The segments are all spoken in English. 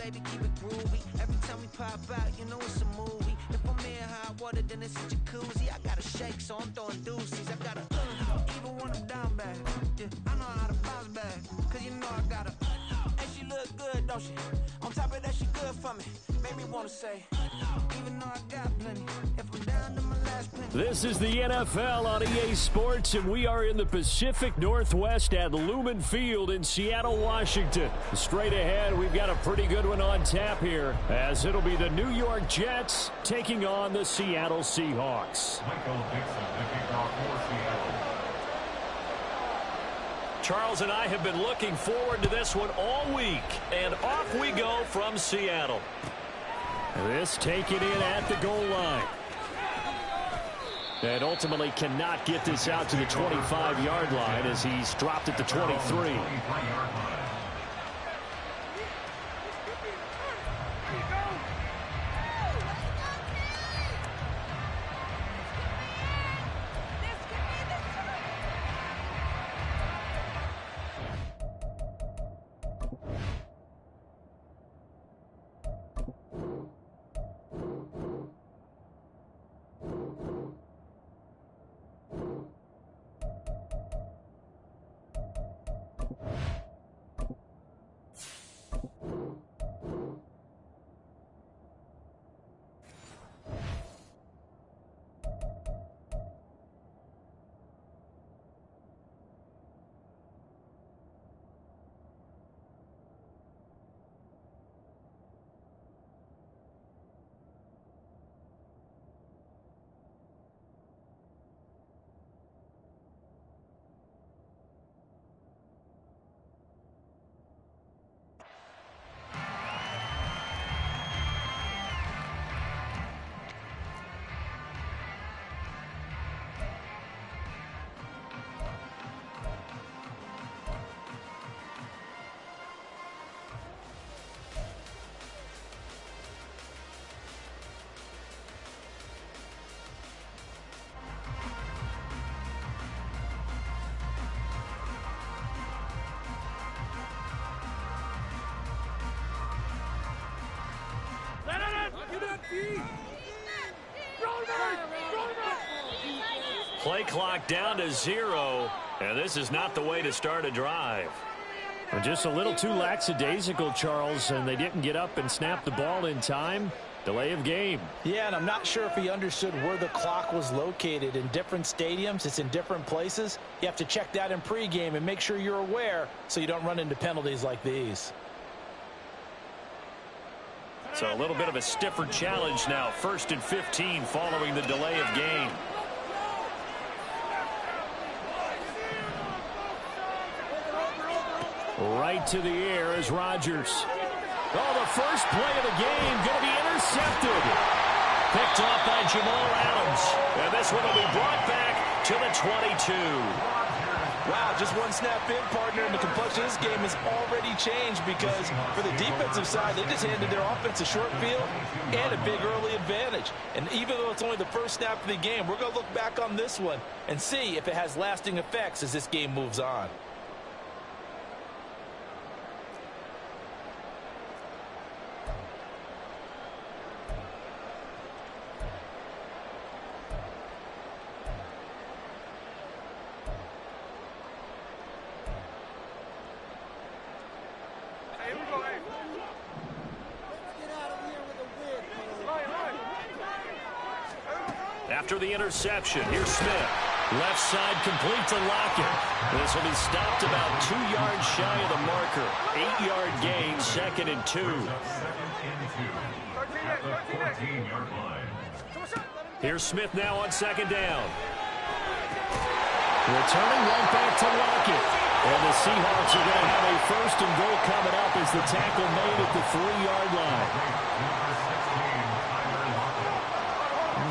baby, keep it groovy. Every time we pop out, you know it's a movie. If I'm in hot water, then it's a jacuzzi. I got a shake, so I'm throwing deuces. I got a even when I'm down bad. Yeah, I know how to bounce back, cause you know I got a and she look good, don't she? On top of that, she good for me. Made me wanna say, even though I got plenty, if I'm down to my last penny. This is the NFL on EA Sports, and we are in the Pacific Northwest at Lumen Field in Seattle, Washington. Straight ahead, we've got a pretty good one on tap here, as it'll be the New York Jets taking on the Seattle Seahawks. Charles and I have been looking forward to this one all week, and off we go from Seattle. This taken in at the goal line. And ultimately cannot get this out to the 25-yard line as he's dropped at the 23. Play clock down to 0, and this is not the way to start a drive. Just a little too lackadaisical, Charles, and they didn't get up and snap the ball in time. Delay of game. Yeah, and I'm not sure if he understood where the clock was located. In different stadiums, it's in different places. You have to check that in pregame and make sure you're aware so you don't run into penalties like these. So a little bit of a stiffer challenge now. 1st and 15 following the delay of game. Right to the air is Rodgers. Oh, the first play of the game going to be intercepted. Picked off by Jamal Adams. And this one will be brought back to the 22. Wow, just one snap in, partner, and the complexion of this game has already changed because for the defensive side, they just handed their offense a short field and a big early advantage. And even though it's only the first snap of the game, we're going to look back on this one and see if it has lasting effects as this game moves on. After the interception, here's Smith. Left side complete to Lockett. This will be stopped about 2 yards shy of the marker. 8-yard gain, 2nd and 2. Here's Smith now on 2nd down. Returning right back to Lockett. And the Seahawks are going to have a 1st and goal coming up as the tackle made at the 3-yard line.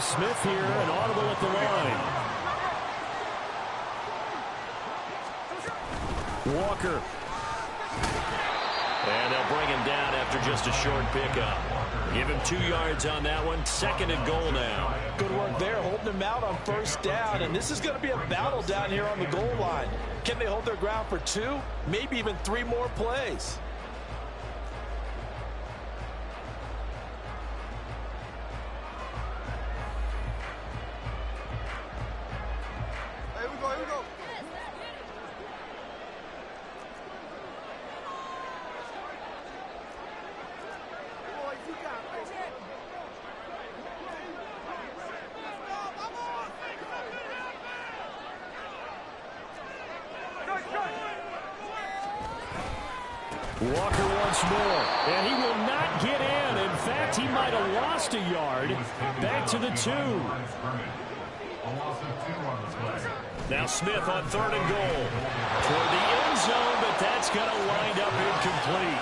Smith here, an audible at the line. Walker. And they'll bring him down after just a short pickup. Give him 2 yards on that one. 2nd and goal now. Good work there, holding him out on 1st down. And this is going to be a battle down here on the goal line. Can they hold their ground for 2, maybe even 3 more plays? Walker once more, and he will not get in. In fact, he might have lost a yard. Back to the 2. Now Smith on 3rd and goal. Toward the end zone, but that's going to wind up incomplete.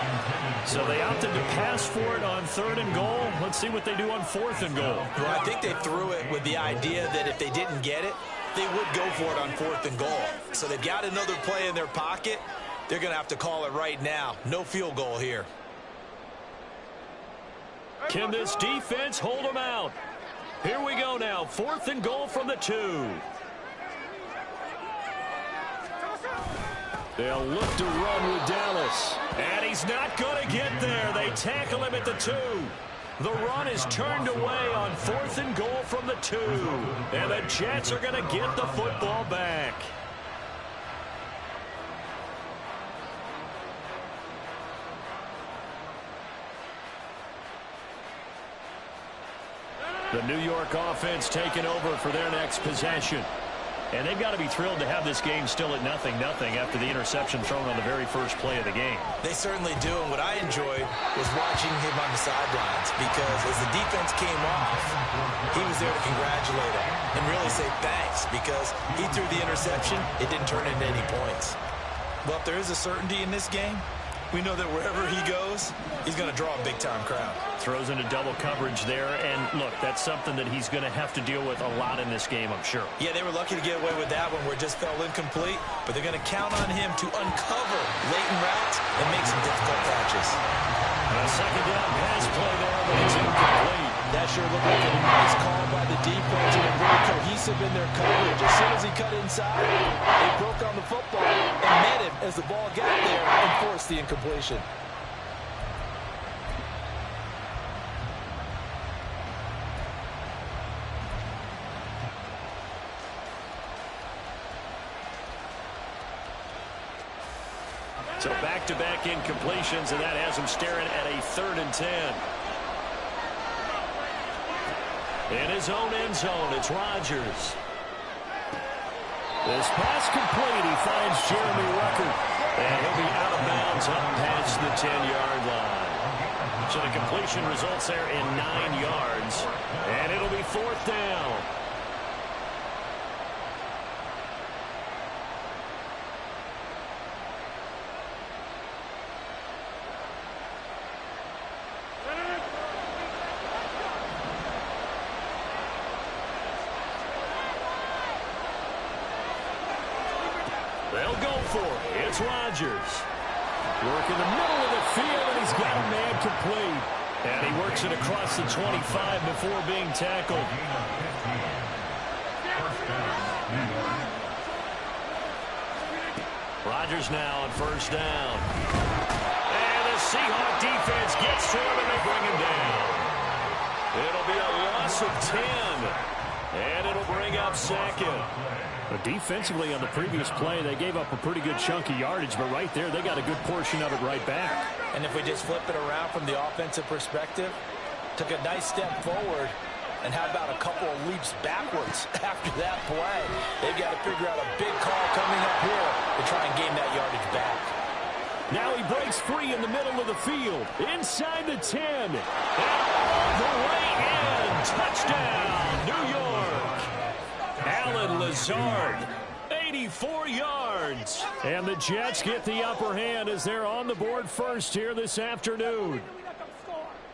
So they opted to pass for it on 3rd and goal. Let's see what they do on 4th and goal. Well, I think they threw it with the idea that if they didn't get it, they would go for it on 4th and goal. So they've got another play in their pocket. They're going to have to call it right now. No field goal here. Can this defense hold them out? Here we go now. 4th and goal from the 2. They'll look to run with Dallas. And he's not going to get there. They tackle him at the 2. The run is turned away on 4th and goal from the 2. And the Jets are going to get the football back. The New York offense taking over for their next possession. And they've got to be thrilled to have this game still at 0-0 after the interception thrown on the very first play of the game. They certainly do, and what I enjoyed was watching him on the sidelines, because as the defense came off, he was there to congratulate him and really say thanks, because he threw the interception. It didn't turn into any points. Well, if there is a certainty in this game, we know that wherever he goes, he's going to draw a big-time crowd. Throws into double coverage there, and look, that's something that he's going to have to deal with a lot in this game, I'm sure. Yeah, they were lucky to get away with that one where it just fell incomplete, but they're going to count on him to uncover latent routes and make some difficult catches. A second down pass play there, but it's incomplete. That sure looked like a nice call by the defense, and they're very cohesive in their coverage. As soon as he cut inside, they broke on the football and met him as the ball got there and forced the incompletion. So back-to-back incompletions, and that has him staring at a 3rd and 10. In his own end zone, it's Rodgers. This pass complete. He finds Jeremy Ruckert. And he'll be out of bounds up past the 10-yard line. So the completion results there in 9 yards. And it'll be 4th down. They'll go for it. It's Rodgers. Work in the middle of the field, and he's got a man complete. And he works it across the 25 before being tackled. Rodgers now on 1st down. And the Seahawk defense gets to him, and they bring him down. It'll be a loss of 10. And it'll bring up 2nd. But defensively on the previous play, they gave up a pretty good chunk of yardage, but right there, they got a good portion of it right back. And if we just flip it around from the offensive perspective, took a nice step forward, and how about a couple of leaps backwards after that play? They've got to figure out a big call coming up here to try and gain that yardage back. Now he breaks free in the middle of the field, inside the 10, and all the way in. Touchdown, New York. Alan Lazard, 84 yards. And the Jets get the upper hand as they're on the board first here this afternoon.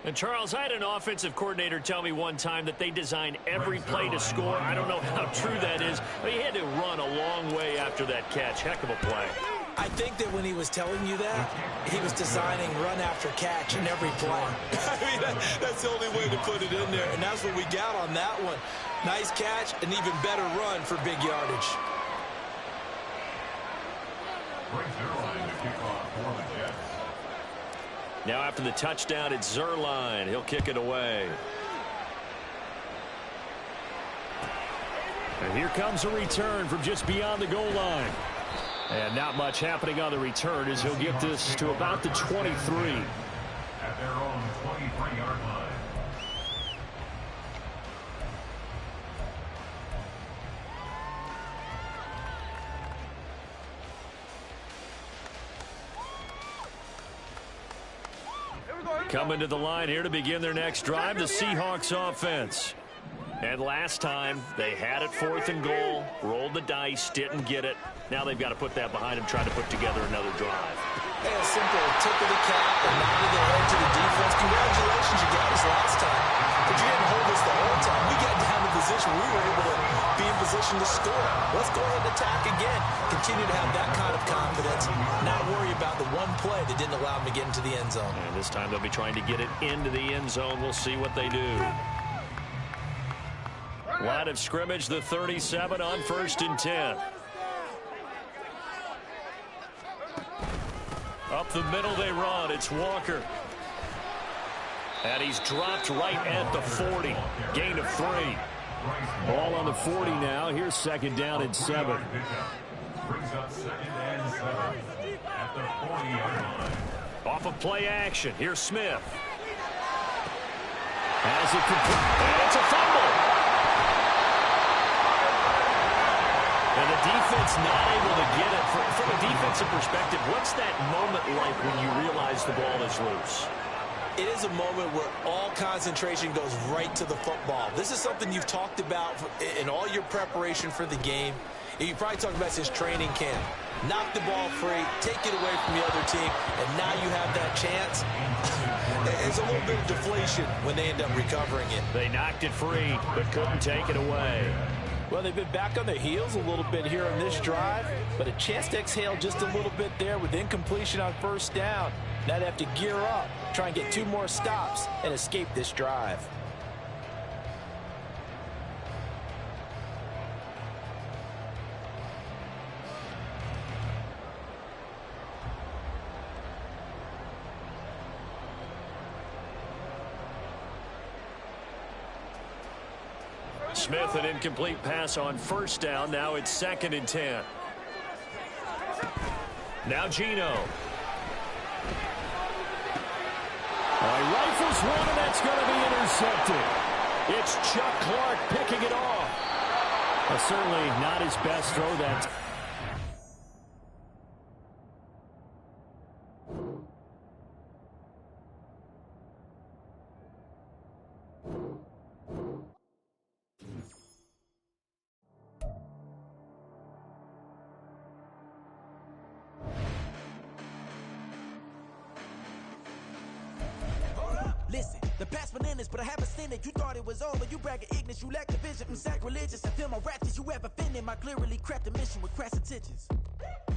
And, Charles, I had an offensive coordinator tell me one time that they design every play to score. I don't know how true that is, but he had to run a long way after that catch. Heck of a play. I think that when he was telling you that, he was designing run after catch in every play. I mean, that's the only way to put it in there, and that's what we got on that one. Nice catch, an even better run for big yardage. Now after the touchdown, it's Zuerlein. He'll kick it away. And here comes a return from just beyond the goal line. And not much happening on the return as he'll get this to about the 23. At their own 23-yard line. Coming to the line here to begin their next drive, the Seahawks offense. And last time, they had it 4th and goal, rolled the dice, didn't get it. Now they've got to put that behind them, try to put together another drive. Hey, a simple tip of the cap, a nod of the head to the defense. Congratulations, you got us last time. But you didn't hold us the whole time. We got down to position. We were able to be in position to score. Let's go ahead and attack again. Continue to have that kind of confidence. Not worry about the one play that didn't allow them to get into the end zone. And this time they'll be trying to get it into the end zone. We'll see what they do. Line of scrimmage, the 37 on 1st and 10. Up the middle they run. It's Walker. And he's dropped right at the 40. Gain of 3. Ball on the 40 now. Here's 2nd down and 7. Brings up 2nd and 7 at the 40-yard line. Off of play action. Here's Smith. Has it complete. And it's a fumble. And the defense not able to get it. From a defensive perspective, what's that moment like when you realize the ball is loose? It is a moment where all concentration goes right to the football. This is something you've talked about in all your preparation for the game. You probably talked about since training camp. Knock the ball free, take it away from the other team, and now you have that chance. It's a little bit of deflation when they end up recovering it. They knocked it free, but couldn't take it away. Well, they've been back on their heels a little bit here on this drive, but a chance to exhale just a little bit there with incompletion on 1st down. Now they have to gear up, try and get 2 more stops, and escape this drive. Smith, an incomplete pass on 1st down. Now it's 2nd and 10. Now Gino. He rifles one, and that's going to be intercepted. It's Chuck Clark picking it off. Certainly not his best throw that time. Listen, the past bananas, but I haven't seen it. You thought it was over. You bragging ignorance, you lack the vision. I'm sacrilegious. I feel my ratchets. You ever offended my clearly crafted mission with crass intentions.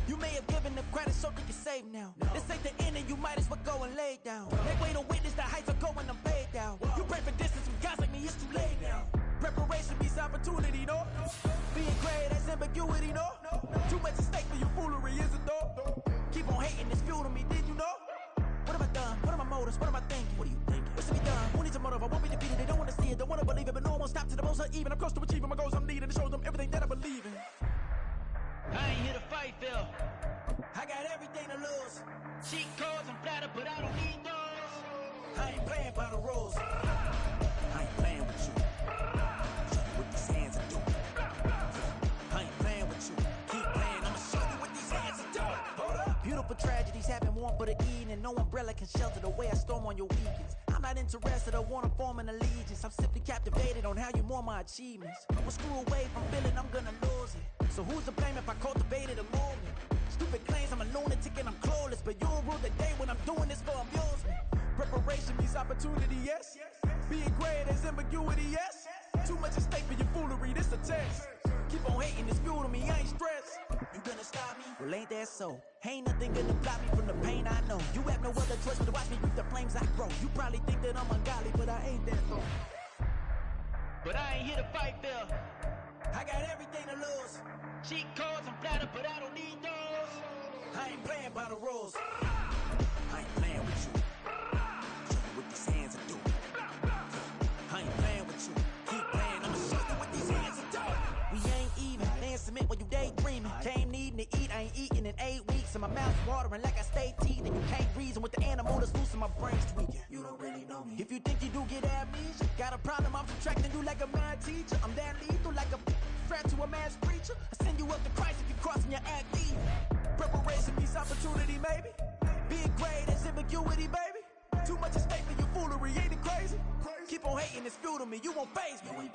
You may have given them credit so they can save now. This ain't the end, and you might as well go and lay down. They wait to witness the heights are going, I'm paid down. You pray for distance with guys like me, it's too late now. Preparation means opportunity, no? Being great, that's ambiguity, no? Too much at stake for your foolery, is it though? Keep on hating, it's fuel to me, did you know? What have I done? What are my motives? What am I thinking? What are you thinking? What's to be done? Who needs a motive? I won't be defeated. They don't want to see it. Don't want to believe it. But no one won't stop to the most uneven. I'm close to achieving my goals. I'm needing to show them everything that I believe in. I ain't here to fight, Phil. I got everything to lose. Cheat codes and flatter, but I don't need those. I ain't playing by the rules. I ain't playing with you. Show you what these hands are doing. I ain't playing with you. Keep playing. I'ma show you what these hands are doing. Hold up. Beautiful tragedies happen, one but a Eden, and no umbrella can shelter the way I storm on your weekends. I'm not interested, I wanna form an allegiance. I'm simply captivated on how you mourn my achievements. Well, screw away from feeling I'm gonna lose it. So who's to blame if I cultivated a movement? Stupid claims I'm a lunatic and I'm clueless, but you'll rule the day when I'm doing this for amusement. Preparation means opportunity, yes. Being great is ambiguity, yes. Too much at stake for your foolery, this a test. Keep on hating, it's fuel to me, I ain't stressed. You gonna stop me? Well, ain't that so? Ain't nothing gonna block me from the pain I know. You have no other choice but to watch me reap the flames I grow. You probably think that I'm ungodly, but I ain't that though. But I ain't here to fight, Phil. I got everything to lose. Cheat codes and flatter, but I don't need those. I ain't playing by the rules. I ain't playing with you. Show you what these hands are doing. I ain't playing with you. Keep playing, I'ma show you what these hands are doing. We ain't even. They ain't submit when you daydreaming. Came needing to eat, I ain't eating in 8 weeks. And my mouth's watering like I stay teething. You can't reason with the animal that's loose and my brain's tweaking. You don't really know me. If you think you do get amnesia, got a problem, I'm subtracting you like a mad teacher. I'm that lethal like a threat to a mass preacher. I send you up to Christ if you crossing your act evil. Preparation means opportunity, maybe. Being great is ambiguity, baby. Too much at stake for your foolery, ain't it crazy? Keep on hating, it's fuel to me, you won't faze me.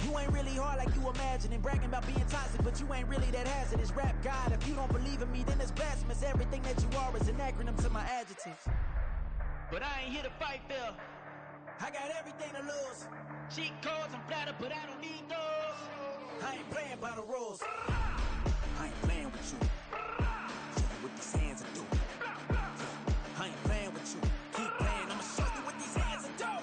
You ain't really hard like you imagine, and bragging about being toxic, but you ain't really that hazardous. Rap God, if you don't believe in me, then it's blasphemous. Everything that you are is an acronym to my adjectives. But I ain't here to fight fair. I got everything to lose. Cheat codes, I'm flattered, but I don't need those. I ain't playing by the rules. I ain't playing with you. Show you what these hands are doing. I ain't playing with you. Keep playing, I'ma show you what these hands are doing.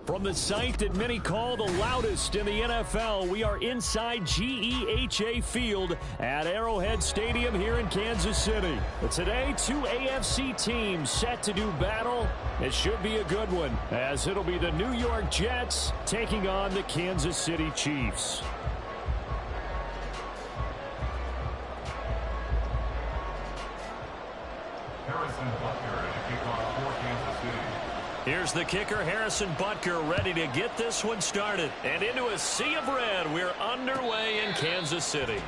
From the site that many call the loudest in the NFL, we are inside GEHA Field at Arrowhead Stadium here in Kansas City. But today, two AFC teams set to do battle. It should be a good one, as it'll be the New York Jets taking on the Kansas City Chiefs. Harrison Butker to kick off for Kansas City. Here's the kicker, Harrison Butker, ready to get this one started. And into a sea of red, we're underway in Kansas City.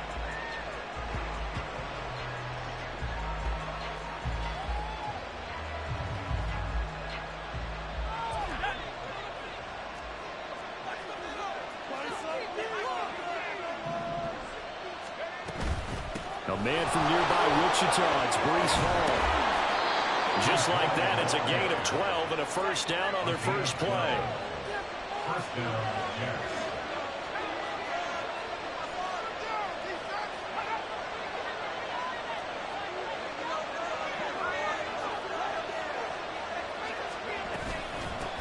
A man from nearby Wichita, it's Breece Hall. Just like that, it's a gain of 12 and a first down on their first play. First down, Jets.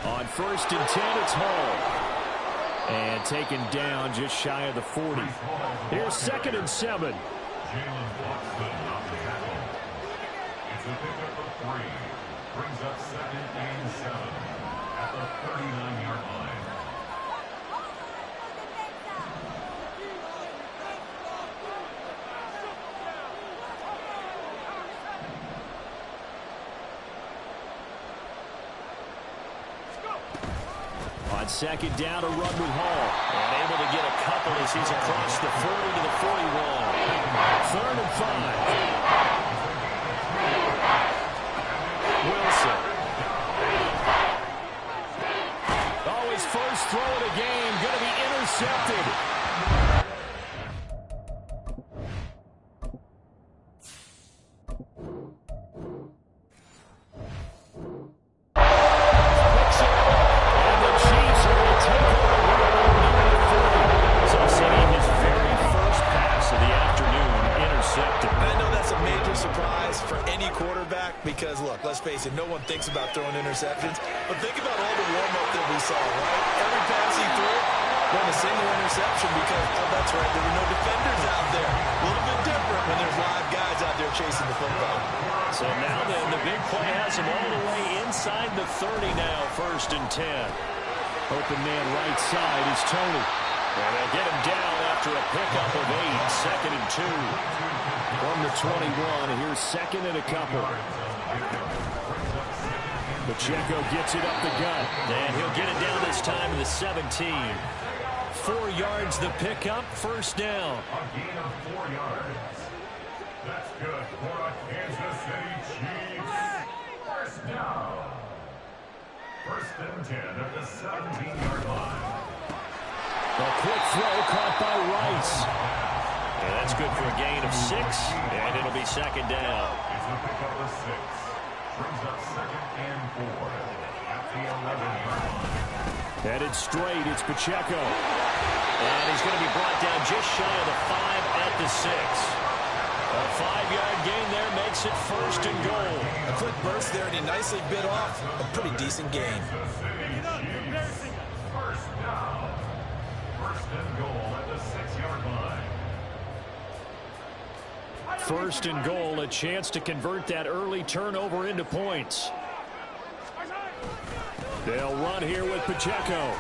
On 1st and 10, it's Hall. And taken down just shy of the 40. Here's 2nd and 7. Jalen Watson off the tackle. It's a pickup of 3. Brings up 2nd and 7 at the 39-yard line. On 2nd down, a run with Hall. And able to get a couple as he's across the 40 to the 41. 3rd and 5. Wilson. Oh, his first throw of the game going to be intercepted. And the Chiefs are going to take over number 40. So seeing his very first pass of the afternoon intercepted. I know that's a major surprise for any quarterback because, look, let's face it, no one thinks about throwing interceptions. But think about all the warm-up that we saw, right? Every pass he threw won a single interception because, oh, that's right, there were no defenders out there. A little bit different when there's live guys out there chasing the football. So now then, the big play has him all the way inside the 30 now, 1st and 10. Open man right side is Tony. And they'll get him down after a pickup of 8, 2nd and 2. From the 21, here's 2nd and a couple. Pacheco gets it up the gut, and he'll get it down this time to the 17. 4 yards the pickup, 1st down. A gain of 4 yards. That's good for a Kansas City Chiefs. First down. First and 10 at the 17-yard line. A quick throw caught by Rice. And that's good for a gain of 6, and it'll be second down. It's a pick up of 6. Brings up second and 4 at the 11-yard line. Headed straight, it's Pacheco. And he's going to be brought down just shy of the 5 at the 6. A 5-yard gain there makes it first and goal. A quick burst there, and he nicely bit off a pretty decent gain. First down. First and goal at the 6-yard line. First and goal, a chance to convert that early turnover into points. They'll run here with Pacheco.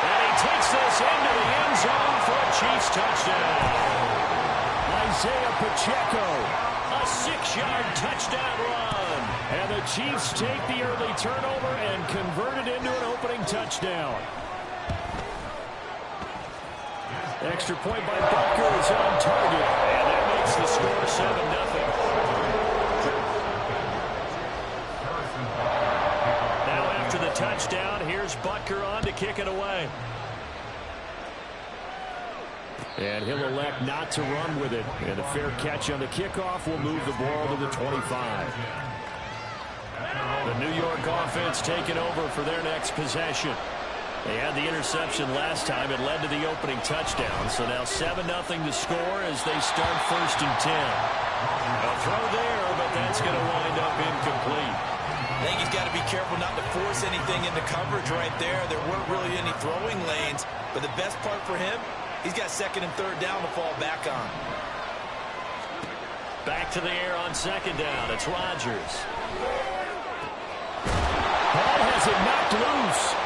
And he takes this into the end zone for a Chiefs touchdown. Isaiah Pacheco, a 6-yard touchdown run. And the Chiefs take the early turnover and convert it into an opening touchdown. Extra point by Butker is on target. And that makes the score 7-0. Now after the touchdown, here's Butker on to kick it away. And he'll elect not to run with it. And a fair catch on the kickoff will move the ball to the 25. The New York offense taking over for their next possession. They had the interception last time. It led to the opening touchdown. So now 7-0 to score as they start first and 10. A throw there, but that's going to wind up incomplete. I think he's got to be careful not to force anything into coverage right there. There weren't really any throwing lanes. But the best part for him, he's got second and third down to fall back on. Back to the air on second down. It's Rodgers. Ball has it knocked loose.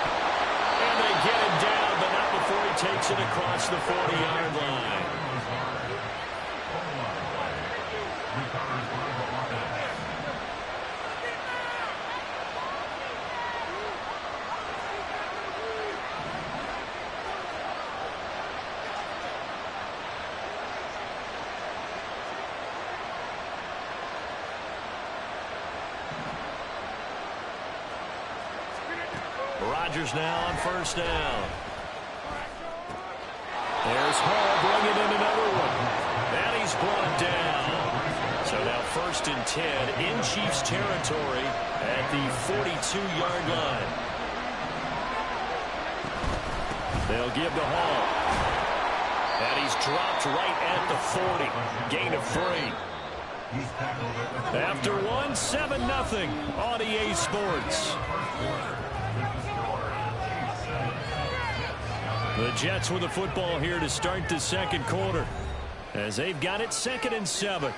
And they get him down, but not before he takes it across the 40-yard line. Rodgers now on first down. There's Hall bringing in another one. And he's brought down. So now first and 10 in Chiefs territory at the 42-yard line. They'll give to Hall. And he's dropped right at the 40. Gain of 3. After one, 7-0 on EA Sports. The Jets with the football here to start the second quarter as they've got it 2nd and 7.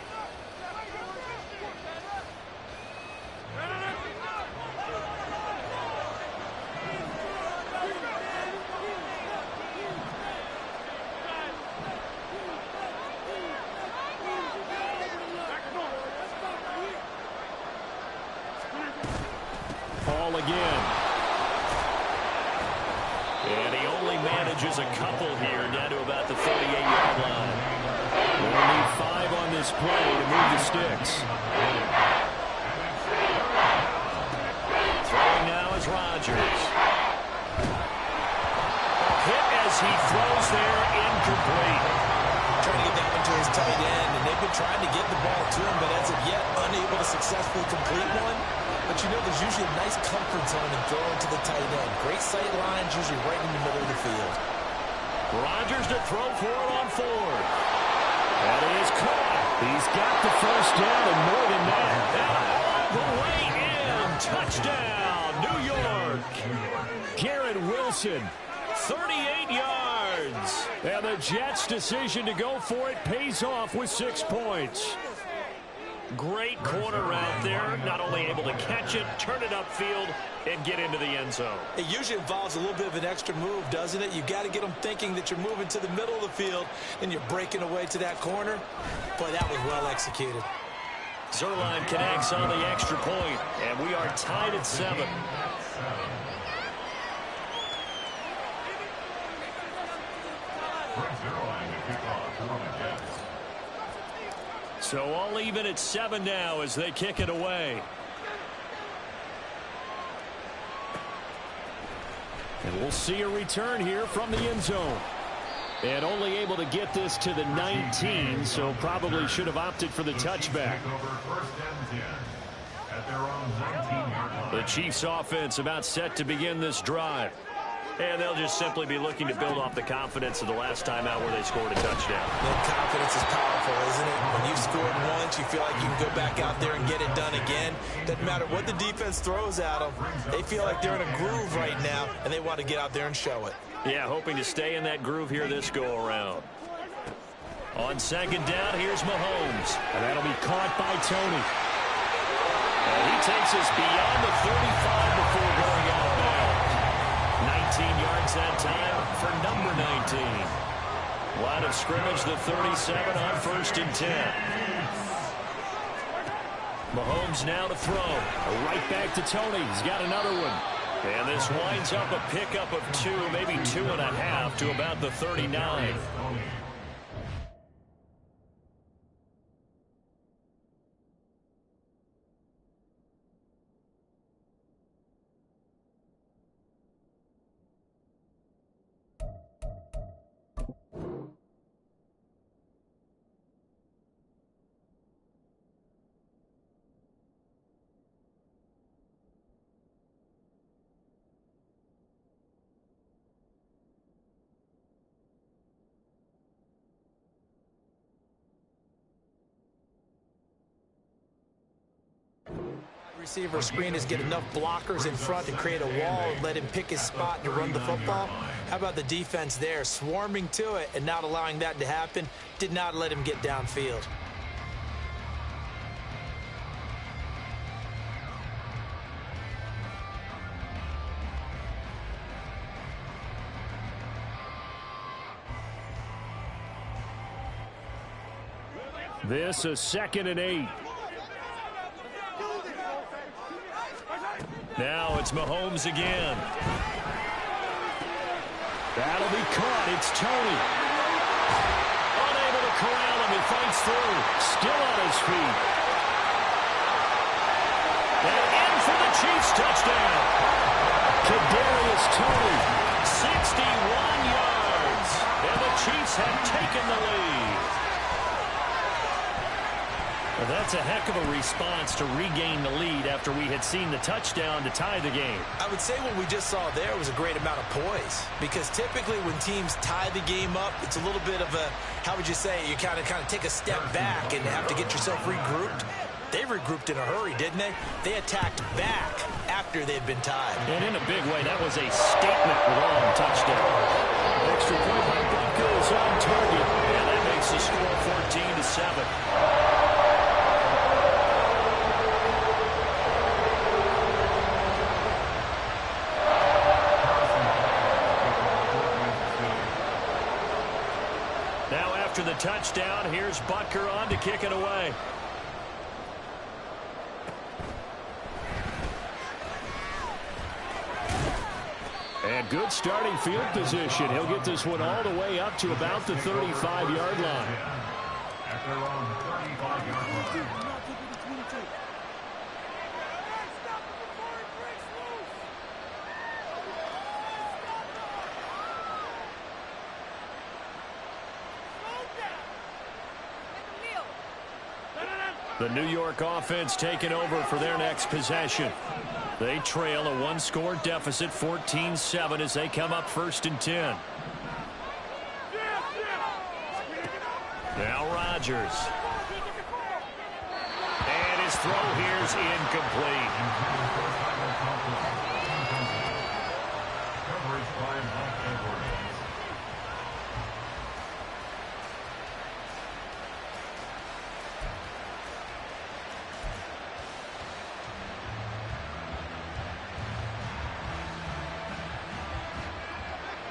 Paul again. And he only manages a couple here down to about the 38-yard line. They'll need 5 on this play to move the sticks. Throwing now is Rodgers. A hit as he throws there, incomplete. Trying to get that one to his tight end, and they've been trying to get the ball to him, but as of yet, unable to successfully complete one. But you know, there's usually a nice comfort zone in throwing to the tight end. Great sight lines, usually right in the middle of the field. Rodgers to throw for it on 4. That is caught. He's got the first down and more than that. And all the way in. Touchdown, New York. Garrett Wilson, 38 yards. And the Jets' decision to go for it pays off with 6 points. Great corner route there. Not only able to catch it, turn it upfield, and get into the end zone. It usually involves a little bit of an extra move, doesn't it? You've got to get them thinking that you're moving to the middle of the field, and you're breaking away to that corner. Boy, that was well executed. Zerline connects on the extra point, and we are tied at 7. So all even at 7 now as they kick it away. And we'll see a return here from the end zone. And only able to get this to the 19, so probably should have opted for the touchback. The Chiefs offense about set to begin this drive. And they'll just simply be looking to build off the confidence of the last time out where they scored a touchdown. That confidence is powerful, isn't it? When you've scored once, you feel like you can go back out there and get it done again. Doesn't matter what the defense throws at them. They feel like they're in a groove right now, and they want to get out there and show it. Yeah, hoping to stay in that groove here this go-around. On second down, here's Mahomes. And that'll be caught by Tony. And he takes us beyond the 35 before going out of bounds. 19 yards that time for number 19. Line of scrimmage, the 37 on 1st and 10. Mahomes now to throw. Right back to Tony. He's got another one. And this winds up a pickup of 2, maybe 2.5 to about the 39. Receiver screen is get enough blockers in front to create a wall and let him pick his spot to run the football. How about the defense there, swarming to it and not allowing that to happen? Did not let him get downfield. This is 2nd and 8. Now it's Mahomes again. That'll be caught. It's Tony. Unable to corral him. He fights through. Still on his feet. And in for the Chiefs touchdown. Kadarius Toney, 61 yards. And the Chiefs have taken the lead. Well, that's a heck of a response to regain the lead after we had seen the touchdown to tie the game. I would say what we just saw there was a great amount of poise, because typically when teams tie the game up, it's a little bit of a, how would you say, you kind of take a step back and have to get yourself regrouped. They regrouped in a hurry, didn't they? They attacked back after they'd been tied. And in a big way, that was a statement long touchdown. Extra point by Butker is on target, and that makes the score 14-7. After the touchdown, here's Butker on to kick it away. And good starting field position. He'll get this one all the way up to about the 35-yard line. At their own 35-yard line. The New York offense taking over for their next possession. They trail a one-score deficit, 14-7, as they come up 1st and 10. Now Rodgers. And his throw here's incomplete. Coverage by Mike Edwards.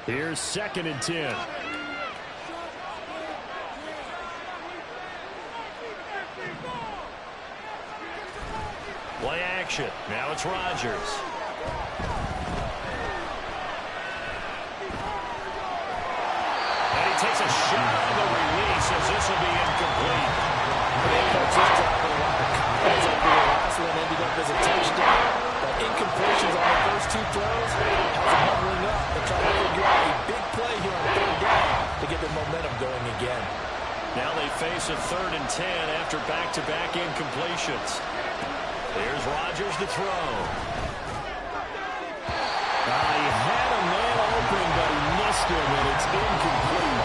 Here's 2nd and 10. Play action. Now it's Rodgers. And he takes a shot on the release as this will be incomplete. It's a 3rd and 10 after back-to-back incompletions. Here's Rodgers to throw. He had a man open, but he missed him, and it's incomplete.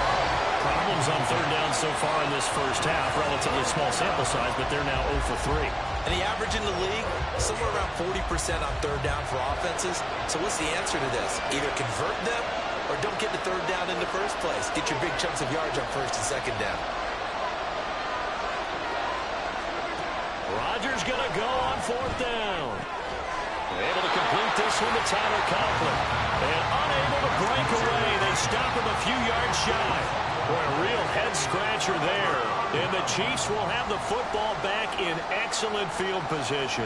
Problems on 3rd down so far in this first half. Relatively small sample size, but they're now 0 for 3. And the average in the league, somewhere around 40% on 3rd down for offenses. So what's the answer to this? Either convert them or don't get the 3rd down in the first place. Get your big chunks of yards on 1st and 2nd down. Rodgers going to go on 4th down. Able to complete this one to Tyler Conklin. And unable to break away. They stop him a few yards shy. Boy, a real head-scratcher there. And the Chiefs will have the football back in excellent field position.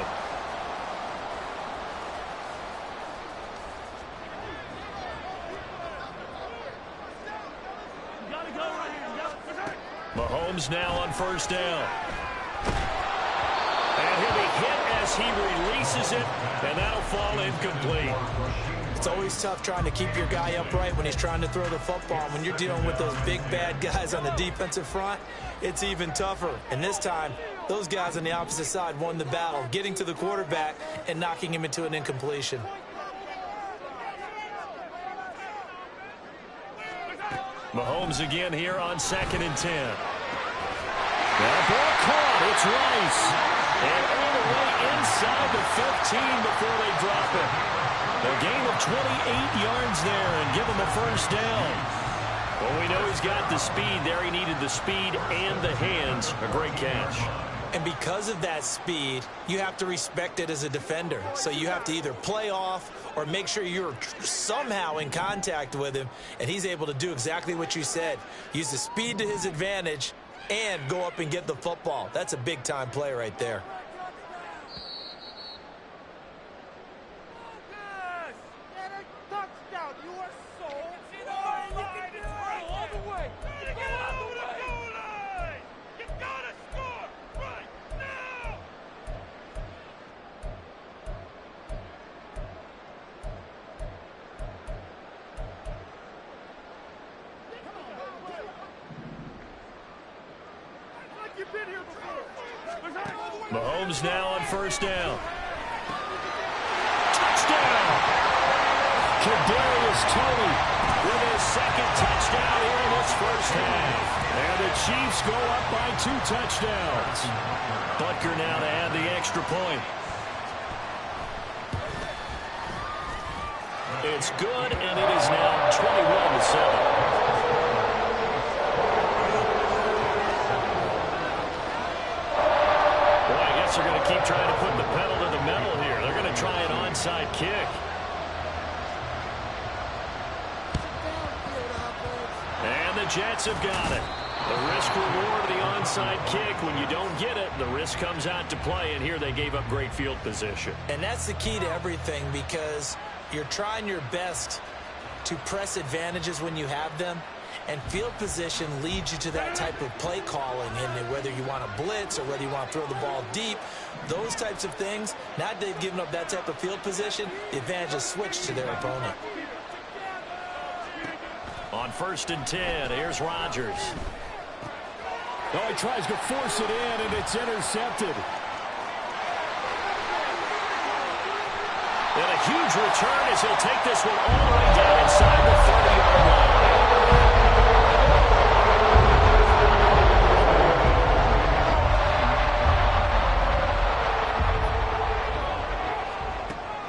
Mahomes now on 1st down. And he'll be hit as he releases it, and that'll fall incomplete. It's always tough trying to keep your guy upright when he's trying to throw the football. When you're dealing with those big, bad guys on the defensive front, it's even tougher. And this time, those guys on the opposite side won the battle, getting to the quarterback and knocking him into an incompletion. Mahomes again here on 2nd and 10. That ball caught. It's Rice. And all the way inside the 15 before they drop it. A gain of 28 yards there and give him a 1st down. Well, we know he's got the speed there. He needed the speed and the hands. A great catch. And because of that speed, you have to respect it as a defender. So you have to either play off or make sure you're somehow in contact with him. And he's able to do exactly what you said. Use the speed to his advantage and go up and get the football. That's a big-time play right there. Mahomes now on 1st down. Touchdown! Kadarius Toney with his 2nd touchdown here in this first half. And the Chiefs go up by 2 touchdowns. Butker now to add the extra point. It's good, and it is now 21-7. They're going to keep trying to put the pedal to the metal here. They're going to try an onside kick. And the Jets have got it. The risk-reward of the onside kick. When you don't get it, the risk comes out to play, and here they gave up great field position. And that's the key to everything, because you're trying your best to press advantages when you have them. And field position leads you to that type of play calling, and whether you want to blitz or whether you want to throw the ball deep, those types of things, now that they've given up that type of field position, the advantage is switched to their opponent. On 1st and 10, here's Rodgers. Oh, he tries to force it in, and it's intercepted. And a huge return as he'll take this one all the way down inside the 30-yard line.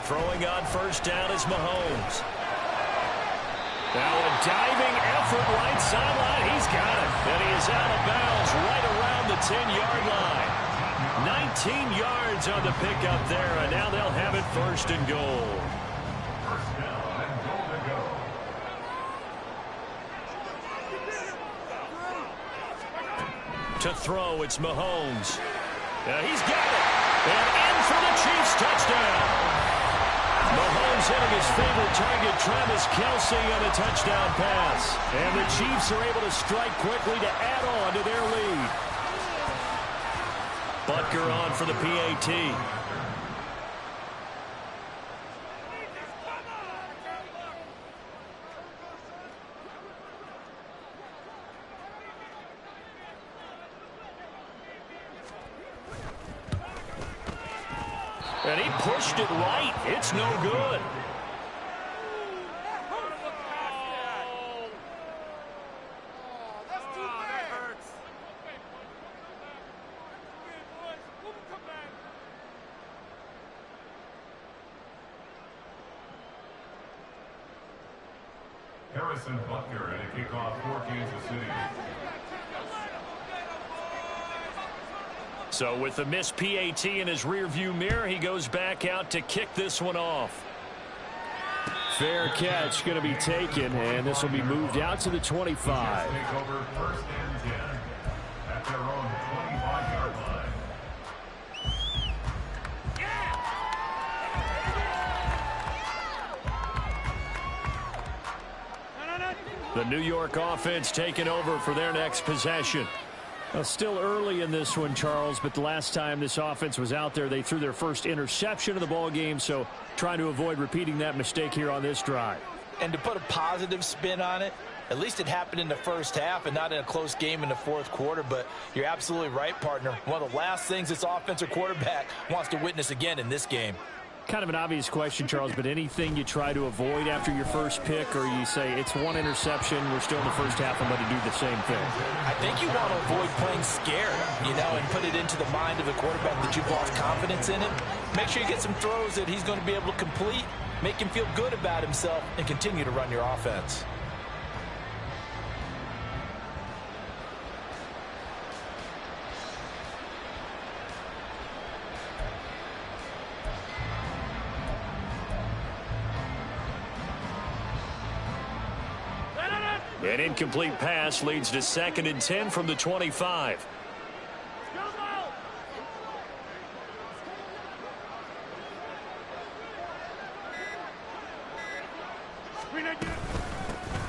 Throwing on 1st down is Mahomes. Now a diving effort right sideline. He's got it. And he is out of bounds right around the 10-yard line. 19 yards on the pickup there, and now they'll have it 1st and goal. 1st down and goal to go. To throw, it's Mahomes. He's got it. And in for the Chiefs touchdown. Mahomes hitting his favorite target, Travis Kelce, on a touchdown pass. And the Chiefs are able to strike quickly to add on to their lead. Butker on for the PAT. And he pushed it right. It's no good. Harrison Butker and a kickoff for Kansas City. So with the missed PAT in his rearview mirror, he goes back out to kick this one off. Fair catch going to be taken, and this will be moved out to the 25. Take over 1st and 10 at their own 25-yard line. The New York offense taking over for their next possession. Well, still early in this one, Charles, but the last time this offense was out there, they threw their first interception of the ball game, so trying to avoid repeating that mistake here on this drive. And to put a positive spin on it, at least it happened in the first half and not in a close game in the fourth quarter, but you're absolutely right, partner. One of the last things this offensive quarterback wants to witness again in this game. Kind of an obvious question, Charles, but anything you try to avoid after your first pick, or you say it's one interception, we're still in the first half, I'm going to do the same thing? I think you want to avoid playing scared, and put it into the mind of the quarterback that you've lost confidence in him. Make sure you get some throws that he's going to be able to complete, make him feel good about himself, and continue to run your offense. An incomplete pass leads to 2nd and 10 from the 25.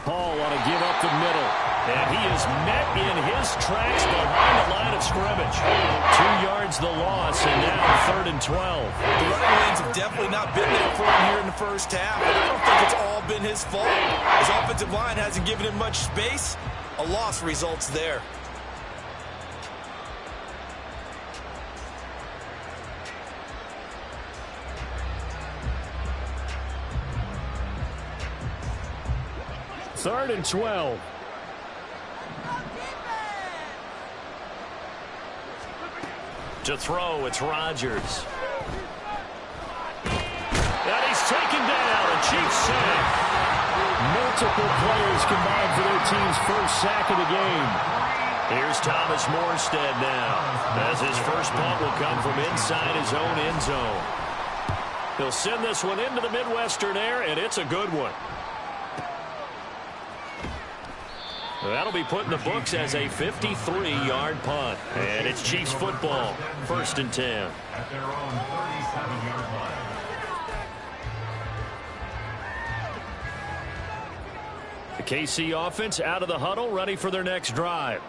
Paul want to give up the middle. And he is met in his tracks behind the line of scrimmage. 2 yards the loss, and now 3rd and 12. The running lanes have definitely not been there for him here in the first half, and I don't think it's all been his fault. His offensive line hasn't given him much space. A loss results there. Third and 12. To throw, it's Rodgers. And he's taken down. A Chiefs sack. Multiple players combined for their team's first sack of the game. Here's Thomas Morstead now, as his first punt will come from inside his own end zone. He'll send this one into the Midwestern air, and it's a good one. That'll be put in the books as a 53-yard punt. And it's Chiefs football, 1st and 10. At their own 37-yard line. The KC offense out of the huddle, ready for their next drive.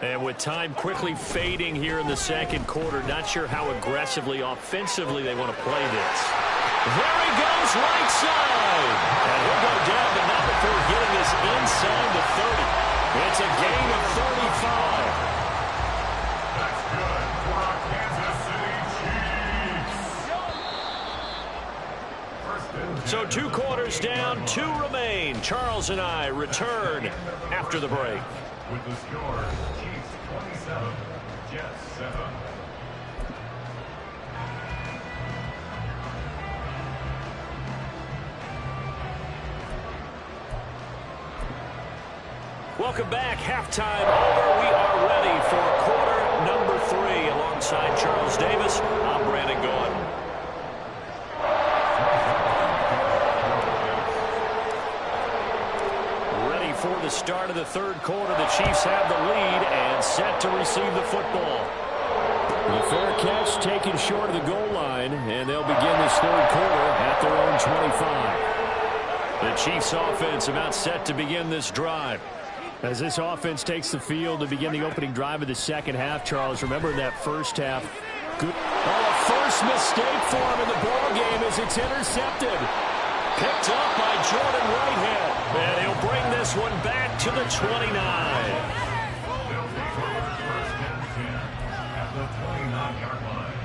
And with time quickly fading here in the second quarter, not sure how aggressively, offensively they want to play this. There he goes, right side. And he'll go down, but not before getting this inside the 30. It's a gain of 35. That's good for our Kansas City Chiefs. So 2 quarters down, 2 remain. Charles and I return after the break. With the score, Chiefs 27, Jets 7. Welcome back. Halftime over. We are ready for quarter number 3. Alongside Charles Davis, I'm Brandon Gaudin. Ready for the start of the 3rd quarter. The Chiefs have the lead and set to receive the football. The fair catch taken short of the goal line, and they'll begin this 3rd quarter at their own 25. The Chiefs offense about set to begin this drive. As this offense takes the field to begin the opening drive of the second half, Charles, remember in that first half, good. Oh, a first mistake for him in the ball game as it's intercepted. Picked up by Jordan Whitehead. And he'll bring this one back to the 29. They'll take over 1st and 10 at the 29-yard line.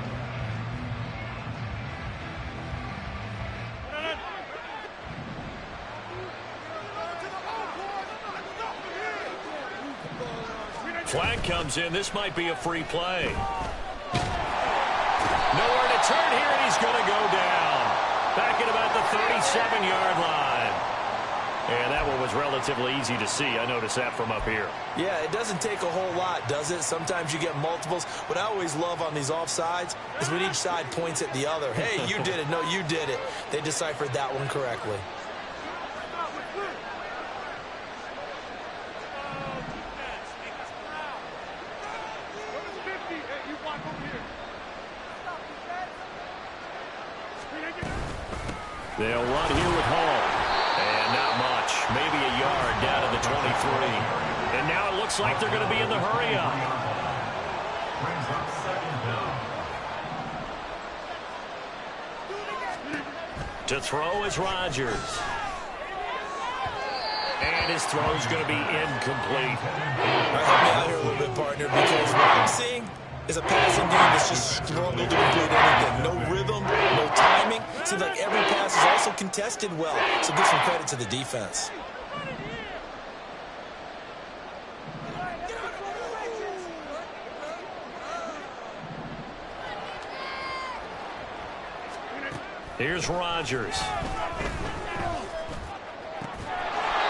Flag comes in. This might be a free play. Nowhere to turn here, and he's going to go down. Back at about the 37-yard line. And that one was relatively easy to see. I noticed that from up here. Yeah, it doesn't take a whole lot, does it? Sometimes you get multiples. What I always love on these offsides is when each side points at the other. Hey, you did it. No, you did it. They deciphered that one correctly. They'll run here with Hall. And not much. Maybe a yard down to the 23. And now it looks like they're going to be in the hurry-up. Brings up second down. To throw is Rodgers. And his throw's going to be incomplete. All right, help me out here a little bit, partner, because what I'm seeing is a passing game that's just struggled to complete anything. No rhythm, no timing. Seems like every pass is also contested well. So give some credit to the defense. Here's Rodgers.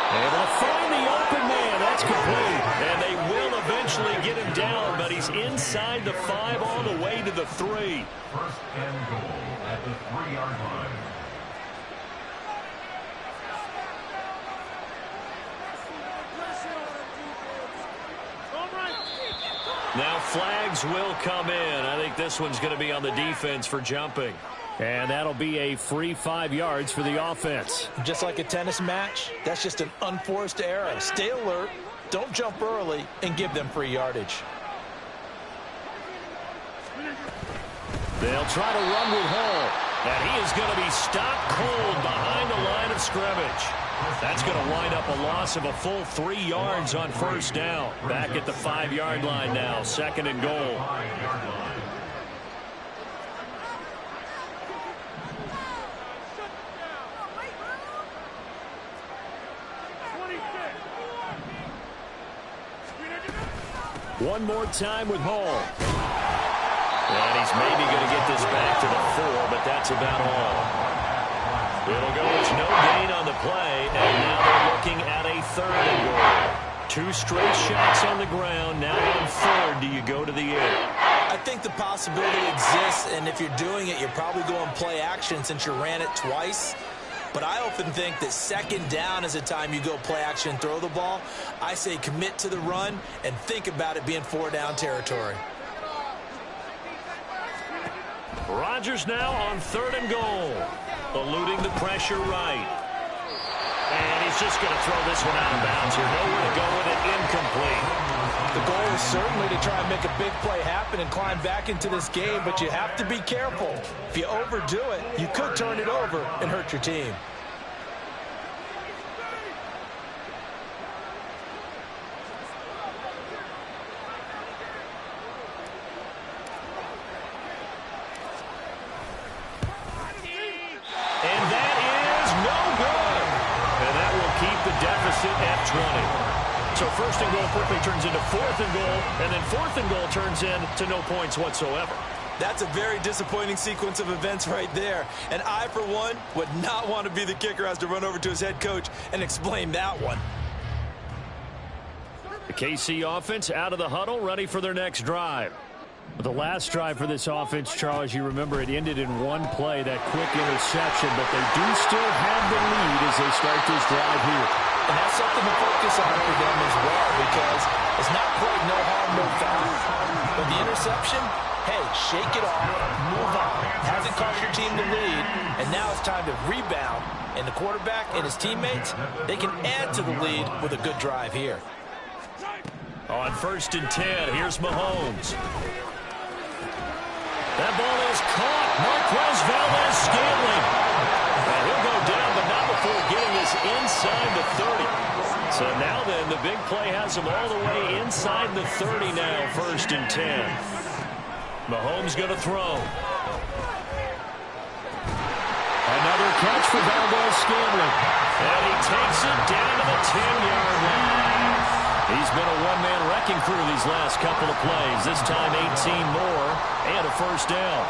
Able to find the open man. That's complete. And they will eventually get him down, but he's inside the 5 all the way to the 3. First and goal at the 3-yard line. Now flags will come in. I think this one's going to be on the defense for jumping. And that'll be a free 5 yards for the offense. Just like a tennis match, that's just an unforced error. Stay alert, don't jump early, and give them free yardage. They'll try to run with Hall. And he is going to be stopped cold behind the line of scrimmage. That's going to wind up a loss of a full 3 yards on first down. Back at the 5-yard line now, second and goal. One more time with Hall. And he's maybe going to get this back to the 4, but that's about all. It'll go as no gain on the play, and now they're looking at a 3rd and goal. 2 straight shots on the ground. Now on 3rd, do you go to the air? I think the possibility exists, and if you're doing it, you're probably going play action since you ran it twice. But I often think that 2nd down is the time you go play action and throw the ball. I say commit to the run and think about it being 4-down territory. Rodgers now on 3rd and goal. Eluding the pressure right. And he's just going to throw this one out of bounds here. Nowhere to go with it. Incomplete. The goal is certainly to try and make a big play happen and climb back into this game, but you have to be careful. If you overdo it, you could turn it over and hurt your team. And that is no good. And that will keep the deficit at 20. So 1st and goal quickly turns into 4th and goal, and then 4th and goal turns into no points whatsoever. That's a very disappointing sequence of events right there. And I, for one, would not want to be the kicker who has to run over to his head coach and explain that one. The KC offense out of the huddle, ready for their next drive. The last drive for this offense, Charles, you remember it ended in one play, that quick interception, but they do still have the lead as they start this drive here. And that's something to focus on for them as well, because it's not quite no harm, no foul. But the interception, hey, shake it off, move on. Hasn't cost your team the lead, and now it's time to rebound. And the quarterback and his teammates, they can add to the lead with a good drive here. On 1st and 10, here's Mahomes. That ball is caught. Marquez Valdes-Scantling. And he'll go down, but not before getting this inside the 30. So now then, the big play has him all the way inside the 30 now, 1st and 10. Mahomes going to throw. Another catch for Valdes-Scantling. And he takes it down to the 10-yard line. He's been a one-man wrecking crew these last couple of plays. This time 18 more and a first down.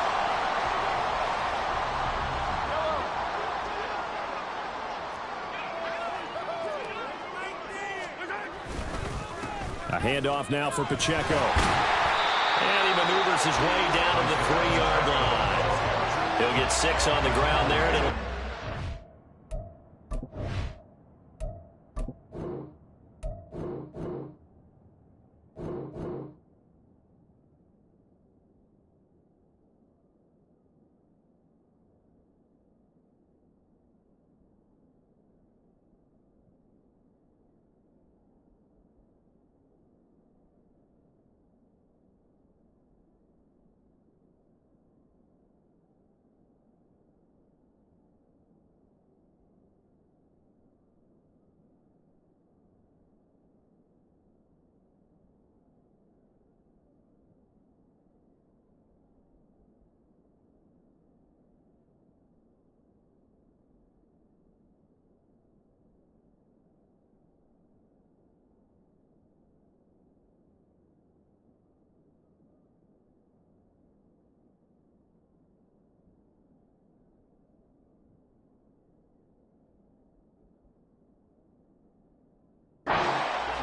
A handoff now for Pacheco. And he maneuvers his way down to the 3-yard line. He'll get 6 on the ground there, and it'll...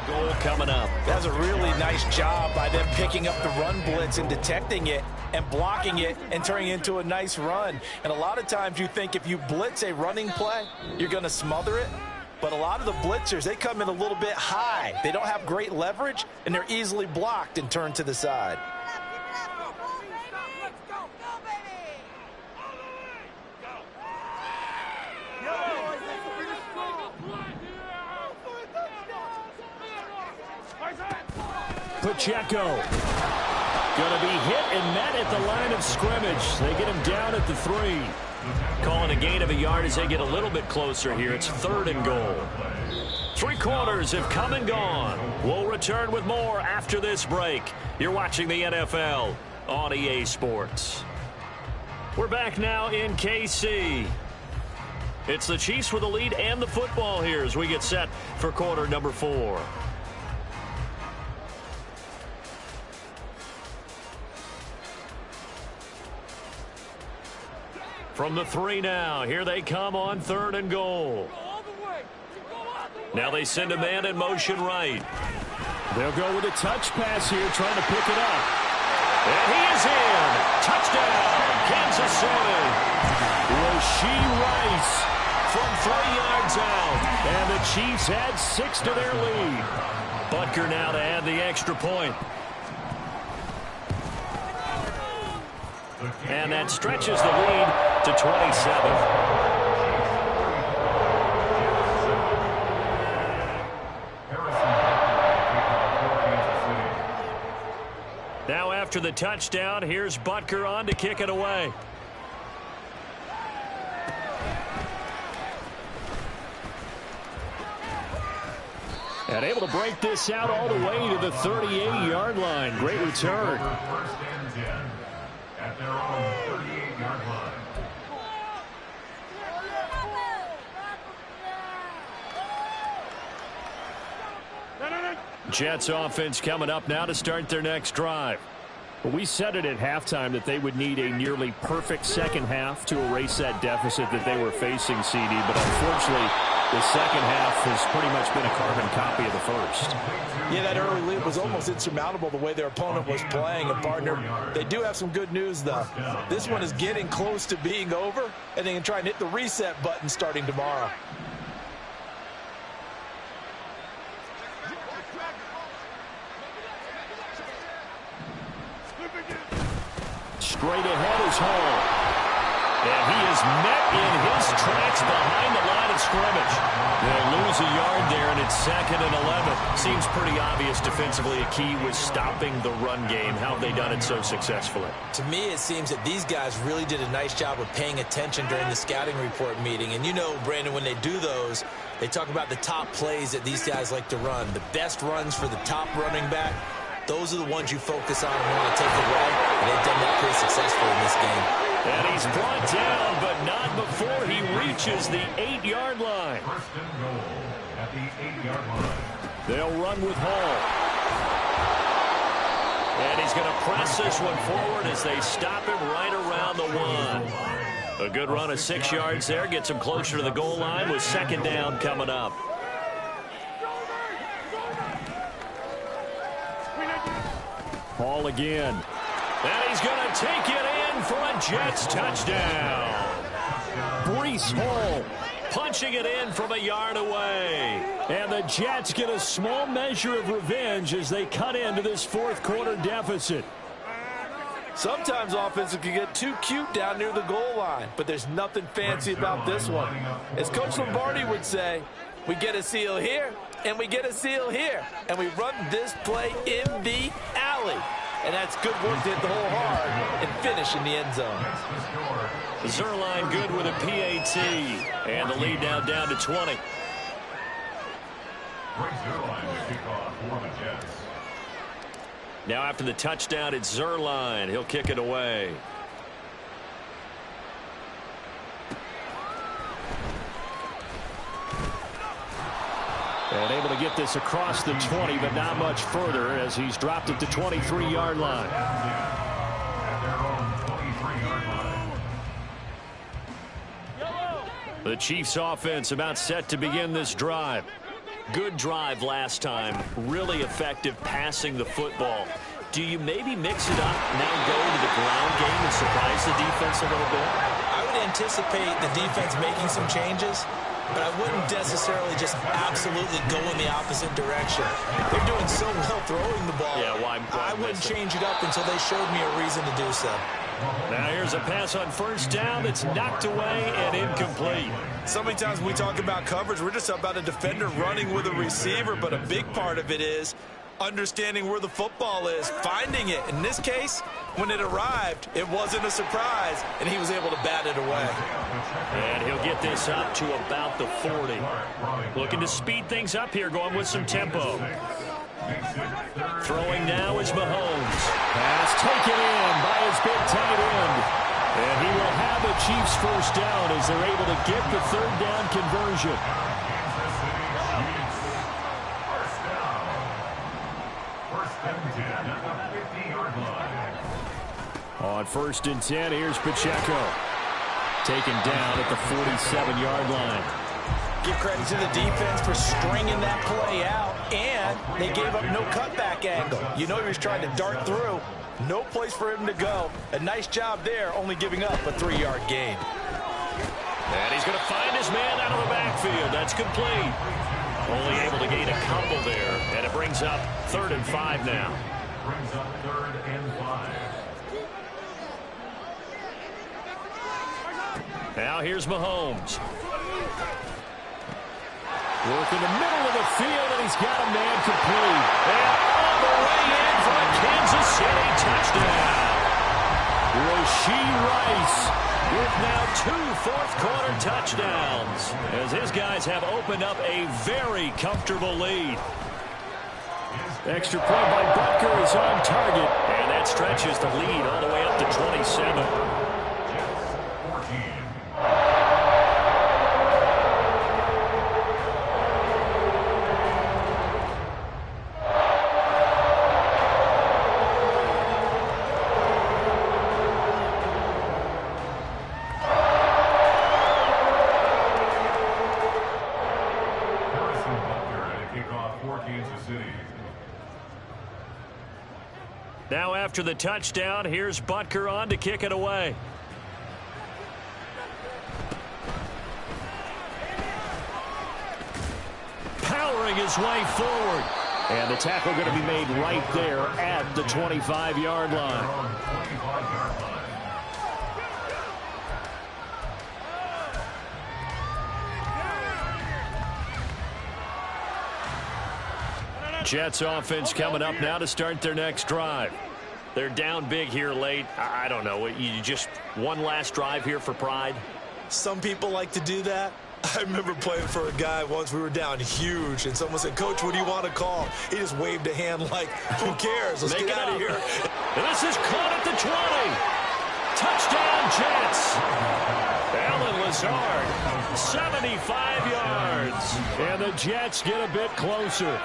Goal coming up. That was a really nice job by them picking up the run blitz and detecting it and blocking it and turning it into a nice run. And a lot of times you think if you blitz a running play, you're going to smother it. But a lot of the blitzers, they come in a little bit high. They don't have great leverage, and they're easily blocked and turned to the side. Pacheco going to be hit and met at the line of scrimmage. They get him down at the 3. Calling a gain of a yard as they get a little bit closer here. It's 3rd and goal. 3 quarters have come and gone. We'll return with more after this break. You're watching the NFL on EA Sports. We're back now in KC. It's the Chiefs with the lead and the football here as we get set for quarter number 4. From the 3 now, here they come on 3rd and goal. Now they send a man in motion right. They'll go with a touch pass here, trying to pick it up. And he is in. Touchdown, Kansas City. Rashee Rice from 3 yards out. And the Chiefs add 6 to their lead. Butker now to add the extra point. And that stretches the lead to 27. Now after the touchdown, here's Butker on to kick it away. And able to break this out all the way to the 38-yard line. Great return. At their own 38-yard line. Jets offense coming up now to start their next drive. We said it at halftime that they would need a nearly perfect second half to erase that deficit that they were facing, CD, but unfortunately the second half has pretty much been a carbon copy of the first. Yeah, that early lead was almost insurmountable the way their opponent was playing. And, partner, they do have some good news, though. This one is getting close to being over, and they can try and hit the reset button starting tomorrow. Straight ahead is Hall. And he is met in his tracks behind the line of scrimmage. They'll lose a yard there, and it's 2nd and 11. Seems pretty obvious defensively a key was stopping the run game. How have they done it so successfully? To me, it seems that these guys really did a nice job of paying attention during the scouting report meeting. And you know, Brandon, when they do those, they talk about the top plays that these guys like to run. The best runs for the top running back, those are the ones you focus on and want to take away. And they've done that pretty successfully in this game. And he's brought down, but not before he reaches the 8-yard line. 1st and goal at the 8-yard line. They'll run with Hall. And he's going to press this one forward as they stop him right around the 1. A good run of 6 yards there. Gets him closer to the goal line with second down coming up. Hall again. And he's going to take it in for a Jets touchdown. Breece Hall punching it in from a yard away. And the Jets get a small measure of revenge as they cut into this fourth quarter deficit. Sometimes offenses can get too cute down near the goal line, but there's nothing fancy about this one. As Coach Lombardi would say, we get a seal here, and we get a seal here, and we run this play in the alley. And that's good work to hit the hole hard and finish in the end zone. Zerline good with a PAT. And the lead now down to 20. Now after the touchdown, it's Zerline. He'll kick it away. And able to get this across the 20, but not much further as he's dropped it to 23-yard line. The Chiefs offense about set to begin this drive. Good drive last time. Really effective passing the football. Do you maybe mix it up, now go to the ground game and surprise the defense a little bit? I would anticipate the defense making some changes, but I wouldn't necessarily just absolutely go in the opposite direction. They're doing so well throwing the ball. Yeah, why I wouldn't change it up until they showed me a reason to do so. Now here's a pass on first down that's knocked away and incomplete. So many times when we talk about coverage, we're just about a defender running with a receiver, but a big part of it is understanding where the football is, finding it. In this case, when it arrived, it wasn't a surprise, and he was able to bat it away. And he'll get this up to about the 40. Looking to speed things up here, going with some tempo. Throwing now is Mahomes. Pass taken in by his big tight end. And he will have the Chiefs first down as they're able to get the third down conversion. On first and 10, here's Pacheco. Taken down at the 47-yard line. Give credit to the defense for stringing that play out, and they gave up no cutback angle. You know he was trying to dart through. No place for him to go. A nice job there, only giving up a 3-yard gain. And he's going to find his man out of the backfield. That's complete. Only able to gain a couple there, and it brings up 3rd and 5 now. Brings up 3rd and 5. Now here's Mahomes. Work in the middle of the field, and he's got a man complete. And all the way in for a Kansas City touchdown. Rashee Rice with now 2 fourth-quarter touchdowns as his guys have opened up a very comfortable lead. Extra point by Butker is on target, and that stretches the lead all the way up to 27. Now after the touchdown, here's Butker on to kick it away. Powering his way forward. And the tackle going to be made right there at the 25-yard line. Jets offense coming up now to start their next drive. They're down big here late. I don't know. You just one last drive here for pride? Some people like to do that. I remember playing for a guy once. We were down huge, and someone said, "Coach, what do you want to call?" He just waved a hand like, who cares? Let's get out of here. And this is caught at the 20. Touchdown, Jets. Allen Lazard, 75 yards. And the Jets get a bit closer.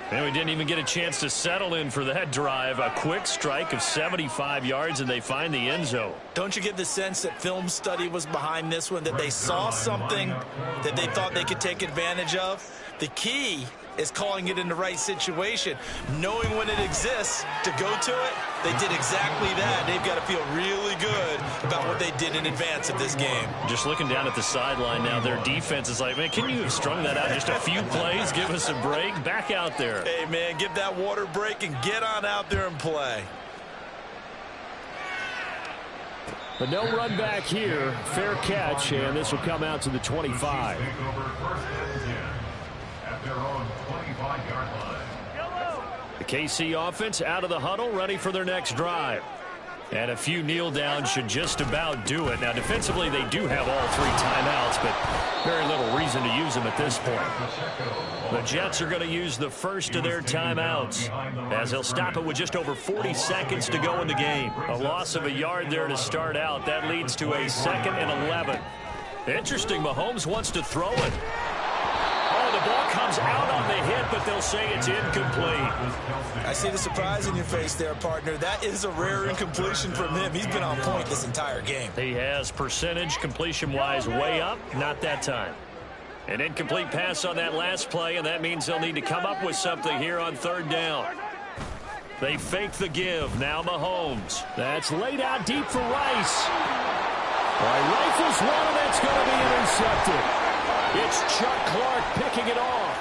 And we didn't even get a chance to settle in for that drive. A quick strike of 75 yards, and they find the end zone. Don't you get the sense that film study was behind this one, that they saw something that they thought they could take advantage of? The key is calling it in the right situation, knowing when it exists to go to it. They did exactly that. They've got to feel really good about what they did in advance of this game. Just looking down at the sideline now, their defense is like, man, can you have strung that out just a few plays? Give us a break. Back out there. Hey, man, give that water break and get on out there and play. But no run back here. Fair catch, and this will come out to the 25. At their own 25-yard line. The KC offense out of the huddle, ready for their next drive. And a few kneel downs should just about do it. Now, defensively, they do have all 3 timeouts, but very little reason to use them at this point. The Jets are going to use the first of their timeouts, as they'll stop it with just over 40 seconds to go in the game. A loss of a yard there to start out. That leads to a 2nd and 11. Interesting, Mahomes wants to throw it. Oh, the ball comes out on the hit, but they'll say it's incomplete. I see the surprise in your face there, partner. That is a rare incompletion from him. He's been on point this entire game. He has percentage completion-wise way up. Not that time. An incomplete pass on that last play, and that means they'll need to come up with something here on 3rd down. They fake the give. Now Mahomes. That's laid out deep for Rice. Rifles one, and that's going to be intercepted. It's Chuck Clark picking it off.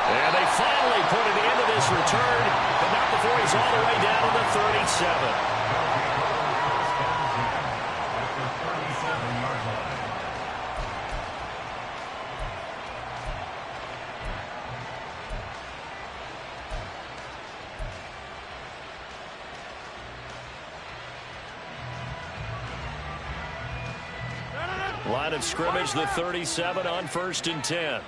And they finally put it into this return, but not before he's all the way down to the 37. Line of scrimmage, the 37 on 1st and 10.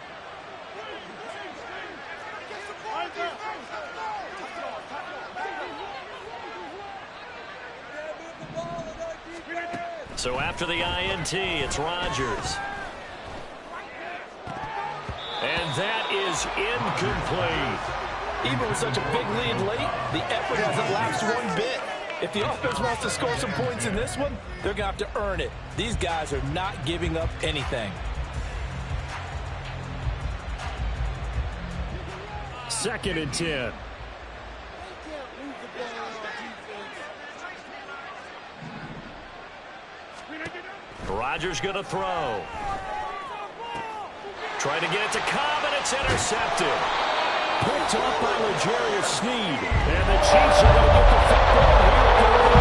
So after the INT, it's Rodgers. And that is incomplete. Even with such a big lead late, the effort hasn't lapsed one bit. If the offense wants to score some points in this one, they're going to have to earn it. These guys are not giving up anything. 2nd and 10. Rodgers going to throw. Trying to get it to Cobb, and it's intercepted. Picked up by L'Jarius Sneed. And the Chiefs are going to get the football here at the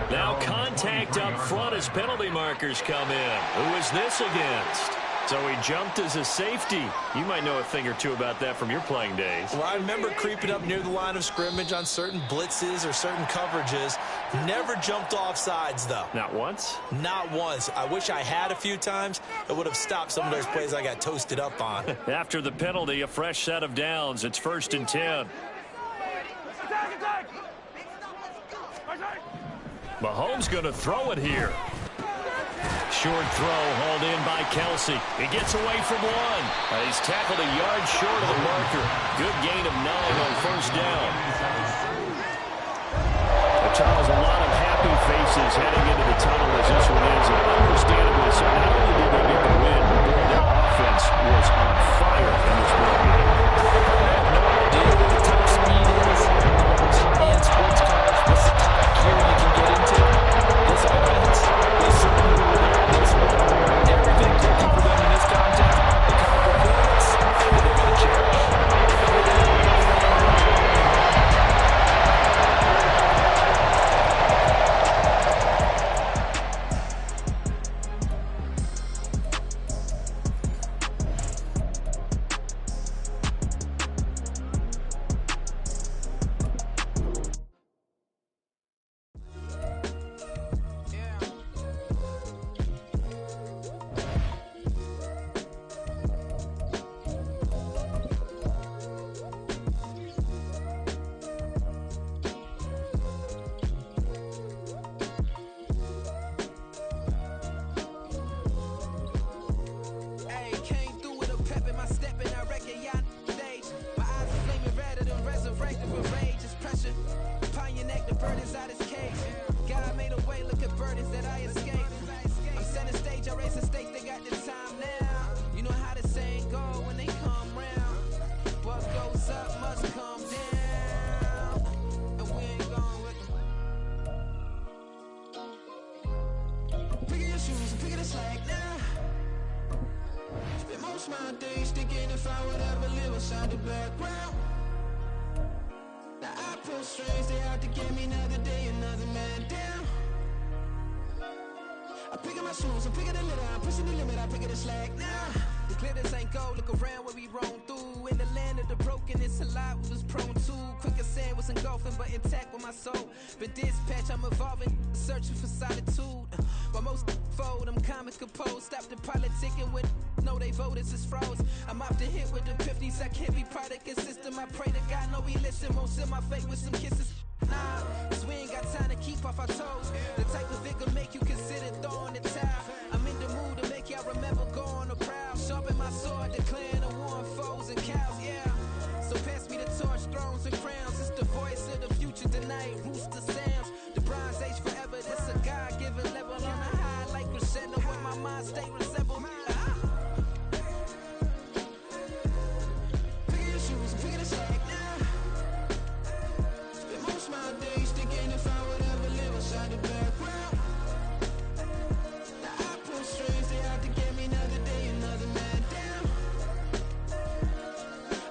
23. Now contact up front as penalty markers come in. Who is this against? So he jumped as a safety. You might know a thing or two about that from your playing days. Well, I remember creeping up near the line of scrimmage on certain blitzes or certain coverages. Never jumped off sides, though. Not once? Not once. I wish I had a few times. It would have stopped some of those plays I got toasted up on. After the penalty, a fresh set of downs. It's 1st and 10. Mahomes going to throw it here. Short throw hauled in by Kelsey. He gets away from one. He's tackled a yard short of the marker. Good gain of 9 on 1st down. Charles, a lot of happy faces heading into the tunnel as this one is. And understandably so. Not only did they get the win, but boy, their offense was on fire in this ball game. No idea what the top speed is. And sports cars, what's the top gear you can get into? This offense, they certainly were there in this one. Everything clicking for them in this contest. The kind of performance that they're going to cherish. most my days thinking if I would ever live inside the background. Now I pull strings, they have to give me another day, another man down. I'm picking my shoes, I'm picking the litter, I'm pushing the limit, I'm picking the slack now. The glitters ain't gold, look around where we roam through. In the land of the broken, it's a lot we was prone to. Quicker sand was engulfing, but intact with my soul. Been dispatched, I'm evolving, searching for solitude. While most fold, I'm comic composed. Stop the politicking when no they voters is froze. I'm off the hit with the 50s, I can't be product and system. I pray to God, no he listen, won't send my fate with some kisses. Nah, cause we ain't got time to keep off our toes. The type of vigor make you consider throwing the towel. I'm in the mood to make y'all remember going to proud. Sharpen my sword, declaring the war on foes and cows, yeah. So pass me the torch, thrones and crowns. It's the voice of the future tonight, rooster sounds. The bronze age forever, this a God-given level. On a high like crescendo when my mind state resemble. Picking your shoes and picking the slack now. Spend most of my days thinking if I would ever live inside the background. Now I pull strings, they have to give me another day, another man down.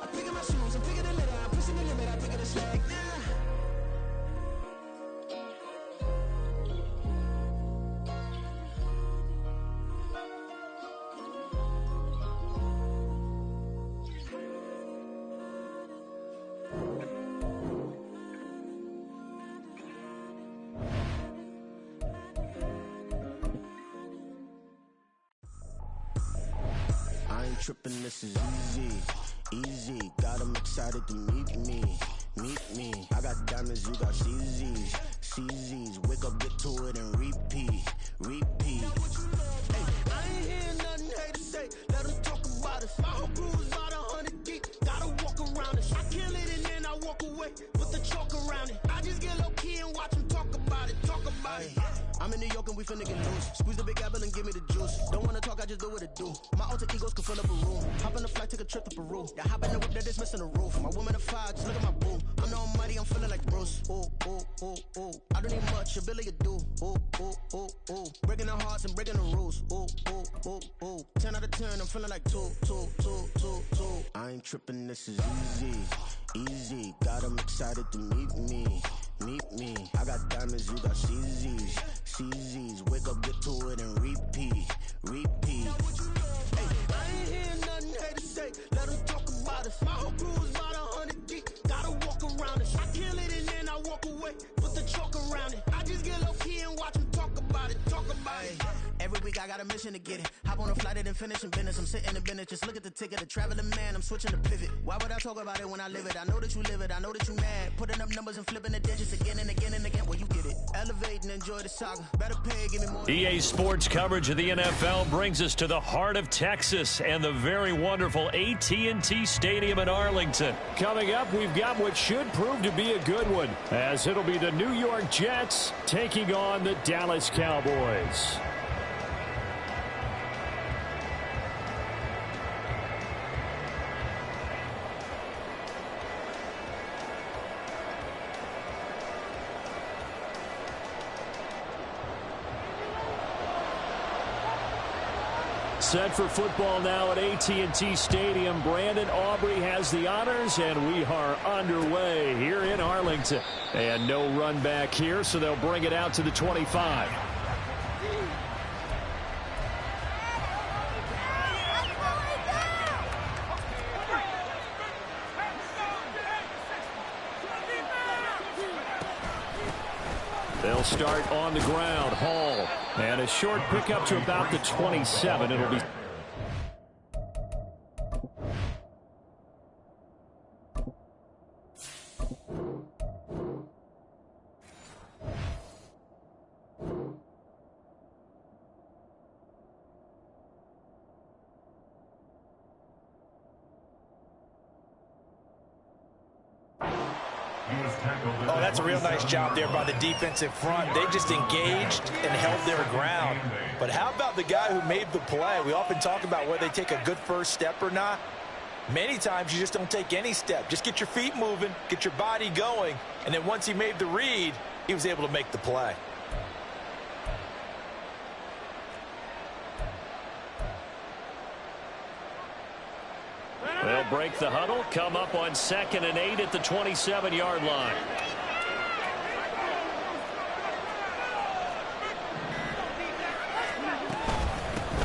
I'm picking my shoes, I'm picking the litter, I'm pushing the limit, I'm picking the slack now. I ain't tripping, this is easy, easy. Got 'em excited to meet me. I got diamonds, you got CZs, CZs. Wake up, get to it and repeat. Hey, I ain't hearing nothing haters say. Let 'em talk about us. My whole crew is about 100 deep. Gotta walk around it. I kill it and then I walk away. Put the chalk around it. I just get low key and watch 'em talk about it. I'm in New York and we finna get loose. Squeeze the big apple and give me the juice. Don't wanna talk, I just do what it do. My alter egos can fill up a room. Hop in a flight, take a trip to Peru. Yeah, hop in the whip that is missing the roof. My woman a fire, just look at my boo. I'm the almighty, I'm feeling like Bruce. Ooh. I don't need much, ability to do. Ooh. Breaking the hearts and breaking the rules. Ooh. 10 out of 10, I'm feeling like two. I ain't tripping, this is easy. Got 'em excited to meet me. I got diamonds, you got CZs. Wake up, get to it and repeat. Hey, I ain't hearing nothing haters say. Let 'em talk about us. My whole crew is about 100 deep. Gotta walk around it. I kill it and then I walk away. Put the chalk around it. I just get low key and watch 'em talk about it. Every week I got a mission to get it. Hop on a flight and then finish in business. I'm sitting in business, just look at the ticket. A traveling man, I'm switching to pivot. Why would I talk about it when I live it? I know that you live it, I know that you mad. Putting up numbers and flipping the digits again and again and again. Well, you get it. Elevate and enjoy the saga. Better pay, give me more. EA Sports coverage of the NFL brings us to the heart of Texas and the very wonderful AT&T Stadium in Arlington. Coming up, we've got what should prove to be a good one, as it'll be the New York Jets taking on the Dallas Cowboys. Set for football now at AT&T Stadium. Brandon Aubrey has the honors, and we are underway here in Arlington. And no run back here, so they'll bring it out to the 25. They'll start on the ground. Hall. And a short pickup to about the 27. It'll be... Oh, that's a real nice job there by the defensive front. They just engaged and held their ground. But how about the guy who made the play? We often talk about whether they take a good first step or not. Many times you just don't take any step. Just get your feet moving, get your body going, and then once he made the read, he was able to make the play. They'll break the huddle, come up on 2nd and 8 at the 27-yard line.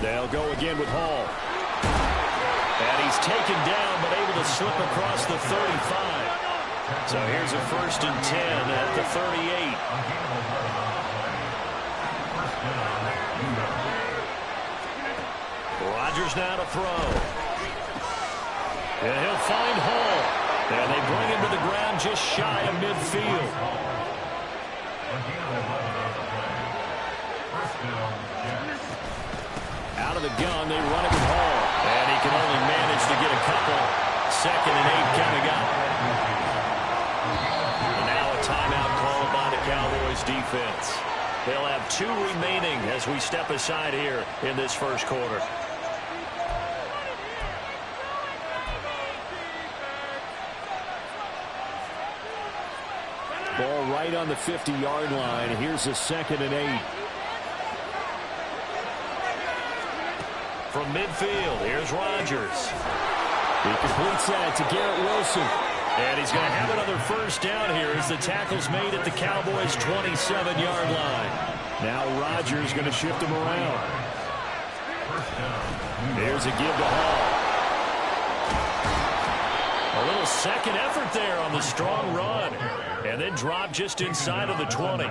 They'll go again with Hall. And he's taken down, but able to slip across the 35. So here's a 1st and 10 at the 38. Rodgers now to throw. And he'll find Hall. And they bring him to the ground just shy of midfield. Out of the gun, they run it with Hall. And he can only manage to get a couple. 2nd and 8 coming up. And now a timeout called by the Cowboys defense. They'll have 2 remaining as we step aside here in this first quarter. Ball right on the 50-yard line. Here's a 2nd and 8. From midfield, here's Rodgers. He completes that to Garrett Wilson. And he's going to have another 1st down here as the tackle's made at the Cowboys' 27-yard line. Now Rodgers going to shift him around. Here's a give to Hall. A little second effort there on the strong run. And then drop just inside of the 20.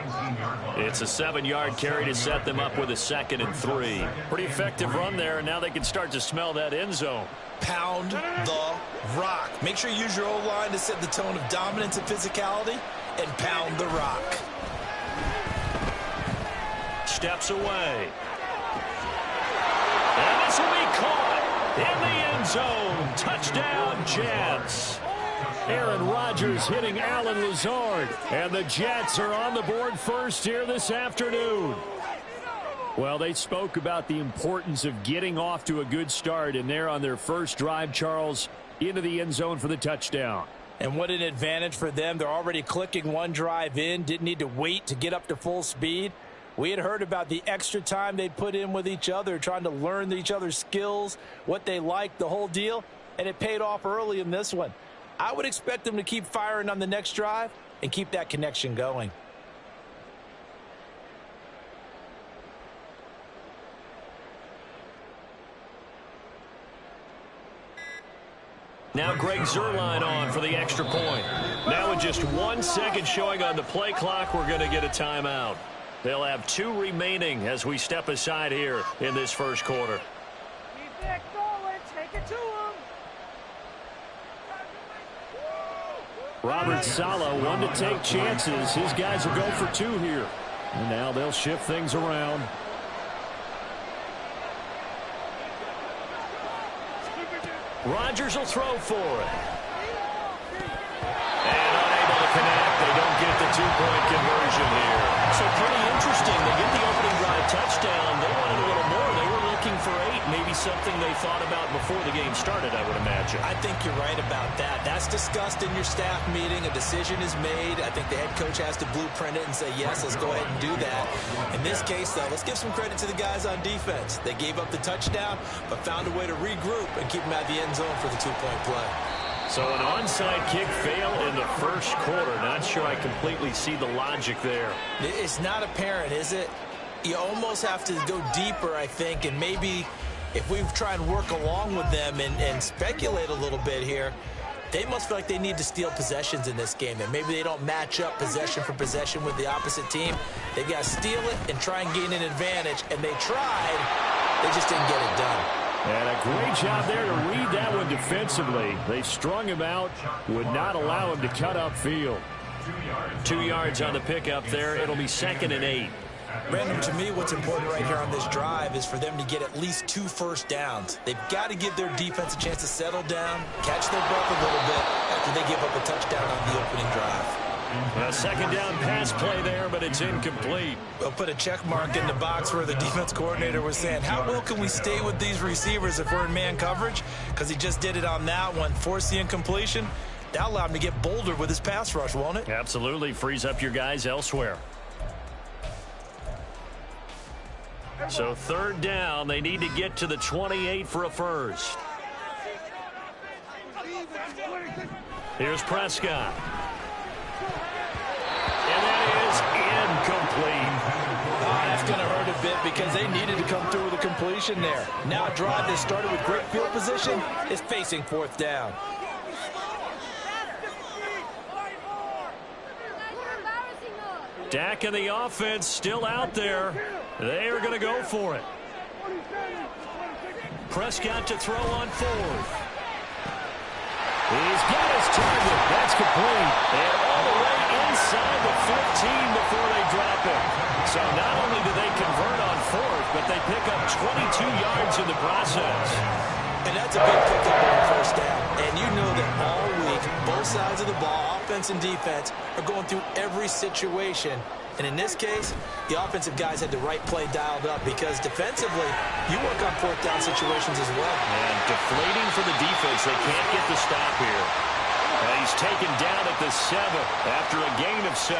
It's a 7-yard carry to set them up with a 2nd and 3. Pretty effective run there, and now they can start to smell that end zone. Pound the rock. Make sure you use your O-line to set the tone of dominance and physicality, and pound the rock. Steps away. And this will be caught in the end zone. Touchdown, Jets. Aaron Rodgers hitting Alan Lazard. And the Jets are on the board first here this afternoon. Well, they spoke about the importance of getting off to a good start, and they're on their first drive, Charles, into the end zone for the touchdown. And what an advantage for them. They're already clicking one drive in, didn't need to wait to get up to full speed. We had heard about the extra time they put in with each other, trying to learn each other's skills, what they liked, the whole deal, and it paid off early in this one. I would expect them to keep firing on the next drive and keep that connection going. Now Greg Zuerlein on for the extra point. Now with just 1 second showing on the play clock, we're going to get a timeout. They'll have 2 remaining as we step aside here in this first quarter. Keep it going. Take it to him. Robert Saleh, one to take chances. His guys will go for 2 here. And now they'll shift things around. Rodgers will throw for it. And unable to connect. They don't get the 2-point conversion here. So pretty interesting. They get the opening drive touchdown. They wanted a little more. They were looking for 8. Maybe something they thought about before the game started, I would imagine. I think you're right about that. That's discussed in your staff meeting. A decision is made. I think the head coach has to blueprint it and say, yes, let's go ahead and do that. In this case, though, let's give some credit to the guys on defense. They gave up the touchdown, but found a way to regroup and keep them at the end zone for the 2-point play. So an onside kick fail in the first quarter. Not sure I completely see the logic there. It's not apparent, is it? You almost have to go deeper, I think, and maybe if we try and work along with them and speculate a little bit here, they must feel like they need to steal possessions in this game, and maybe they don't match up possession for possession with the opposite team. They've got to steal it and try and gain an advantage, and they tried. They just didn't get it done. And a great job there to read that one defensively. They strung him out, would not allow him to cut upfield. 2 yards on the pickup there. It'll be 2nd and 8. Brandon, to me, what's important right here on this drive is for them to get at least 2 first downs. They've got to give their defense a chance to settle down, catch their breath a little bit after they give up a touchdown on the opening drive. A 2nd down pass play there, but it's incomplete. We'll put a check mark in the box where the defense coordinator was saying, how well can we stay with these receivers if we're in man coverage? Because he just did it on that one, forced the incompletion. That'll allow him to get bolder with his pass rush, won't it? Absolutely. Frees up your guys elsewhere. So 3rd down, they need to get to the 28 for a first. Here's Prescott. And that is incomplete. That's going to hurt a bit because they needed to come through with a completion there. Now a drive that started with great field position is facing fourth down. Dak and the offense still out there. They are going to go for it. Prescott to throw on fourth. He's got his target. That's complete. And all the way inside the 15 before they drop it. So not only do they convert on fourth, but they pick up 22 yards in the process. And that's a big pickup on first down. And you know that all week, both sides of the ball, offense and defense, are going through every situation. And in this case, the offensive guys had the right play dialed up because defensively, you work on fourth down situations as well. And deflating for the defense. They can't get the stop here. And he's taken down at the 7 after a gain of 7.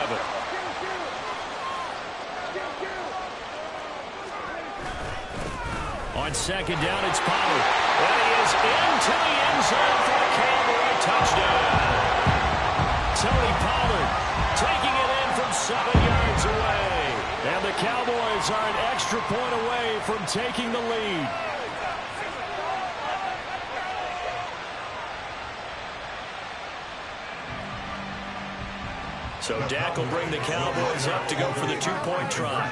On second down, it's Pollard. And he is into the end zone for a Cowboy touchdown. Tony Pollard taking it in from 7 yards away. And the Cowboys are an extra point away from taking the lead. So Dak will bring the Cowboys up to go for the two-point try.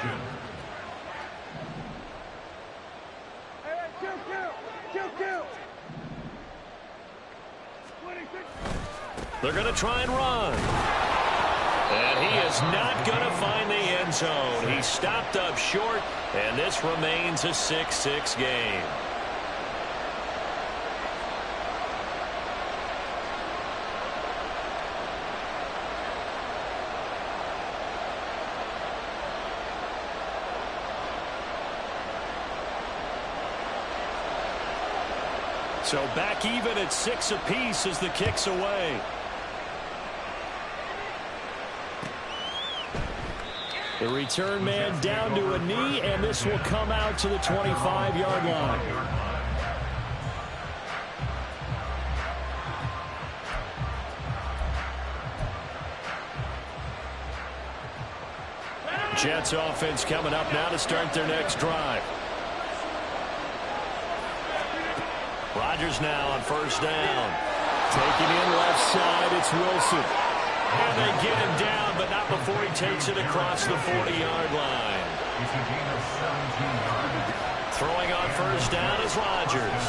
They're going to try and run. And he is not going to find the end zone. He stopped up short, and this remains a 6-6 game. So back even at 6 apiece as the kick's away. The return man down to a knee, and this will come out to the 25-yard line. Jets offense coming up now to start their next drive. Rodgers now on first down. Taking in left side, it's Wilson. And they get him down, but not before he takes it across the 40-yard line. Throwing on first down is Rodgers.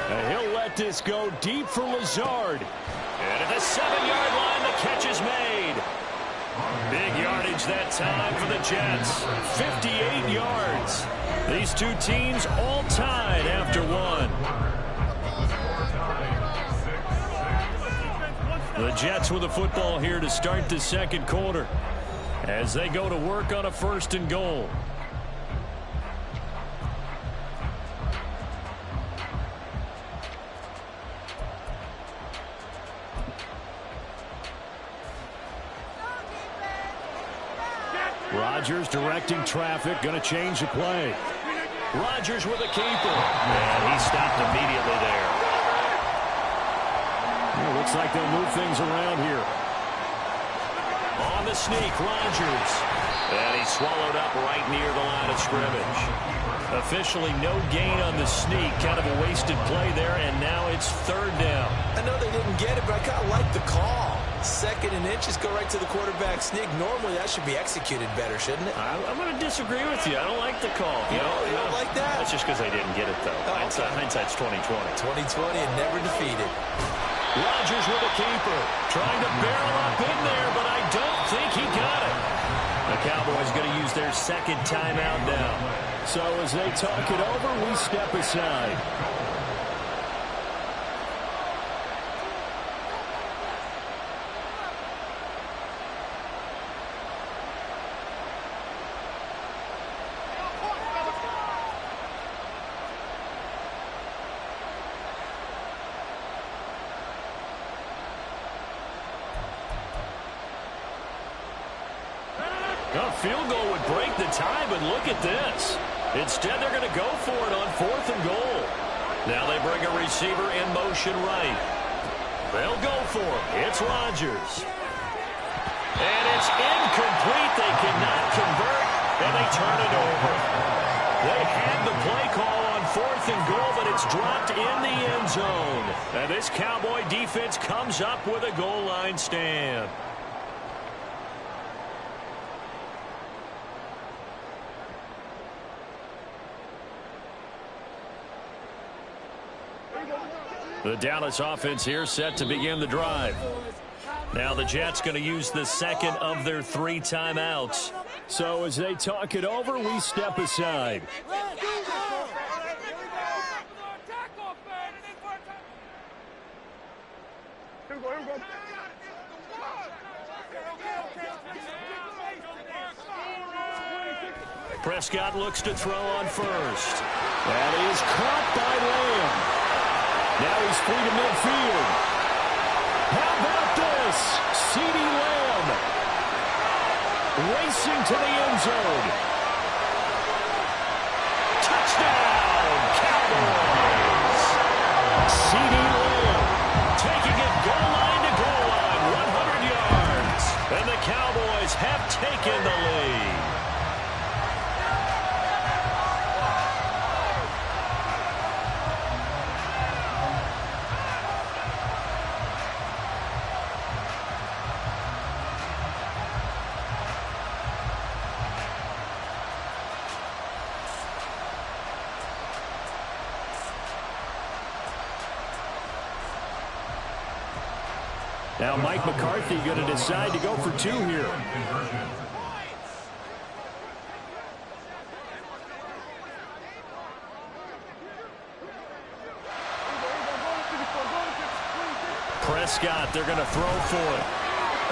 And he'll let this go deep for Lazard. And at the 7-yard line, the catch is made. Big yardage that time for the Jets. 58 yards. These two teams all tied after one. The Jets with the football here to start the second quarter as they go to work on a 1st and goal. Rodgers directing traffic, going to change the play. Rodgers with a keeper, and he stopped immediately there. Looks like they'll move things around here. On the sneak, Rodgers. And he's swallowed up right near the line of scrimmage. Officially no gain on the sneak. Kind of a wasted play there, and now it's 3rd down. I know they didn't get it, but I kind of like the call. 2nd and inches, go right to the quarterback sneak. Normally that should be executed better, shouldn't it? I'm going to disagree with you. I don't like the call. You don't like that? That's just because they didn't get it, though. Oh, Hindsight's 20/20. 20/20 and never defeated. Rodgers with a keeper. Trying to barrel up in there, but I don't think he got it. The Cowboys going to use their 2nd timeout now. So as they talk it over, we step aside. A field goal would break the tie, but look at this. Instead, they're going to go for it on 4th and goal. Now they bring a receiver in motion right. They'll go for it. It's Rodgers. And it's incomplete. They cannot convert, and they turn it over. They had the play call on 4th and goal, but it's dropped in the end zone. And this Cowboy defense comes up with a goal line stand. The Dallas offense here set to begin the drive. Now the Jets going to use the second of their 3 timeouts. So as they talk it over, we step aside. Prescott looks to throw on first. That is caught by Lamb. Now he's free to midfield. How about this? CeeDee Lamb racing to the end zone. Touchdown, Cowboys. CeeDee Lamb taking it goal line to goal line, 100 yards. And the Cowboys have taken the lead. Now Mike McCarthy going to decide to go for 2 here. Prescott, they're going to throw for it.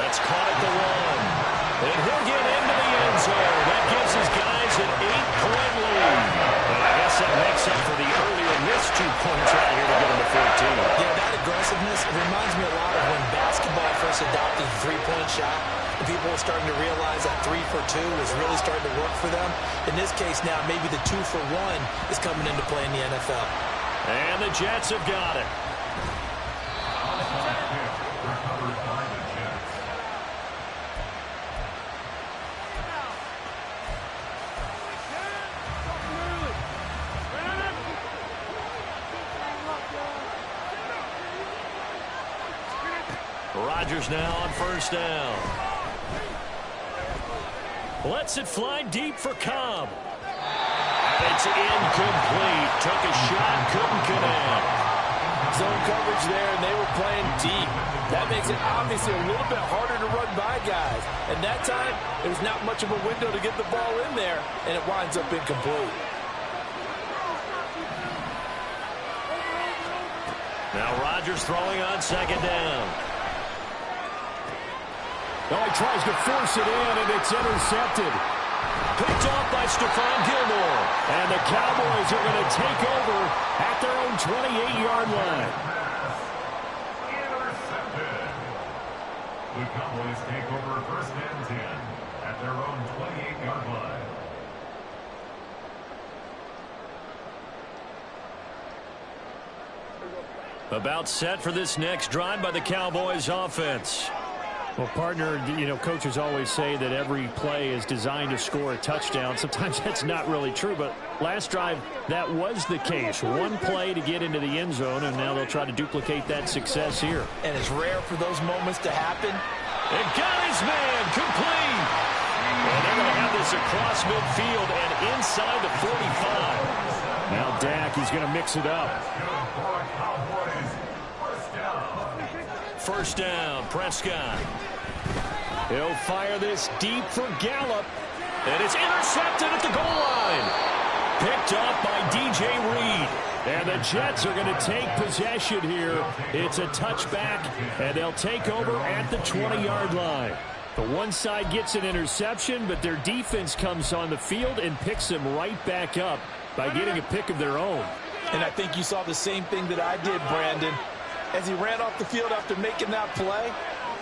That's caught at the 1. And he'll get into the end zone. That gives his guys an 8-point lead. And I guess that makes up for the earlier missed 2 points right here to get them to 14. Yeah, that aggressiveness, it reminds me a lot of when basketball first adopted the 3-point shot. And people were starting to realize that 3 for 2 was really starting to work for them. In this case now, maybe the 2 for 1 is coming into play in the NFL. And the Jets have got it. Rodgers now on first down. Lets it fly deep for Cobb. It's incomplete. Took a shot, couldn't connect. Zone coverage there, and they were playing deep. That makes it obviously a little bit harder to run by guys. And that time, there's not much of a window to get the ball in there, and it winds up incomplete. Now Rodgers throwing on second down. Oh, he tries to force it in, and it's intercepted. Picked off by Stephon Gilmore. And the Cowboys are going to take over at their own 28-yard line. Intercepted. The Cowboys take over 1st and 10 at their own 28-yard line. About set for this next drive by the Cowboys offense. Well, partner, coaches always say that every play is designed to score a touchdown. Sometimes that's not really true, but last drive, that was the case. 1 play to get into the end zone, and now they'll try to duplicate that success here. And it's rare for those moments to happen. And got his man, complete. And they're going to have this across midfield and inside the 45. Now Dak, he's going to mix it up. First down, Prescott. He'll fire this deep for Gallup. And it's intercepted at the goal line. Picked off by DJ Reed. And the Jets are going to take possession here. It's a touchback, and they'll take over at the 20-yard line. The one side gets an interception, but their defense comes on the field and picks them right back up by getting a pick of their own. And I think you saw the same thing that I did, Brandon. As he ran off the field after making that play,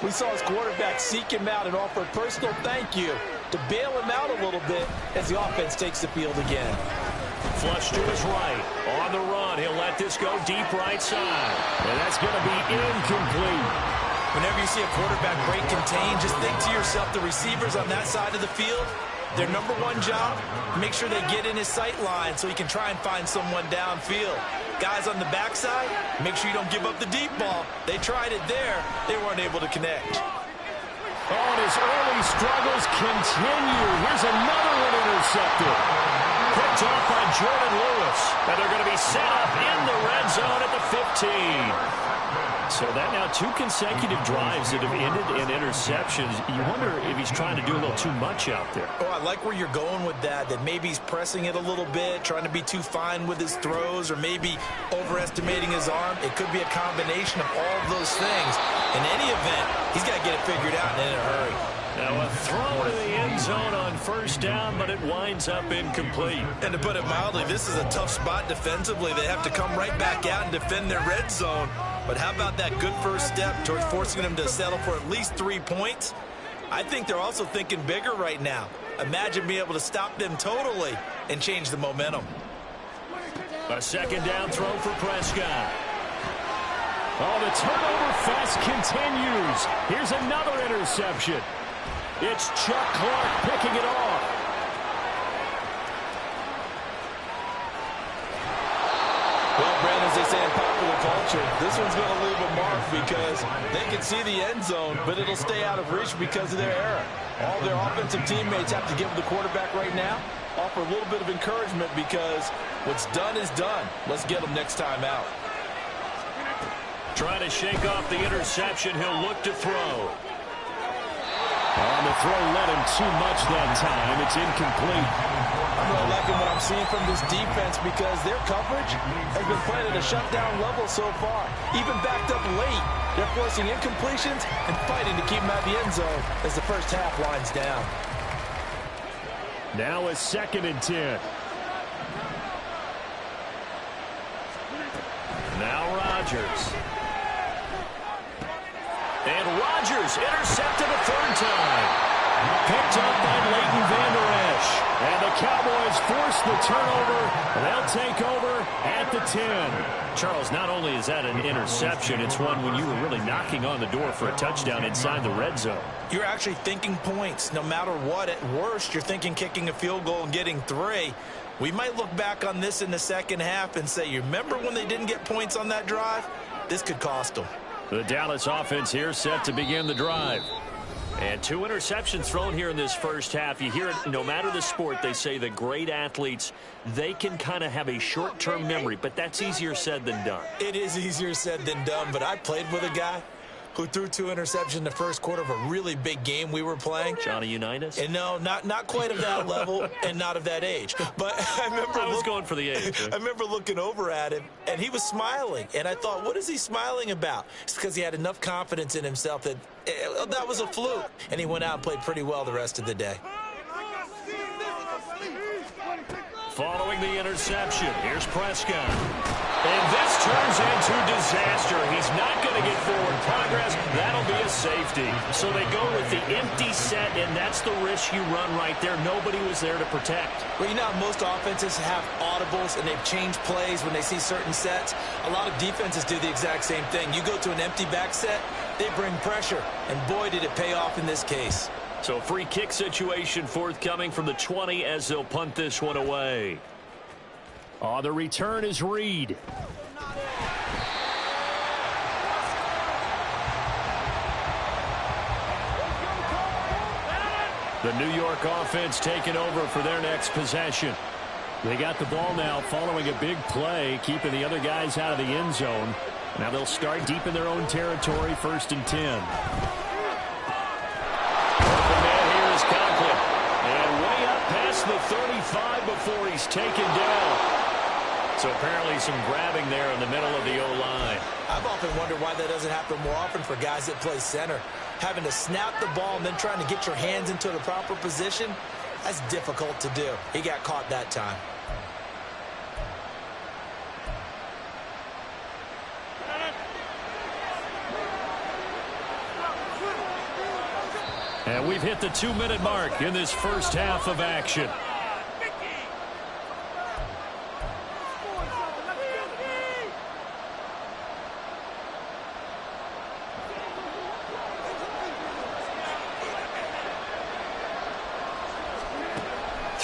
we saw his quarterback seek him out and offer a personal thank you to bail him out a little bit as the offense takes the field again. Flush to his right. On the run, he'll let this go deep right side. And that's going to be incomplete. Whenever you see a quarterback break contain, just think to yourself, the receivers on that side of the field, their number one job, make sure they get in his sight line so he can try and find someone downfield. Guys on the backside, make sure you don't give up the deep ball. They tried it there. They weren't able to connect. Oh, and his early struggles continue. Here's another one intercepted. Picked off by Jordan Lewis. And they're going to be set up in the red zone at the 15. So that now 2 consecutive drives that have ended in interceptions. You wonder if he's trying to do a little too much out there. Oh, I like where you're going with that maybe he's pressing it a little bit, trying to be too fine with his throws, or maybe overestimating his arm. It could be a combination of all of those things. In any event, he's got to get it figured out and in a hurry. Now a throw to the end zone on first down, but it winds up incomplete. And to put it mildly, this is a tough spot defensively. They have to come right back out and defend their red zone. But how about that good first step towards forcing them to settle for at least 3 points? I think they're also thinking bigger right now. Imagine being able to stop them totally and change the momentum. A second down throw for Prescott. Oh, the turnover fest continues. Here's another interception. It's Chuck Clark picking it off. Well, Brandon, as they say in popular culture, this one's going to leave a mark because they can see the end zone, but it'll stay out of reach because of their error. All their offensive teammates have to give the quarterback right now, offer a little bit of encouragement because what's done is done. Let's get them next time out. Trying to shake off the interception. He'll look to throw. On the throw, let him too much that time. It's incomplete. I'm really liking what I'm seeing from this defense because their coverage has been playing at a shutdown level so far. Even backed up late, they're forcing incompletions and fighting to keep them out of the end zone as the first half winds down. Now a 2nd and 10. Now Rodgers. And Rodgers intercepted a 3rd time. Picked up by Leighton Vander Esch. And the Cowboys force the turnover. They'll take over at the 10. Charles, not only is that an interception, it's one when you were really knocking on the door for a touchdown inside the red zone. You're actually thinking points. No matter what, at worst, you're thinking kicking a field goal and getting 3. We might look back on this in the second half and say, you remember when they didn't get points on that drive? This could cost them. The Dallas offense here set to begin the drive. And 2 interceptions thrown here in this first half. You hear it, no matter the sport, they say that great athletes, they can kind of have a short-term memory, but that's easier said than done. It is easier said than done, but I played with a guy who threw 2 interceptions in the first quarter of a really big game we were playing. Johnny Unitas? And no, not quite of that level and not of that age. But I was going for the age. I remember looking over at him, and he was smiling. And I thought, what is he smiling about? It's because he had enough confidence in himself that that was a fluke. And he went out and played pretty well the rest of the day. Following the interception, here's Prescott. And this turns into disaster. He's not going to get forward progress. That'll be a safety. So they go with the empty set, and that's the risk you run right there. Nobody was there to protect. Well, you know how most offenses have audibles, and they've changed plays when they see certain sets. A lot of defenses do the exact same thing. You go to an empty back set, they bring pressure. And boy, did it pay off in this case. So free kick situation forthcoming from the 20 as they'll punt this one away. On the return is Reed. The New York offense taking over for their next possession. They got the ball now following a big play, keeping the other guys out of the end zone. Now they'll start deep in their own territory, 1st and 10. The 35 before he's taken down. So apparently some grabbing there in the middle of the O-line. I've often wondered why that doesn't happen more often for guys that play center. Having to snap the ball and then trying to get your hands into the proper position, that's difficult to do. He got caught that time. And we've hit the 2-minute mark in this first half of action.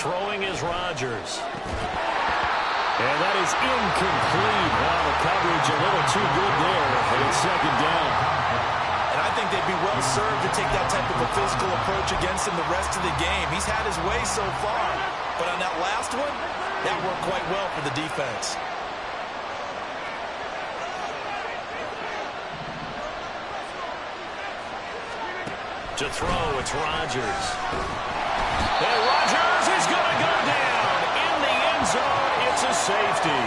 Throwing is Rodgers. And that is incomplete. Well, the coverage a little too good there, and it's second down. And I think they'd be well served to take that type of a physical approach against him the rest of the game. He's had his way so far, but on that last one, that worked quite well for the defense. To throw, it's Rodgers. And Rodgers is going to go down in the end zone. It's a safety.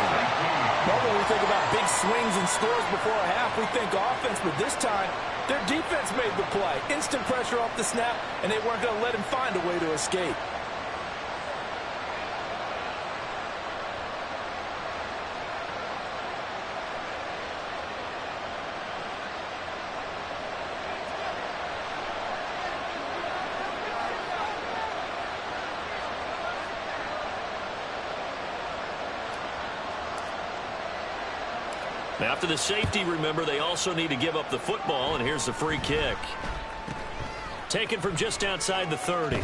Normally we think about big swings and scores before a half. We think offense, but this time their defense made the play. Instant pressure off the snap, and they weren't going to let him find a way to escape. After the safety, remember, they also need to give up the football, and here's the free kick. Taken from just outside the 30.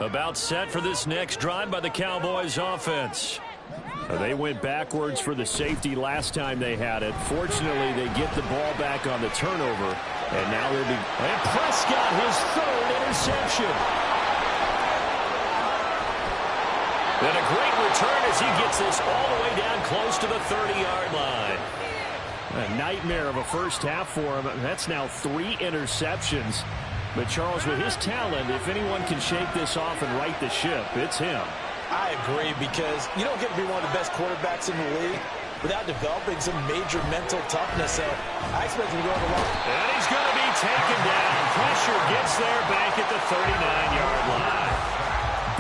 About set for this next drive by the Cowboys offense. They went backwards for the safety last time they had it. Fortunately, they get the ball back on the turnover. And now they'll be... And Prescott, his third interception. And a great return as he gets this all the way down close to the 30-yard line. A nightmare of a first half for him. That's now 3 interceptions. But Charles, with his talent, if anyone can shake this off and right the ship, it's him. I agree, because you don't get to be one of the best quarterbacks in the league without developing some major mental toughness. So I expect him to go on the long. And he's going to be taken down. Pressure gets there back at the 39-yard line.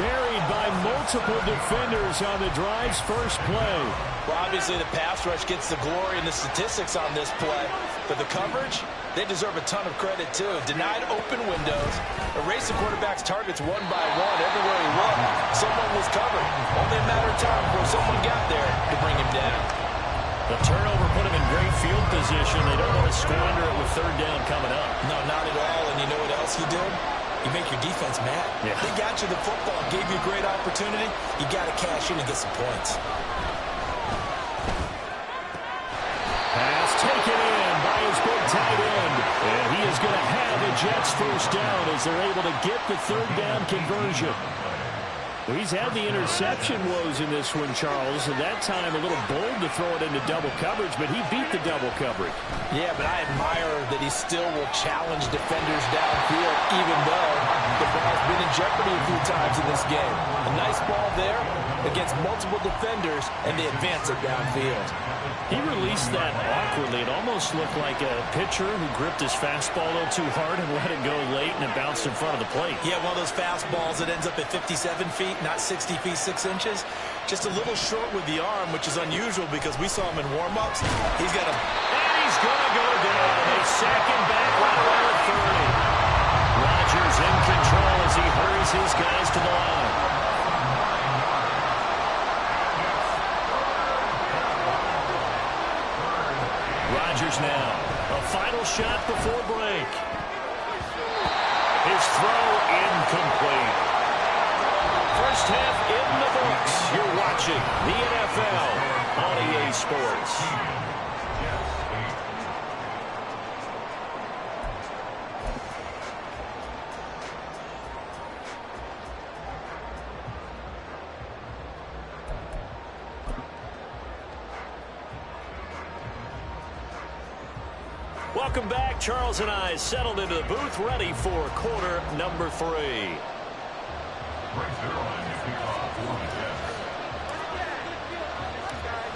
Buried by multiple defenders on the drive's first play. Well, obviously the pass rush gets the glory and the statistics on this play. But the coverage, they deserve a ton of credit too. Denied open windows, erased the quarterback's targets one by one. Everywhere he looked, someone was covered. Only a matter of time before someone got there to bring him down. The turnover put him in great field position. They don't want to squander it with third down coming up. No, not at all. And you know what else he did? You make your defense mad. Yeah. They got you the football, gave you a great opportunity. You got to cash in and get some points. Pass taken in by his big tight end. And he is going to have a Jets first down as they're able to get the third down conversion. He's had the interception woes in this one, Charles, and that time a little bold to throw it into double coverage, but he beat the double coverage. Yeah, but I admire that he still will challenge defenders downfield, even though the ball's been in jeopardy a few times in this game. A nice ball there against multiple defenders, and they advance it downfield. He released that awkwardly. It almost looked like a pitcher who gripped his fastball a little too hard and let it go late, and it bounced in front of the plate. Yeah, one of those fastballs that ends up at 57 feet, not 60 feet, 6 inches. Just a little short with the arm, which is unusual because we saw him in warm-ups. He's got a... And he's going to go down. They sack him back right around the 30. Rodgers in control as he hurries his guys to the line. Rodgers now. A final shot before break. His throw incomplete. First half in the books. You're watching the NFL on EA Sports. Welcome back. Charles and I settled into the booth, ready for quarter number 3.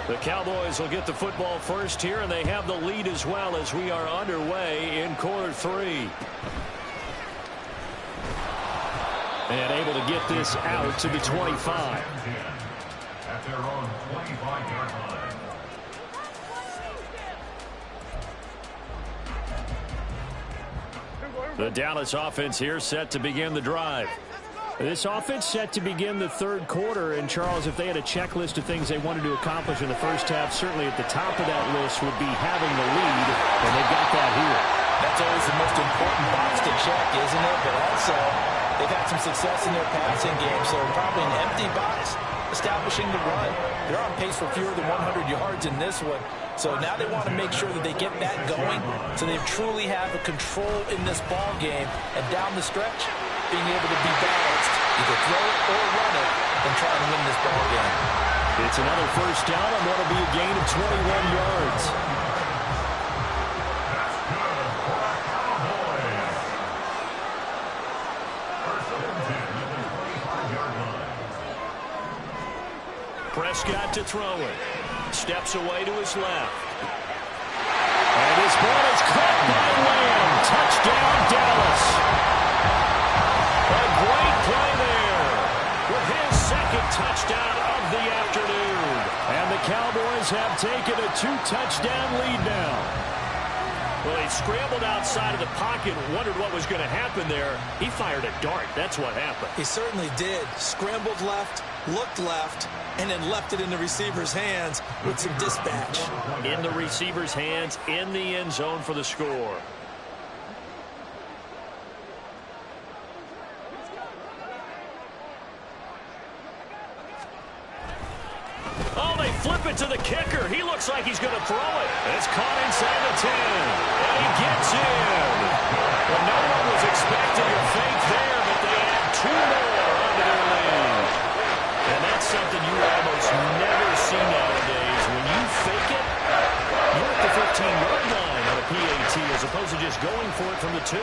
The Cowboys will get the football first here, and they have the lead as well as we are underway in quarter 3. And able to get this out to the 25. At their own 25-yard line. The Dallas offense here set to begin the drive. This offense set to begin the third quarter. And, Charles, if they had a checklist of things they wanted to accomplish in the first half, certainly at the top of that list would be having the lead, and they've got that here. That's always the most important box to check, isn't it? But also, they've had some success in their passing game, so probably an empty box establishing the run. They're on pace for fewer than 100 yards in this one. So now they want to make sure that they get that going so they truly have a control in this ball game. And down the stretch, being able to be balanced, either throw it or run it, and try and win this ball game. It's another first down on what will be a gain of 21 yards. Prescott to throw it. Steps away to his left. And his ball is caught by Lamb. Touchdown, Dallas. A great play there with his second touchdown of the afternoon. And the Cowboys have taken a 2-touchdown lead now. Well, he scrambled outside of the pocket, wondered what was going to happen there. He fired a dart. That's what happened. He certainly did. Scrambled left, looked left, and then left it in the receiver's hands with some dispatch. In the receiver's hands, in the end zone for the score. Oh, they flip it to the kicker. He looks like he's going to throw it. It's caught inside the 10. And he gets in. Well, no one was expecting a fake there, but they add 2 more onto their lead. And that's something you almost never see nowadays. When you fake it, you're at the 15-yard line on a PAT as opposed to just going for it from the 2.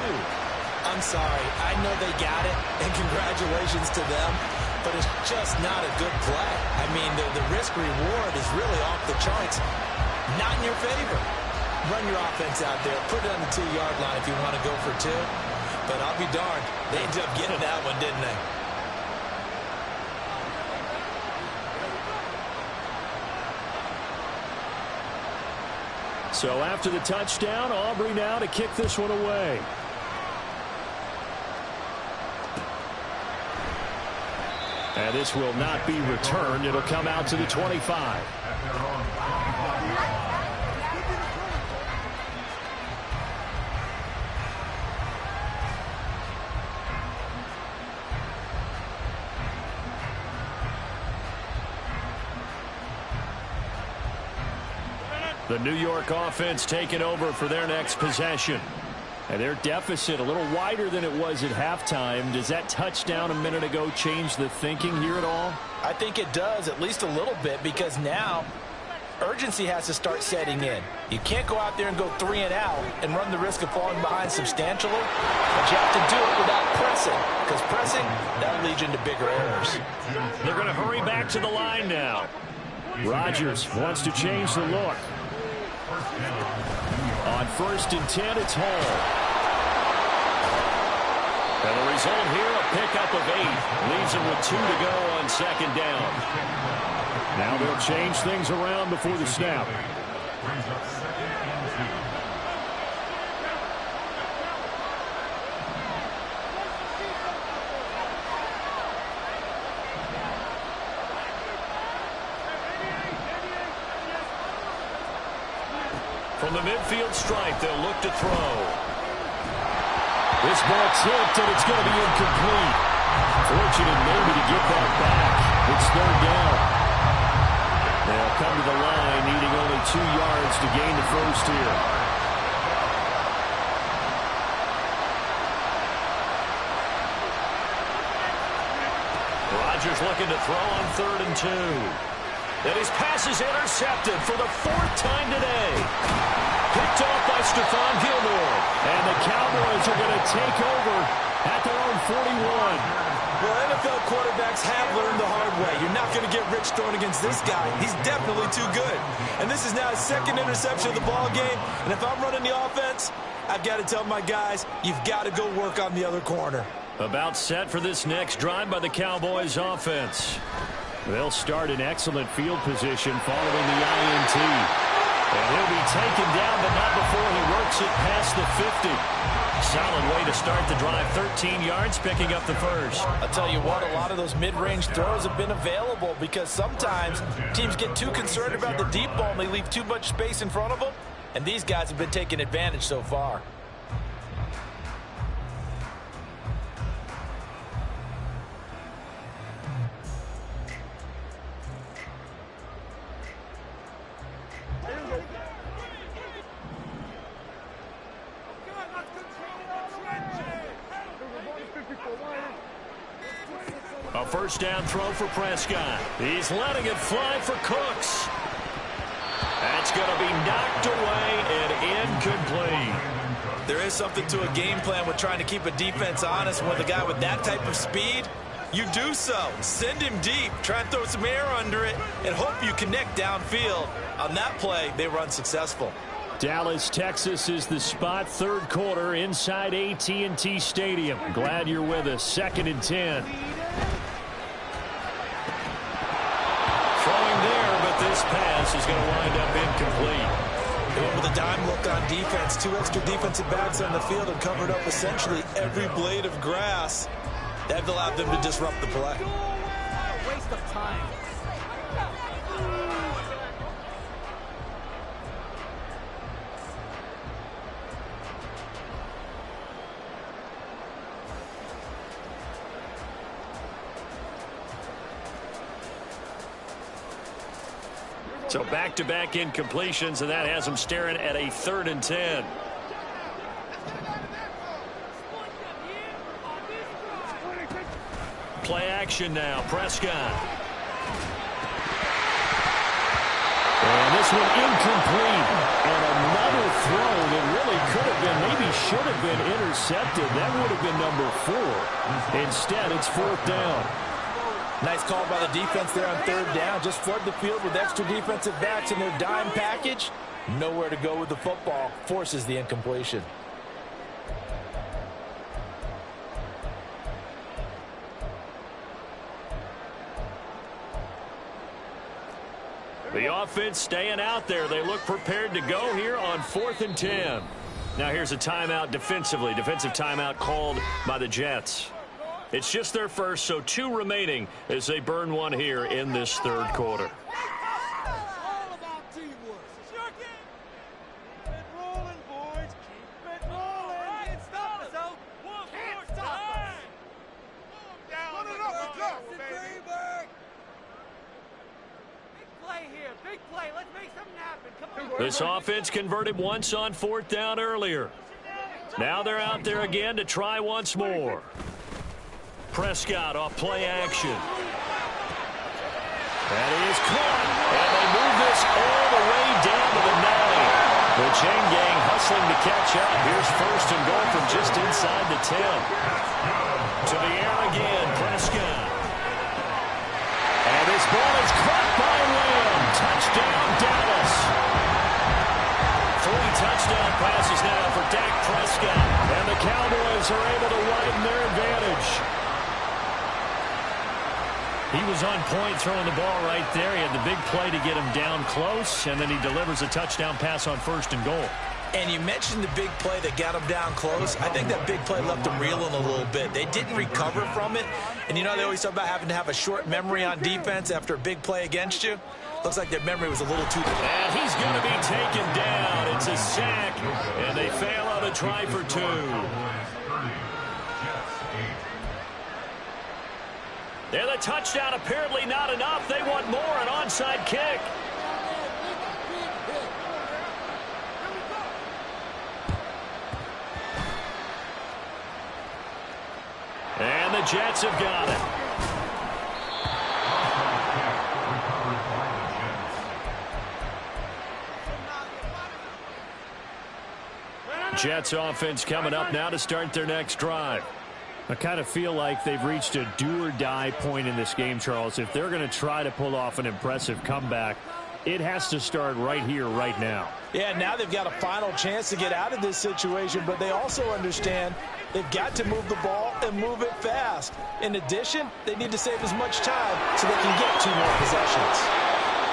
I'm sorry. I know they got it, and congratulations to them. But it's just not a good play. I mean, the risk-reward is really off the charts. Not in your favor. Run your offense out there. Put it on the 2-yard line if you want to go for 2. But I'll be darned. They ended up getting that one, didn't they? So after the touchdown, Aubrey now to kick this one away. And this will not be returned. It'll come out to the 25. The New York offense taking over for their next possession. And their deficit a little wider than it was at halftime. Does that touchdown a minute ago change the thinking here at all? I think it does, at least a little bit, because now urgency has to start setting in. You can't go out there and go 3 and out and run the risk of falling behind substantially, but you have to do it without pressing, because pressing, that'll lead you into bigger errors. They're going to hurry back to the line now. Rodgers wants to change the look. On 1st and 10, it's Hall. And the result here, a pickup of 8. Leaves them with 2 to go on 2nd down. Now they'll change things around before the snap. Brings up 2nd and 2. From the midfield stripe, they'll look to throw. This ball tipped, and it's going to be incomplete. Fortunate maybe to get that back. It's 3rd down. They'll come to the line, needing only 2 yards to gain the first here. Rodgers looking to throw on 3rd and 2. And his pass is intercepted for the 4th time today. Picked off by Stephon Gilmore. And the Cowboys are going to take over at their own 41. Well, NFL quarterbacks have learned the hard way. You're not going to get rich throwing against this guy. He's definitely too good. And this is now his 2nd interception of the ball game. And if I'm running the offense, I've got to tell my guys, you've got to go work on the other corner. About set for this next drive by the Cowboys offense. They'll start in excellent field position following the INT. And he'll be taken down, but not before he works it past the 50. Solid way to start the drive. 13 yards, picking up the first. I'll tell you what, a lot of those mid-range throws have been available because sometimes teams get too concerned about the deep ball and they leave too much space in front of them. And these guys have been taking advantage so far. A first down throw for Prescott. He's letting it fly for Cooks. That's going to be knocked away and incomplete. There is something to a game plan with trying to keep a defense honest. With a guy with that type of speed, you do so. Send him deep. Try and throw some air under it and hope you connect downfield. On that play, they were unsuccessful. Dallas, Texas is the spot. Third quarter inside AT&T Stadium. Glad you're with us. 2nd and 10. Throwing there, but this pass is going to wind up incomplete. They went with a dime look on defense. 2 extra defensive backs on the field and covered up essentially every blade of grass. That allowed them to disrupt the play. Waste of time. So back-to-back incompletions, and that has them staring at a 3rd and 10. Play action now. Prescott. And this one incomplete. And another throw that really could have been, maybe should have been intercepted. That would have been number 4. Instead, it's 4th down. Nice call by the defense there on 3rd down. Just flood the field with extra defensive backs in their dime package. Nowhere to go with the football. Forces the incompletion. The offense staying out there. They look prepared to go here on 4th and 10. Now here's a timeout defensively. Defensive timeout called by the Jets. It's just their first, so 2 remaining as they burn one here in this 3rd quarter. This offense converted once on 4th down earlier. Now they're out there again to try once more. Prescott off play action. That is caught. And they move this all the way down to the 9. The chain gang hustling to catch up. Here's 1st and goal from just inside the 10. To the air again, Prescott. And this ball is caught by Lamb. Touchdown, Dallas. 3 touchdown passes now for Dak Prescott. And the Cowboys are able to widen their advantage. He was on point throwing the ball right there. He had the big play to get him down close, and then he delivers a touchdown pass on 1st and goal. And you mentioned the big play that got him down close. I think that big play left them reeling a little bit. They didn't recover from it. And you know, they always talk about having to have a short memory on defense after a big play against you. Looks like their memory was a little too... And he's going to be taken down. It's a sack, and they fail on a try for 2. And the touchdown apparently not enough. They want more, an onside kick. And the Jets have got it. Jets offense coming up now to start their next drive. I kind of feel like they've reached a do-or-die point in this game, Charles. If they're going to try to pull off an impressive comeback, it has to start right here, right now. Yeah, now they've got a final chance to get out of this situation, but they also understand they've got to move the ball and move it fast. In addition, they need to save as much time so they can get 2 more possessions.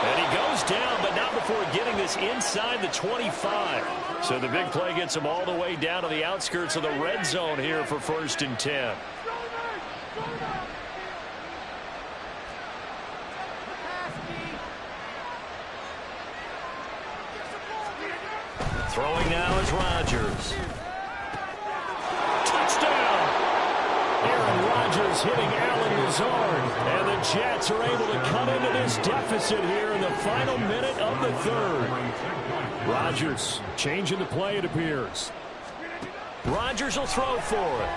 And he goes down, but not before getting this inside the 25. So the big play gets him all the way down to the outskirts of the red zone here for 1st and 10. Throwing now is Rodgers. Touchdown! Aaron Rodgers hitting Allen Lazard. And the Jets are able to cut into this deficit here in the final minute of the third. Rodgers changing the play, it appears. Rodgers will throw for it.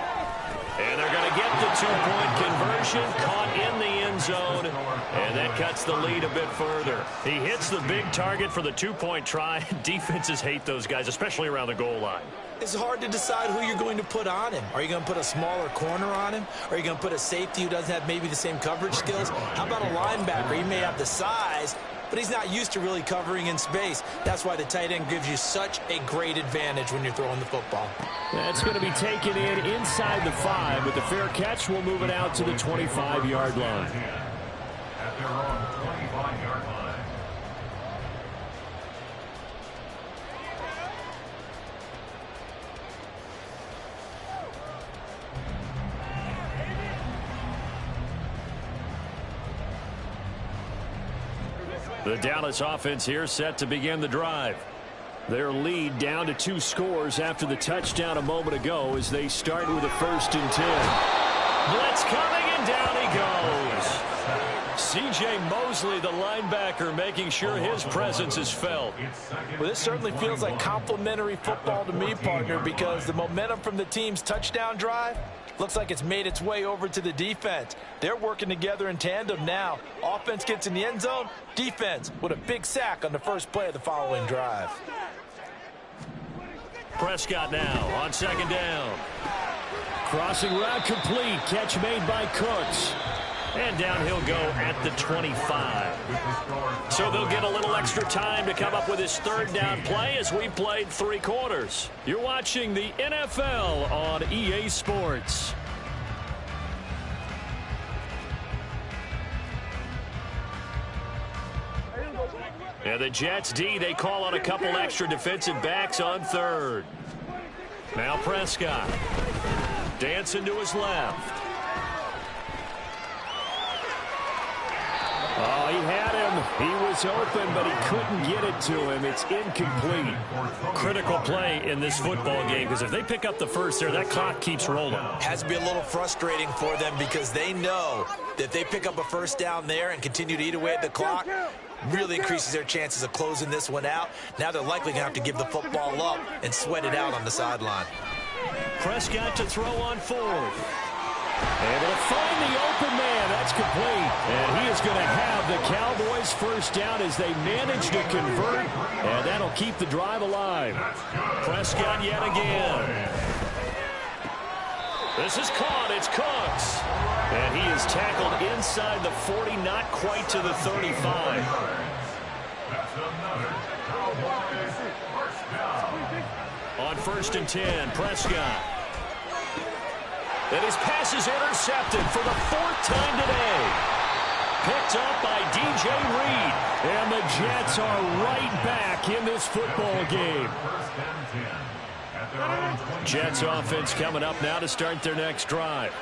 And they're going to get the two-point conversion, caught in the end zone, and that cuts the lead a bit further. He hits the big target for the two-point try. Defenses hate those guys, especially around the goal line. It's hard to decide who you're going to put on him. Are you going to put a smaller corner on him? Or are you going to put a safety who doesn't have maybe the same coverage skills? How about a linebacker? He may have the size, but he's not used to really covering in space. That's why the tight end gives you such a great advantage when you're throwing the football. That's going to be taken in inside the 5, but the fair catch will move it out to the 25-yard line. At their own 25-yard line. The Dallas offense here set to begin the drive. Their lead down to 2 scores after the touchdown a moment ago as they start with a 1st and 10. Blitz coming, and down he goes. C.J. Mosley, the linebacker, making sure his presence is felt. Well, this certainly feels like complimentary football to me, partner, because the momentum from the team's touchdown drive looks like it's made its way over to the defense. They're working together in tandem now. Offense gets in the end zone. Defense with a big sack on the first play of the following drive. Prescott now on 2nd down. Crossing route complete. Catch made by Cooks. And down he'll go at the 25. So they'll get a little extra time to come up with his 3rd down play as we played 3 quarters. You're watching the NFL on EA Sports. And the Jets D, they call on a couple extra defensive backs on 3rd. Now Prescott. Dancing to his left. Oh, he had him. He was open, but he couldn't get it to him. It's incomplete. Critical play in this football game, because if they pick up the first there, that clock keeps rolling. Has to be a little frustrating for them because they know that if they pick up a 1st down there and continue to eat away at the clock, really increases their chances of closing this one out. Now they're likely going to have to give the football up and sweat it out on the sideline. Prescott to throw on 4th. Able to find the open man. That's complete. And he is going to have the Cowboys 1st down as they manage to convert. And that'll keep the drive alive. Prescott yet again. This is caught. It's Cooks. And he is tackled inside the 40, not quite to the 35. That's another Cowboys 1st down. On 1st and 10, Prescott. And his pass is intercepted for the 4th time today. Picked up by DJ Reed. And the Jets are right back in this football game. 1st and 10. At their own 20. Jets offense coming up now to start their next drive.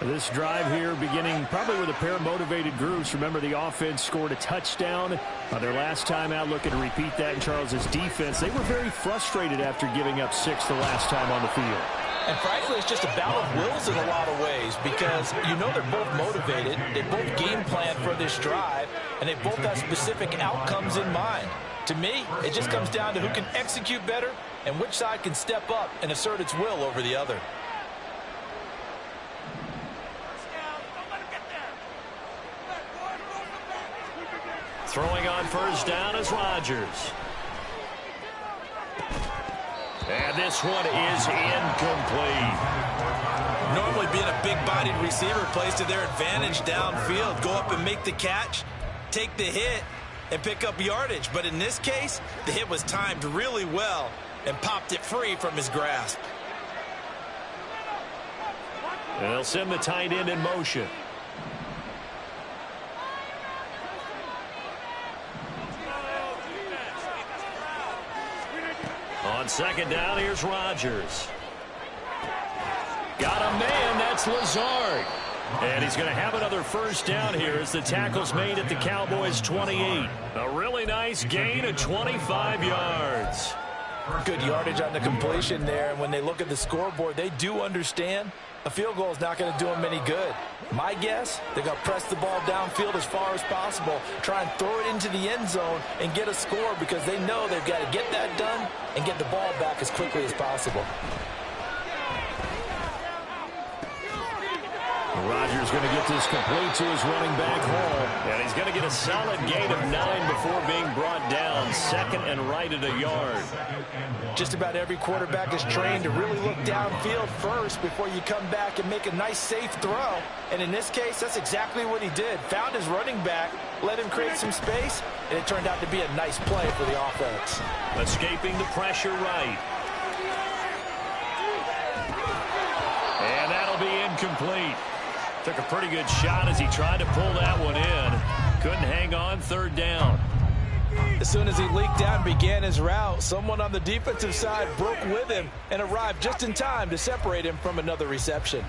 This drive here beginning probably with a pair of motivated groups. Remember, the offense scored a touchdown their last time out. Looking to repeat that in Charles's defense. They were very frustrated after giving up 6 the last time on the field. And frankly, it's just a battle of wills in a lot of ways because you know they're both motivated. They both game plan for this drive, and they both have specific outcomes in mind. To me, it just comes down to who can execute better and which side can step up and assert its will over the other. Throwing on 1st down is Rodgers. And this one is incomplete. Normally being a big-bodied receiver plays to their advantage downfield. Go up and make the catch, take the hit, and pick up yardage. But in this case, the hit was timed really well and popped it free from his grasp. And they'll send the tight end in motion. On second down, here's Rodgers. Got a man, that's Lazard. And he's going to have another first down here as the tackle's made at the Cowboys' 28. A really nice gain of 25 yards. Good yardage on the completion there. And when they look at the scoreboard, they do understand a field goal is not going to do them any good. My guess, they're going to press the ball downfield as far as possible, try and throw it into the end zone and get a score because they know they've got to get that done and get the ball back as quickly as possible. Rodgers going to get this complete to his running back Hall. And he's going to get a solid gain of 9 before being brought down. Second and right at a yard. Just about every quarterback is trained to really look downfield first before you come back and make a nice safe throw. And in this case, that's exactly what he did. Found his running back, let him create some space, and it turned out to be a nice play for the offense. Escaping the pressure right. And that'll be incomplete. Took a pretty good shot as he tried to pull that one in. Couldn't hang on, third down. As soon as he leaked out and began his route, someone on the defensive side broke with him and arrived just in time to separate him from another reception.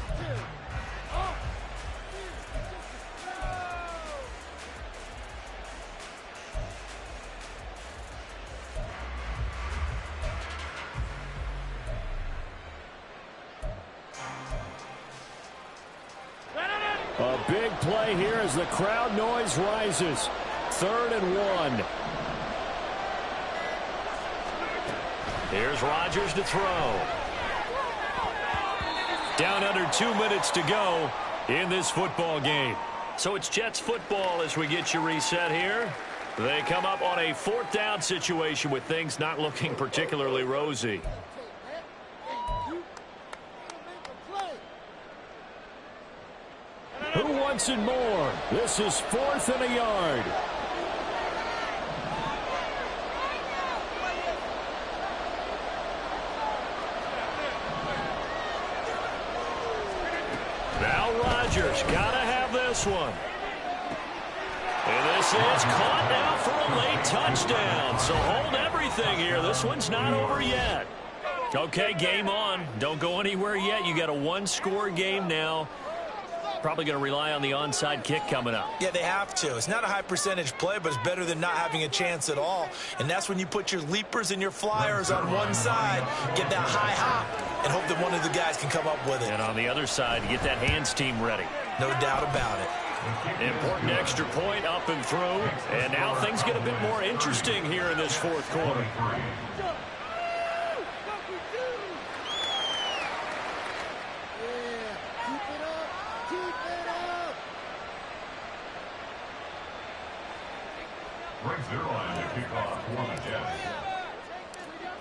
A big play here as the crowd noise rises. 3rd and 1. Here's Rodgers to throw. Down under 2 minutes to go in this football game. So it's Jets football as we get you reset here. They come up on a 4th down situation with things not looking particularly rosy. Who wants it more? This is 4th and a yard. Now Rodgers gotta have this one. And this is caught now for a late touchdown. So hold everything here. This one's not over yet. Okay, game on. Don't go anywhere yet. You got a 1-score game now. Probably going to rely on the onside kick coming up. Yeah, they have to. It's not a high percentage play, but it's better than not having a chance at all. And that's when you put your leapers and your flyers on one side, get that high hop, and hope that one of the guys can come up with it. And on the other side, get that hands team ready. No doubt about it. Important extra point up and through. And now things get a bit more interesting here in this 4th quarter.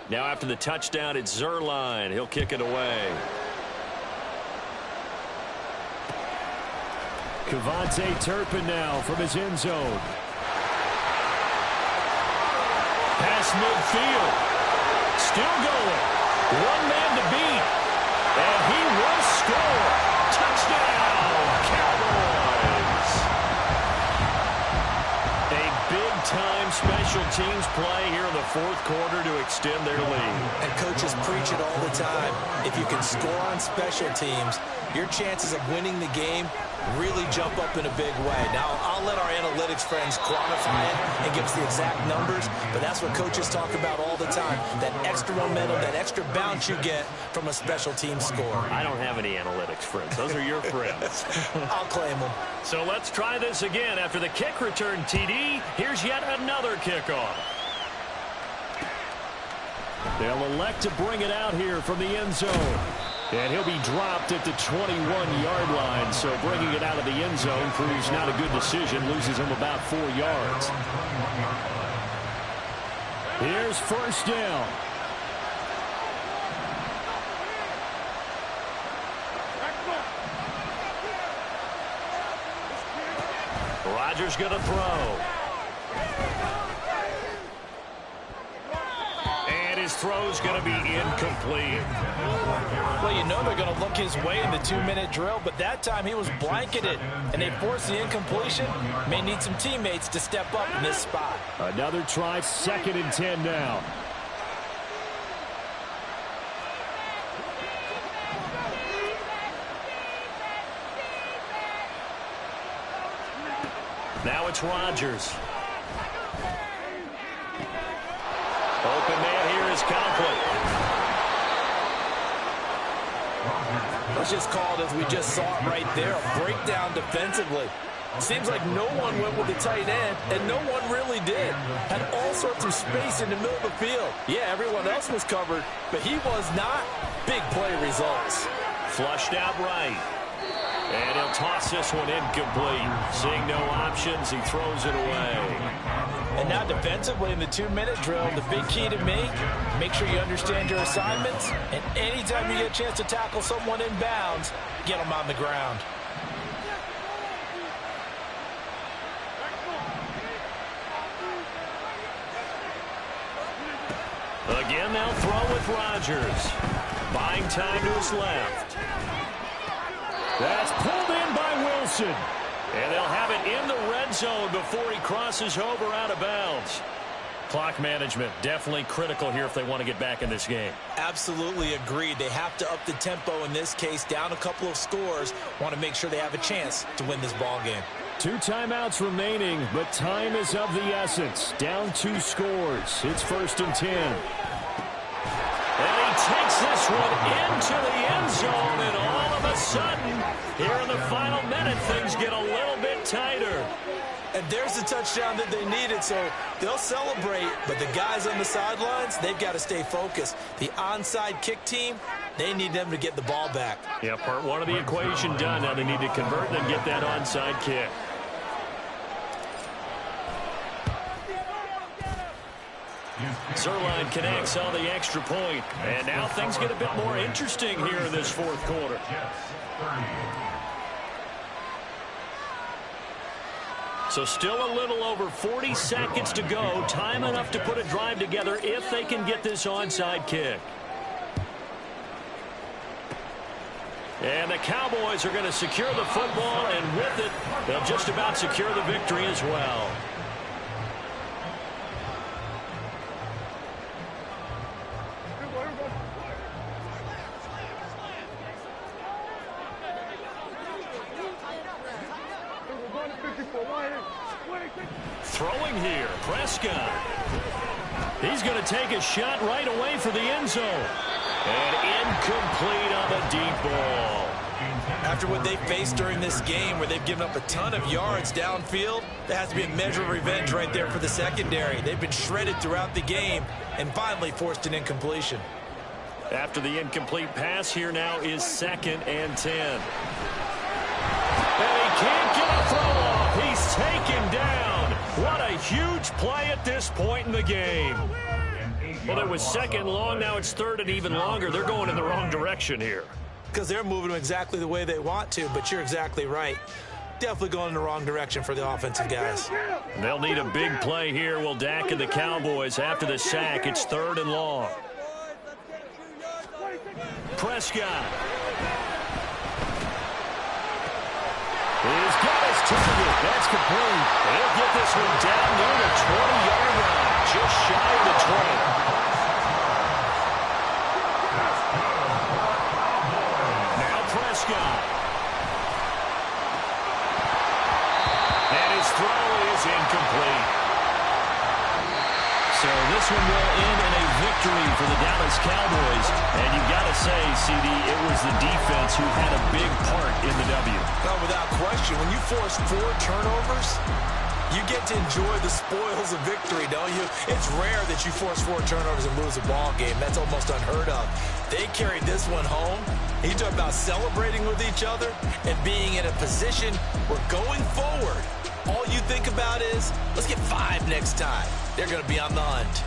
Now after the touchdown, it's Zerline. He'll kick it away. Kevontae Turpin now from his end zone. Pass midfield. Still going. One man to beat. And he will score. Touchdown, Cowboys. A big-time special teams play here in the 4th quarter to extend their lead. And coaches preach it all the time. If you can score on special teams, your chances of winning the game really jump up in a big way. Now, I'll let our analytics friends quantify it and give us the exact numbers, but that's what coaches talk about all the time, that extra momentum, that extra bounce you get from a special team score. I don't have any analytics friends. Those are your friends. I'll claim them. So let's try this again. After the kick return TD, here's yet another kickoff. They'll elect to bring it out here from the end zone. And he'll be dropped at the 21-yard line. So bringing it out of the end zone proves not a good decision. Loses him about 4 yards. Here's first down. Rodgers going to throw. His throw's going to be incomplete. Well, you know they're going to look his way in the 2-minute drill, but that time he was blanketed, and they forced the incompletion. May need some teammates to step up in this spot. Another try, 2nd and 10 now. Now it's Rodgers. Open man here is Conklin. Let's just call it as we just saw it right there, a breakdown defensively. Seems like no one went with the tight end, and no one really did. Had all sorts of space in the middle of the field. Yeah, everyone else was covered, but he was not. Big play results. Flushed out right. And he'll toss this one incomplete. Seeing no options, he throws it away. And now defensively in the 2-minute drill, the big key to me, make sure you understand your assignments, and anytime you get a chance to tackle someone in bounds, get them on the ground. Again, they'll throw with Rodgers. Buying time to his left. That's pulled in by Wilson. And they'll have it in the red zone before he crosses over out of bounds. Clock management, definitely critical here if they want to get back in this game. Absolutely agreed. They have to up the tempo in this case, down a couple of scores. Want to make sure they have a chance to win this ball game. 2 timeouts remaining, but time is of the essence. Down 2 scores. It's 1st and 10. And he takes this one into the end zone, and all of a sudden, here in the final minute, things get a little bit tighter. And there's the touchdown that they needed, so they'll celebrate, but the guys on the sidelines, they've got to stay focused. The onside kick team, they need them to get the ball back. Yeah, part 1 of the equation done. Now they need to convert and then get that onside kick. Zerline connects on the extra point. And now things get a bit more interesting here in this 4th quarter. So still a little over 40 seconds to go. Time enough to put a drive together if they can get this onside kick. And the Cowboys are going to secure the football, and with it, they'll just about secure the victory as well. Throwing here, Prescott. He's going to take a shot right away for the end zone. And incomplete on the deep ball. After what they faced during this game where they've given up a ton of yards downfield, there has to be a measure of revenge right there for the secondary. They've been shredded throughout the game and finally forced an incompletion. After the incomplete pass, here now is 2nd and 10. And he can't get a throw off. He's taken down. What a huge play at this point in the game. Well, it was 2nd long. Now it's 3rd and even longer. They're going in the wrong direction here. Because they're moving them exactly the way they want to, but you're exactly right. Definitely going in the wrong direction for the offensive guys. They'll need a big play here. Will Dak and the Cowboys after the sack. It's 3rd and long. Prescott. He's got his target. That's complete. He'll get this one down near the 20-yard line. Just shy of the 20. Now Prescott. And his throw is incomplete. So this one will end in a victory for the Dallas Cowboys. And you've got to say, CD, it was the defense who had a big part in the W. No, without question. When you force 4 turnovers, you get to enjoy the spoils of victory, don't you? It's rare that you force 4 turnovers and lose a ball game. That's almost unheard of. They carried this one home. You talk about celebrating with each other and being in a position where going forward, all you think about is, let's get 5 next time. They're going to be on the hunt.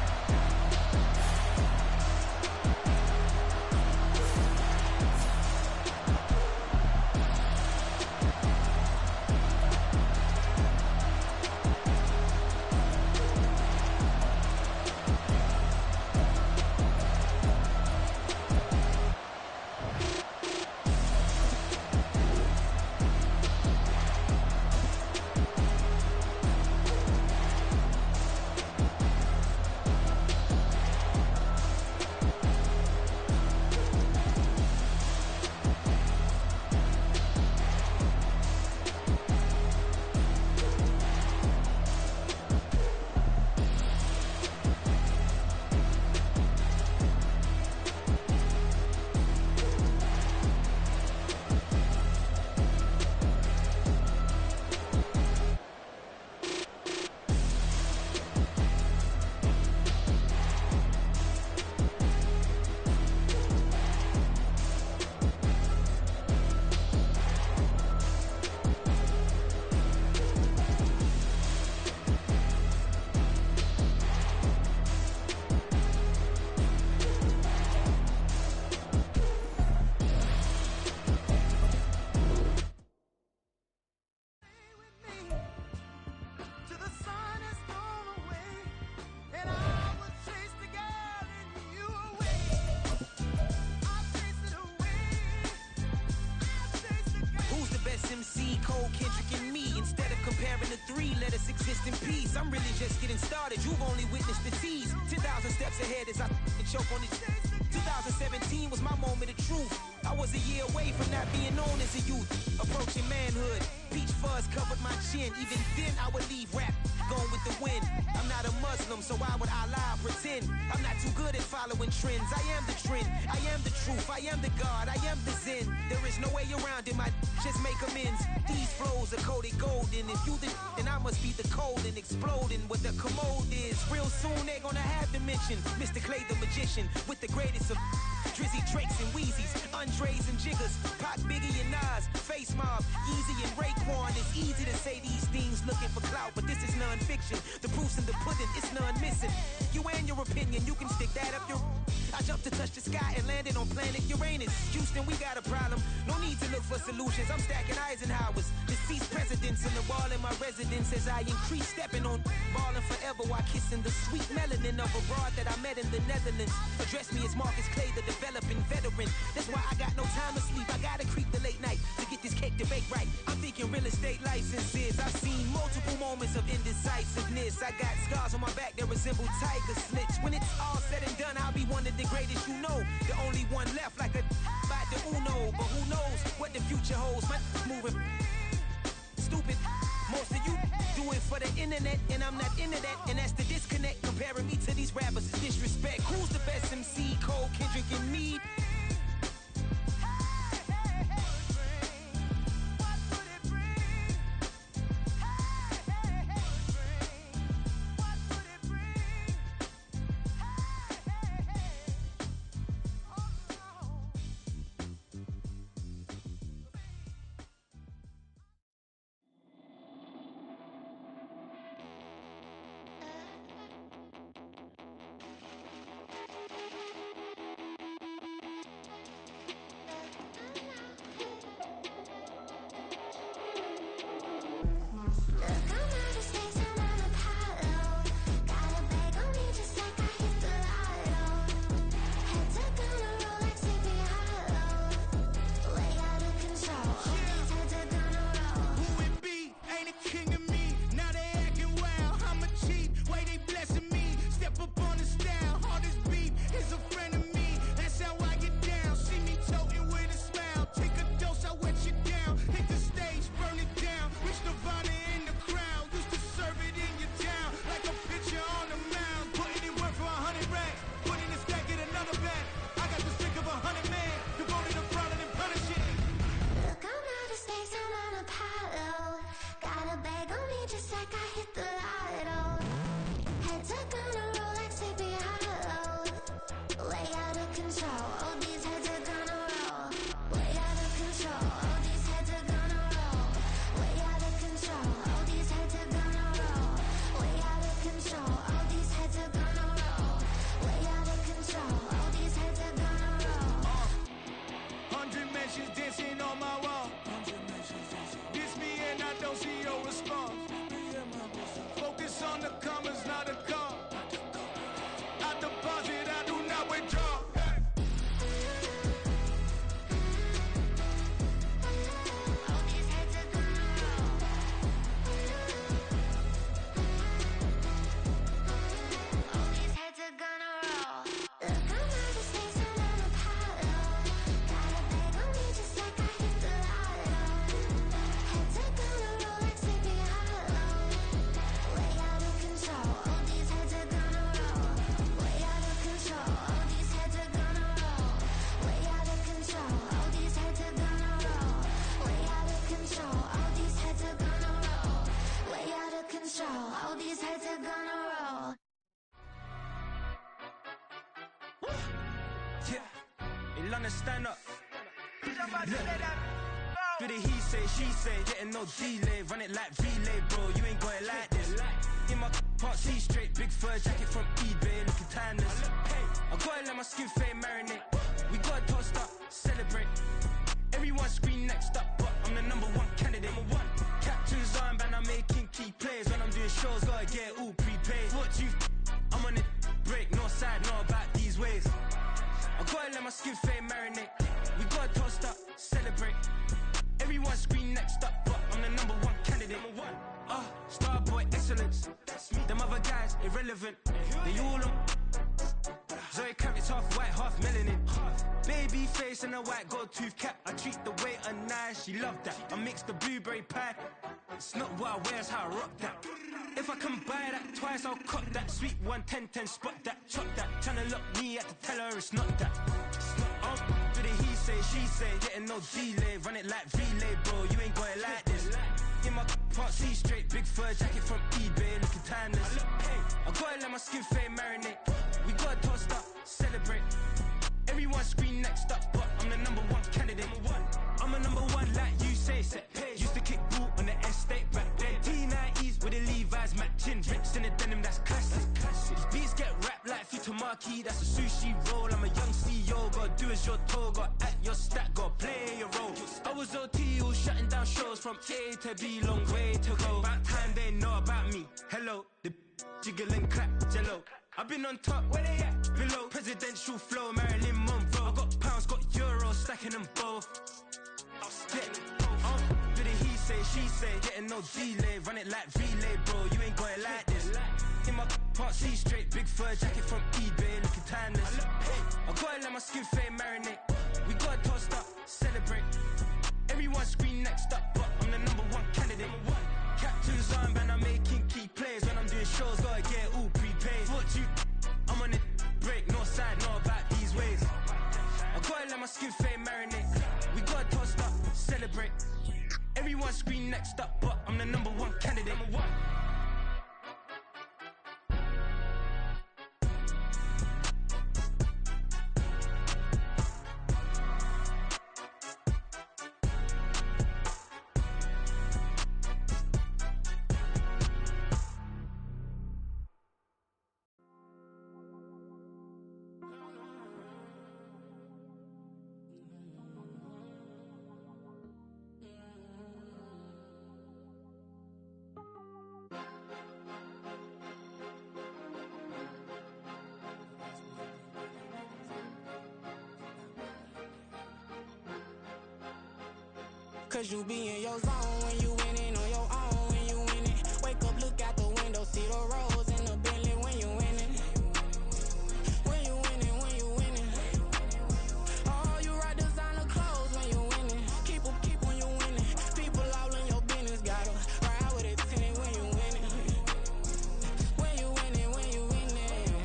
Cole, Kendrick, and me. Instead of comparing the three, let us exist in peace. I'm really just getting started, you've only witnessed the tease. 10,000 steps ahead as I choke on this. 2017 was my moment of truth. I was a year away from not being known as a youth. Approaching manhood, peach fuzz covered my chin. Even then I would leave rap going with the wind. I'm not a Muslim, so why would I lie or pretend? I'm not too good at following trends. I am the trend, I am the truth, I am the God, I am the Zen. There is no way around it, my just make amends. These flows are coated golden. If you the then I must be the cold and exploding what the commode is. Real soon they're gonna have to mention Mr. Clay the magician with the greatest of Drizzy, Drakes, and Wheezies, Andres and Jiggers, Pac, Biggie, and Nas, Face Mob, Easy, and Raekwon. It's easy to say these things looking for clout, but this is non-fiction. The proof's in the pudding, it's none missing. You and your opinion, you can stick that up your... I jumped to touch the sky and landed on planet Uranus. Houston, we got a problem. No need to look for solutions. I'm stacking Eisenhowers, deceased presidents in the wall in my residence as I increase stepping on balling forever while kissing the sweet melanin of a broad that I met in the Netherlands. Address me as Marcus Clay, the developing veteran. That's why I got no time to sleep. I gotta creep the late night to get this cake to bake right. I'm thinking real estate licenses. I've seen multiple moments of indecisiveness. I got scars on my back that resemble tiger slits. When it's all said and done, I'll be one of the greatest you know. The only one left like a by the Uno. But who knows what the future holds? My moving stupid. Most of you do it for the internet, and I'm not into that. And that's the disconnect. Comparing me to these rappers is disrespect. Who's the best MC? Cole, Kendrick, and me? Stand up. Do the he say, she say, getting no delay, run it like relay, bro. You ain't got it like this. In my part, see straight, big fur jacket from eBay, looking timeless. Hey, I gotta let my skin fade marinate. We gotta toast up, celebrate. Everyone scream next up, but I'm the #1 candidate. Captain's armband, I'm making key plays. When I'm doing shows, gotta get it all prepaid. What you I'm on it, break, no side, know about these ways. I gotta let my skin fade marinate. We gotta toast up, celebrate. Everyone scream next up, but I'm the irrelevant. They all Zoe Kravitz half white, half melanin. Baby face and a white gold tooth cap. I treat the waiter nice, she loved that. I mix the blueberry pie. It's not what I wear, it's how I rock that. If I can buy that twice, I'll cop that. Sweet 110, spot that, chop that. Tryna lock me at the teller, it's not that. Do the he say, she say, getting no delay. Run it like relay, bro, you ain't got it like this. In my part C straight, big fur jacket from eBay, looking timeless. I gotta let my skin fade marinate. We gotta toast up, celebrate. Everyone scream next up, but I'm the #1 candidate. I'm a #1 like you say, set. Used to kick ball on the estate back then. T90s with the Levi's matching. Rips in the denim, that's classic. These beats get wrapped like Futamaki, that's a sushi roll. I'm a young CEO, gotta do as you're told. Gotta act your stat, gotta play your role. I was OT, all shutting down shows from A to B, long way to go. About time they know about me. Hello, the jiggle and clap, jello. I've been on top, where they at? Below, presidential flow, Marilyn Monroe. I got pounds, got euros, stacking them both. Do the he say, she say, getting no delay. Run it like relay, bro, you ain't got it like this. In my part C straight, big fur jacket from eBay, looking timeless. I gotta let my skin fade marinate. We gotta toast up, celebrate. Everyone scream next up, but I'm the #1 candidate. Captain's armband, I'm making key plays. When I'm doing shows, gotta get all prepaid. What you, I'm on it, break, no side, know about these ways. I gotta let my skin fade marinate. We gotta toast up, celebrate. Everyone scream next up, but I'm the #1 candidate. Cause you be in your zone when you winning on your own when you winning. Wake up, look out the window, see the rose in the Bentley when you winning. When you winning, when you winning. Oh, you rock designer clothes when you winning. Keep when you winning. People all in your business, gotta ride with it tinted when you winning. When you winning, when you winning.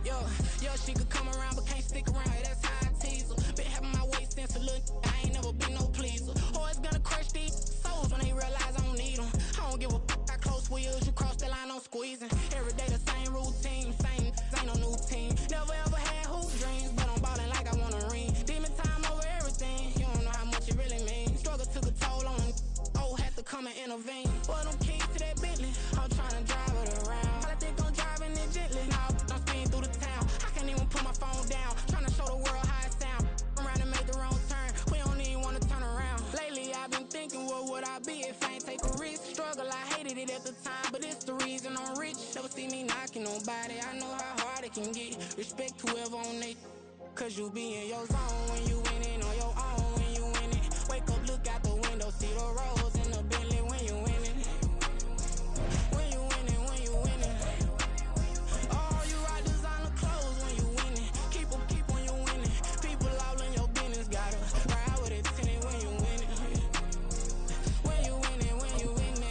Yo, she could come around but can't stick around. That's how I tease her. Been having my waist since a little. Never been no pleaser. Always gonna crush these souls when they realize I don't need them. I don't give a f*** how close we is. You cross the line, I'm squeezing. Every day the same routine, same, ain't no new team. Never ever had hoop dreams, but I'm ballin' like I want a ring. Demon time over everything. You don't know how much it really means. Struggle took a toll on them. Oh, had to come and intervene. Boy, them keys to that Bentley. I'm trying to drive it around. I think I'm driving it gently. Now I'm speeding through the town. I can't even put my phone down. Trying to show the world how it sound. Around and make the wrong turn. We don't even wanna turn around. Lately I've been thinking, what would I be if I ain't take a risk? Struggle, I hated it at the time, but it's the reason I'm rich. Never see me knocking nobody. I know how hard it can get. Respect whoever on it. Cause you be in your zone when you winning on your own when you winning. Wake up, look out the window, see the rose in the Bentley when you winning. When you winning, when you winning. Oh, you rock designer clothes when you winning. Keep when you winning. People all in your business, gotta ride with it tinted when you winning. When you winning, when you winning.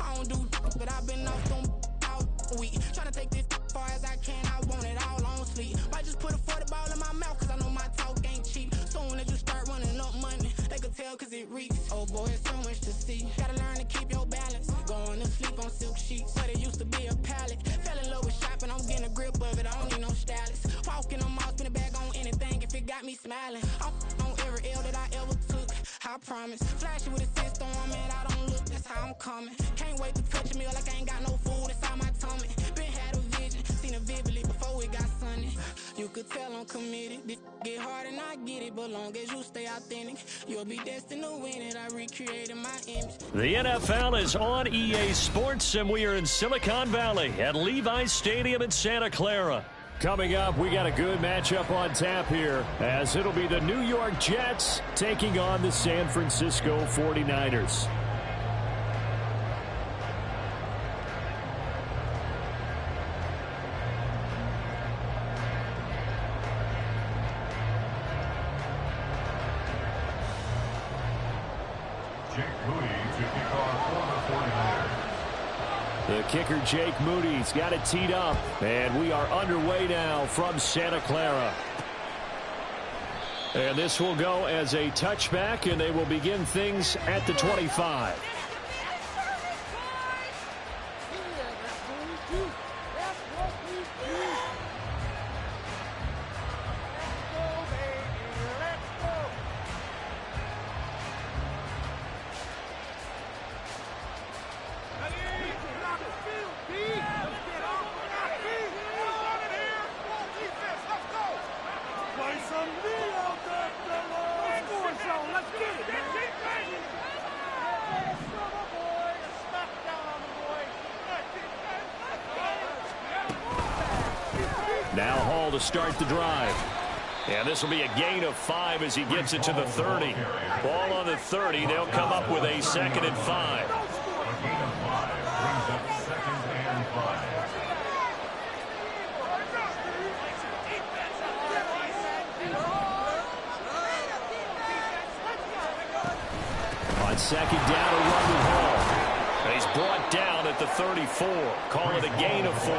I don't do but I've been off them all week. Tryna take this far as I can, I want it all on sleep. Might just put a 40 ball in my mouth, cause I know my talk ain't cheap. Soon as you start running up money, they could tell cause it reeks. Oh boy, it's so much to see. Gotta learn to keep your balance. Going to sleep on silk sheets, but it used to be a pallet. Fell in love with shopping, I'm getting a grip of it, I don't need no stylist. Walking on mouth, spin a bag on anything if it got me smiling. I'm on every L that I ever took, I promise. Flashy with a system, man, I don't look, that's how I'm coming. Can't wait to touch a meal like I ain't got no food inside my tummy. Been had a vision, seen it vividly before it got sunny. You could tell I'm committed. This get hard and I get it, but long as you stay authentic, you'll be destined to win it. I recreated my image. The NFL is on EA Sports, and we are in Silicon Valley at Levi's Stadium in Santa Clara. Coming up, we got a good matchup on tap here, as it'll be the New York Jets taking on the San Francisco 49ers. Jake Moody to kick off for the 49ers. The kicker, Jake Moody's got it teed up. And we are underway now from Santa Clara. And this will go as a touchback, and they will begin things at the 25. Now Hall to start the drive. And this will be a gain of 5 as he gets it to the 30. Ball on the 30. They'll come up with a 2nd and 5. A gain of 5 brings up 2nd and 5. On 2nd down, a run with Hall. And he's brought down at the 34. Call it a gain of 4.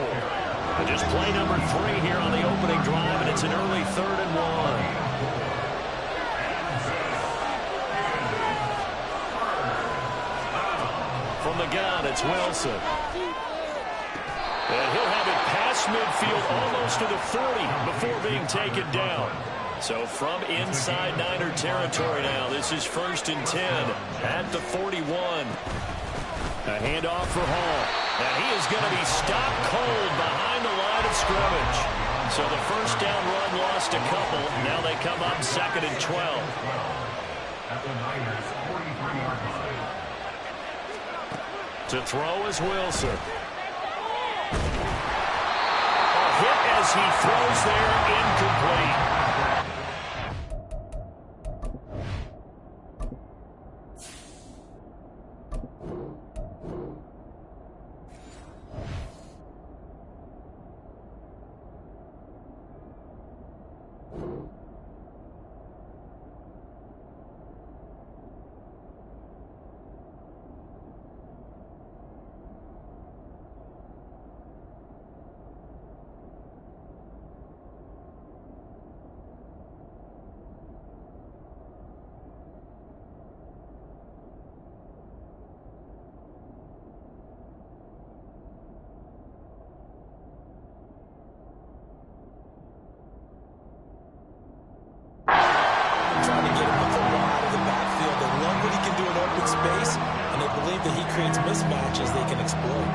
And just play number 3 here on the opening drive, and it's an early 3rd and 1. From the gun, it's Wilson. And he'll have it past midfield almost to the 40 before being taken down. So from inside Niner territory now, this is 1st and 10 at the 41. A handoff for Hall. And he is going to be stopped cold behind the line of scrimmage. So the first down run lost a couple. Now they come up 2nd and 12. At the Niners' 43-yard line. To throw is Wilson. A hit as he throws there, incomplete. That he creates mismatches they can exploit.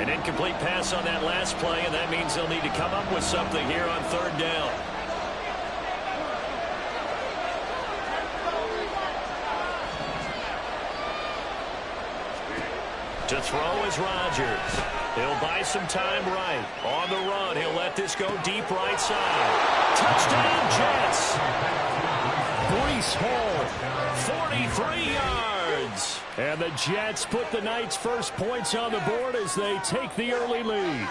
An incomplete pass on that last play, and that means they'll need to come up with something here on 3rd down. To throw is Rodgers. He'll buy some time right. On the run, he'll let this go deep right side. Touchdown, Jets! Breece Hall, 43 yards. And the Jets put the Knights' first points on the board as they take the early lead.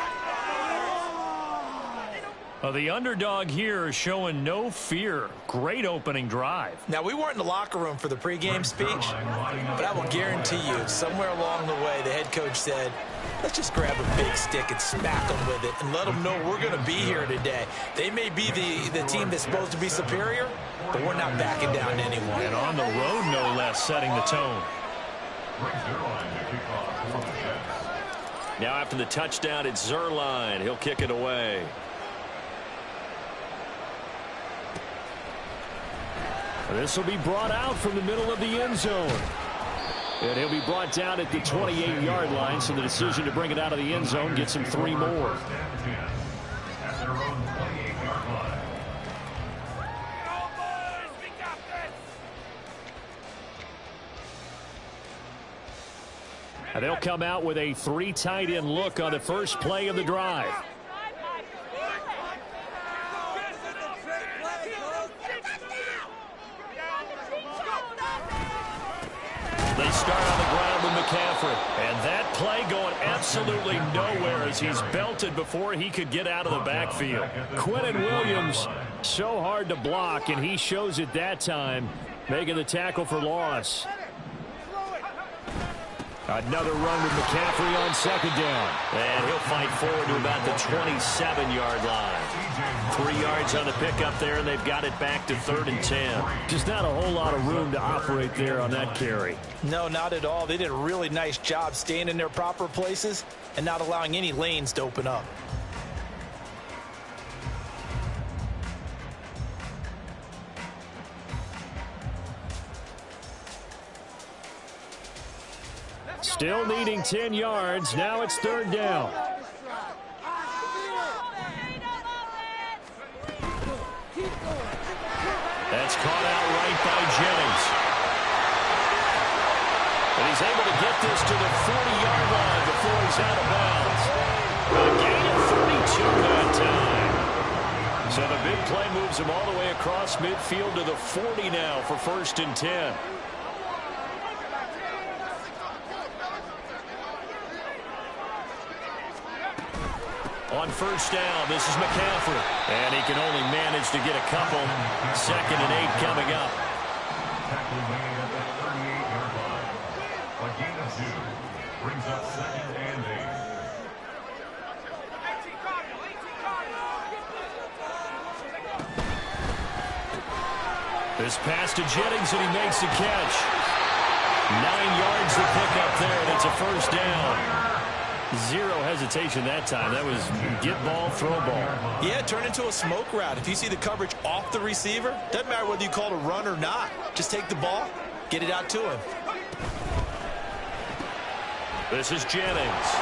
The underdog here showing no fear. Great opening drive. Now, we weren't in the locker room for the pregame speech, but I will guarantee you, somewhere along the way, the head coach said, let's just grab a big stick and smack them with it and let them know we're going to be here today. They may be the team that's supposed to be superior, but we're not backing down to anyone. And on the road, no less, setting the tone. Now after the touchdown, it's Zerline. He'll kick it away. This will be brought out from the middle of the end zone. And he'll be brought down at the 28-yard line, so the decision to bring it out of the end zone gets him 3 more. And they'll come out with a 3 tight end look on the first play of the drive. They start on the ground with McCaffrey. And that play going absolutely nowhere as he's belted before he could get out of the backfield. Quinnen Williams, so hard to block, and he shows it that time, making the tackle for loss. Another run with McCaffrey on second down. And he'll fight forward to about the 27-yard line. 3 yards on the pickup there, and they've got it back to 3rd and 10. Just not a whole lot of room to operate there on that carry. No, not at all. They did a really nice job staying in their proper places and not allowing any lanes to open up. Still needing 10 yards. Now it's 3rd down. That's caught out right by Jennings. And he's able to get this to the 40-yard line before he's out of bounds. A gain of 32 that time. So the big play moves him all the way across midfield to the 40 now for 1st and 10. On 1st down, this is McCaffrey. And he can only manage to get a couple. 2nd and 8 coming up. Tackle made at the 38-yard line. A gain of 2 brings up 2nd and 8. This pass to Jennings, and he makes the catch. 9 yards to pick up there, and it's a 1st down. Zero hesitation that time. That was get ball, throw ball. Yeah, turn into a smoke route. If you see the coverage off the receiver, doesn't matter whether you call it a run or not. Just take the ball, get it out to him. This is Jennings.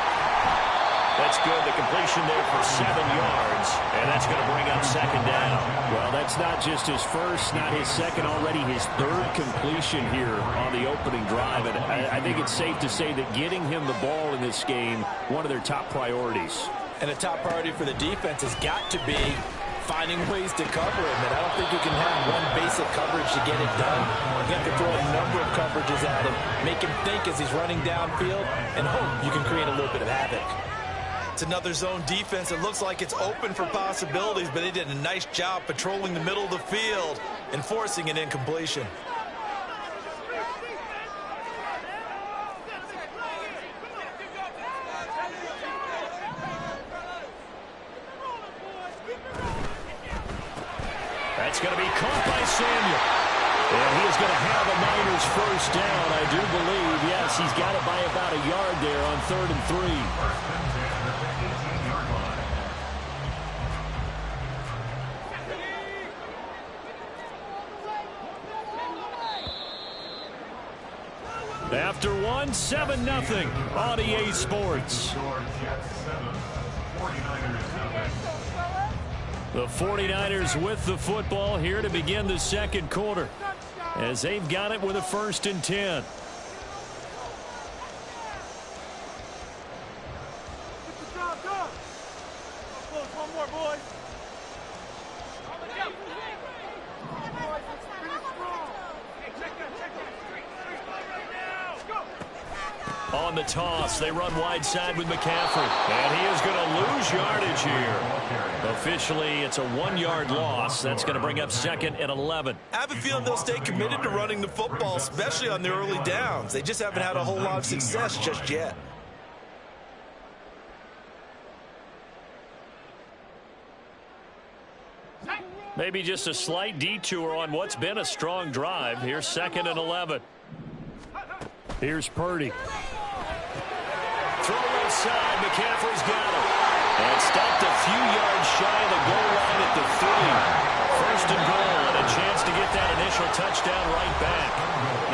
That's good. The completion there for 7 yards, and that's going to bring up 2nd down. Well, that's not just his first, not his second, already his 3rd completion here on the opening drive. And I think it's safe to say that getting him the ball in this game, one of their top priorities. And a top priority for the defense has got to be finding ways to cover him. And I don't think you can have one basic coverage to get it done. You have to throw a number of coverages at him, make him think as he's running downfield, and hope you can create a little bit of havoc. It's another zone defense. It looks like it's open for possibilities, but they did a nice job patrolling the middle of the field and forcing an incompletion. That's going to be caught by Samuel. And he is going to have a Niners 1st down, I do believe. Yes, he's got it by about a yard there on 3rd and 3. After 1, 7-0 on EA Sports. The 49ers with the football here to begin the 2nd quarter, as they've got it with a 1st and 10. One more, boys. On the toss, they run wide side with McCaffrey. And he is going to lose yardage here. Officially, it's a 1-yard loss. That's going to bring up 2nd and 11. I have a feeling they'll stay committed to running the football, especially on the early downs. They just haven't had a whole lot of success just yet. Maybe just a slight detour on what's been a strong drive. Here's 2nd and 11. Here's Purdy. Throw left side. McCaffrey's got it. And stopped a few yards shy of the goal line at the 3. 1st and goal, and a chance to get that initial touchdown right back.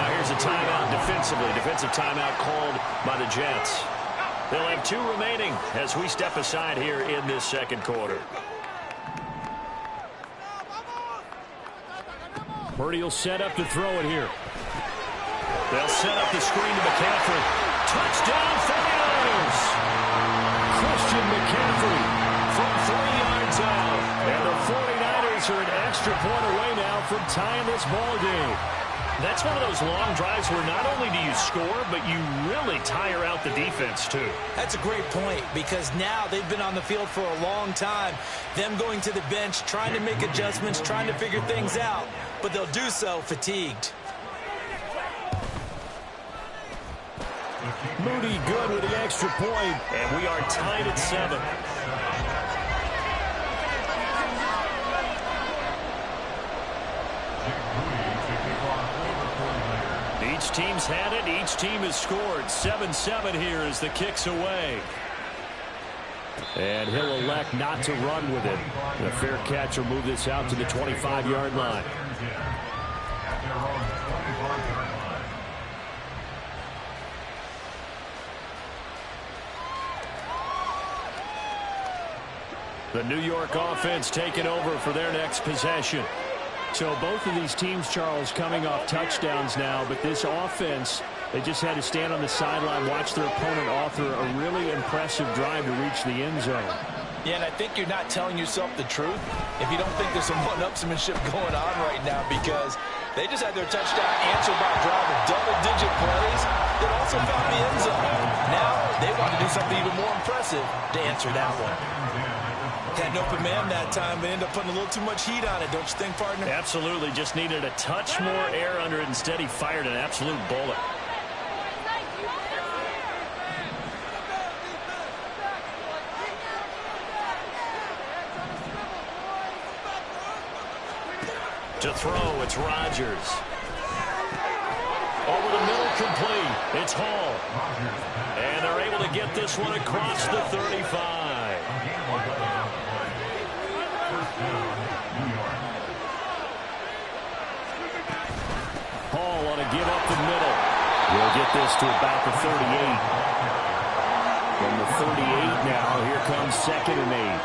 Now here's a timeout defensively. Defensive timeout called by the Jets. They'll have 2 remaining as we step aside here in this 2nd quarter. Purdy will set up to throw it here. They'll set up the screen to McCaffrey. Touchdown 49ers! Christian McCaffrey from 3 yards out. And the 49ers are an extra point away now from tying this ball game. That's one of those long drives where not only do you score, but you really tire out the defense, too. That's a great point, because now they've been on the field for a long time. Them going to the bench, trying to make adjustments, trying to figure things out, but they'll do so fatigued. Moody good with the extra point, and we are tied at 7. Each team's had it. Each team has scored. 7-7 here as the kick's away. And he'll elect not to run with it. The fair catch will move this out to the 25-yard line. The New York offense taking over for their next possession. So both of these teams, Charles, coming off touchdowns now, but this offense, they just had to stand on the sideline, watch their opponent author a really impressive drive to reach the end zone. Yeah, and I think you're not telling yourself the truth if you don't think there's some one-upsmanship going on right now, because they just had their touchdown answered by a drive of double-digit plays that also found the end zone. Now they want to do something even more impressive to answer that one. Had an open man that time, but ended up putting a little too much heat on it, don't you think, partner? Absolutely. Just needed a touch more air under it. Instead, he fired an absolute bullet. To throw, it's Rodgers. Over the middle, complete. It's Hall. And they're able to get this one across the 35. Hall on a give up the middle. We'll get this to about the 38. From the 38 now, here comes 2nd and 8.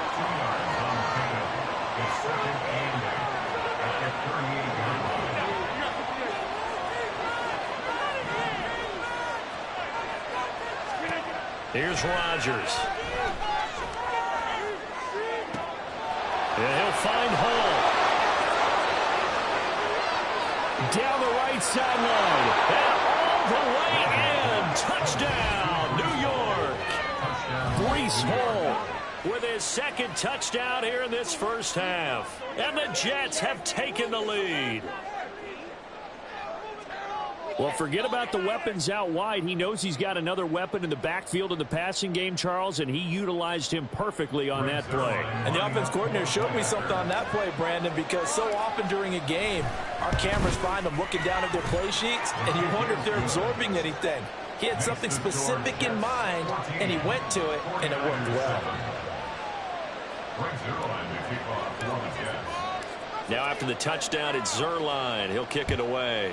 Here's Rodgers. And he'll find Hall. Down the right sideline. And all the way in. Touchdown, New York. Breece Hall with his 2nd touchdown here in this first half. And the Jets have taken the lead. Well, forget about the weapons out wide. He knows he's got another weapon in the backfield in the passing game, Charles, and he utilized him perfectly on that play. And the offense coordinator showed me something on that play, Brandon, because so often during a game, our cameras find them looking down at their play sheets, and you wonder if they're absorbing anything. He had something specific in mind, and he went to it, and it worked well. Now after the touchdown, it's Zuerlein. He'll kick it away.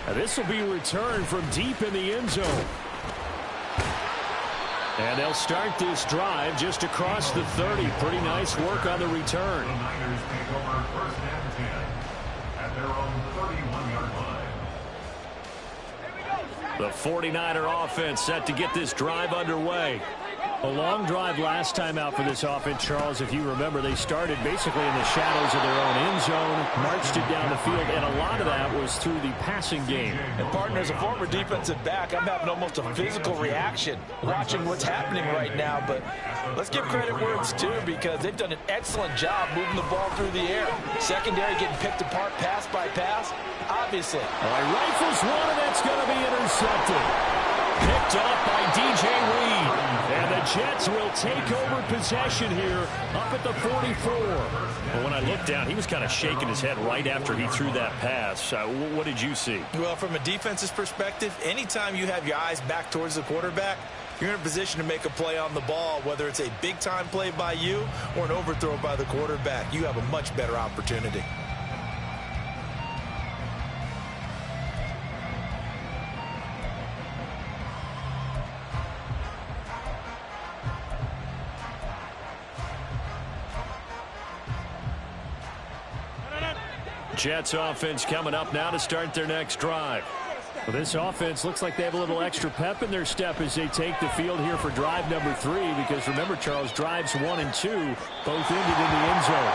Now this will be returned from deep in the end zone. And they'll start this drive just across the 30. Pretty nice work on the return. The Niners take over 1st and 10 at their own 31-yard line. The 49er offense set to get this drive underway. A long drive last time out for this offense, Charles. If you remember, they started basically in the shadows of their own end zone, marched it down the field, and a lot of that was through the passing game. And, partner, as a former defensive back, I'm having almost a physical reaction watching what's happening right now. But let's give credit where it's due, because they've done an excellent job moving the ball through the air. Secondary getting picked apart pass by pass, obviously. All right, rifles one, and that's going to be intercepted. Picked up by DJ Reed. And the Jets will take over possession here up at the 44. Well, when I looked down, he was kind of shaking his head right after he threw that pass. What did you see? Well, from a defense's perspective, anytime you have your eyes back towards the quarterback, you're in a position to make a play on the ball, whether it's a big-time play by you or an overthrow by the quarterback. You have a much better opportunity. Jets offense coming up now to start their next drive. Well, this offense looks like they have a little extra pep in their step as they take the field here for drive number 3, because remember, Charles, drives 1 and 2 both ended in the end zone.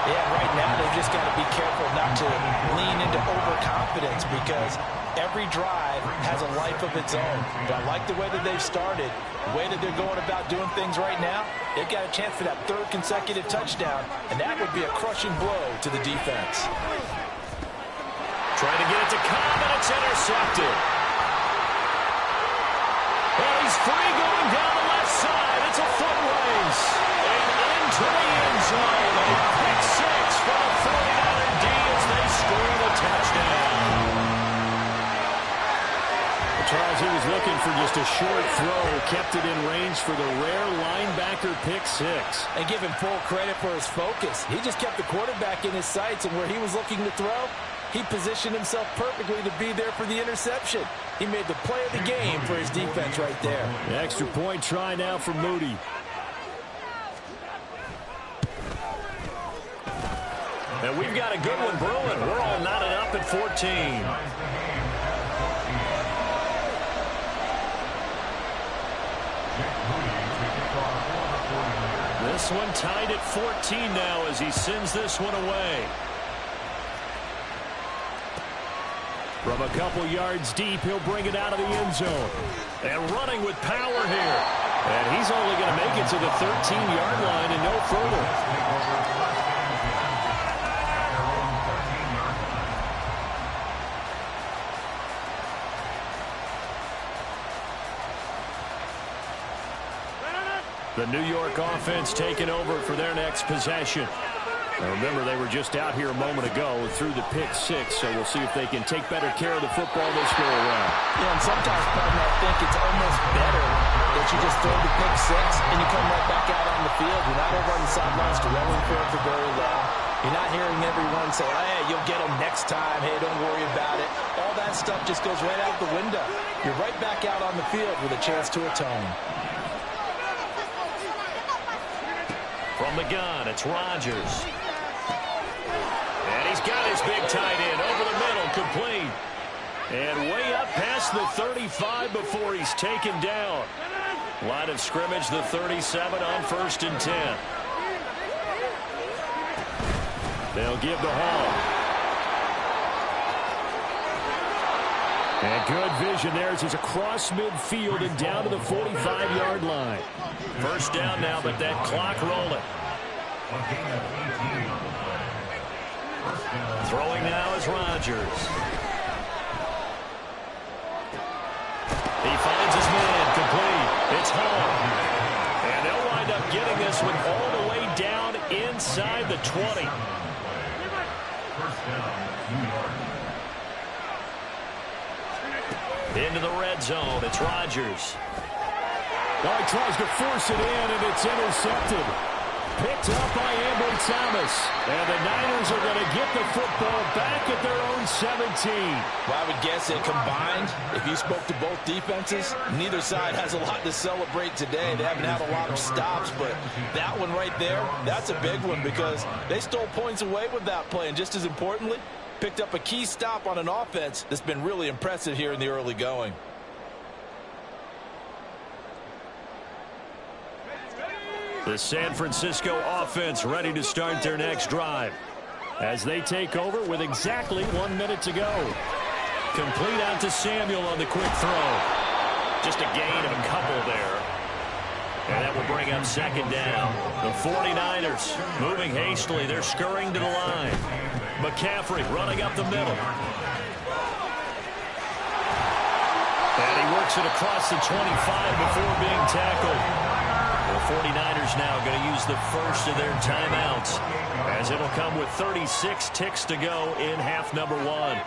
Yeah, right now they've just got to be careful not to lean into overconfidence because every drive has a life of its own. But I like the way that they've started, the way that they're going about doing things right now. They've got a chance for that third consecutive touchdown, and that would be a crushing blow to the defense. Trying to get it to Cobb, and it's intercepted. Well, he's free going down the left side. It's a foot race. And into the end zone. A pick six for the 49er D as they score the touchdown. Charles, he was looking for just a short throw, kept it in range for the rare linebacker pick six. And give him full credit for his focus. He just kept the quarterback in his sights, and where he was looking to throw, he positioned himself perfectly to be there for the interception. He made the play of the game for his defense right there. The extra point try now for Moody. And we've got a good one brewing. We're all knotted up at 14. This one tied at 14 now as he sends this one away. From a couple yards deep, he'll bring it out of the end zone. And running with power here. And he's only going to make it to the 13-yard line and no further. The New York offense taking over for their next possession. Now remember, they were just out here a moment ago through the pick six, so we'll see if they can take better care of the football this go around. Yeah, and sometimes, partner, I think it's almost better that you just throw the pick six and you come right back out on the field. You're not over on the sidelines dwelling for it for very long. You're not hearing everyone say, hey, you'll get them next time. Hey, don't worry about it. All that stuff just goes right out the window. You're right back out on the field with a chance to atone. From the gun, it's Rodgers. And he's got his big tight end over the middle, complete. And way up past the 35 before he's taken down. Line of scrimmage, the 37 on 1st and 10. They'll give the Hall. And good vision there as he's across midfield and down to the 45-yard line. First down now, but that clock rolling. Throwing now is Rodgers. He finds his man, complete. It's Hall. And they'll wind up getting this one all the way down inside the 20. Into the red zone, it's Rodgers. Oh, he tries to force it in, and it's intercepted. Picked up by Ambry Thomas. And the Niners are going to get the football back at their own 17. Well, I would guess that combined, if you spoke to both defenses, neither side has a lot to celebrate today. They haven't had a lot of stops, but that one right there, that's a big one because they stole points away with that play. And just as importantly, picked up a key stop on an offense that's been really impressive here in the early going. The San Francisco offense ready to start their next drive as they take over with exactly 1 minute to go. Complete out to Samuel on the quick throw. Just a gain of a couple there. And that will bring up second down. The 49ers moving hastily. They're scurrying to the line. McCaffrey running up the middle. And he works it across the 25 before being tackled. The 49ers now going to use the first of their timeouts as it'll come with 36 ticks to go in half number one.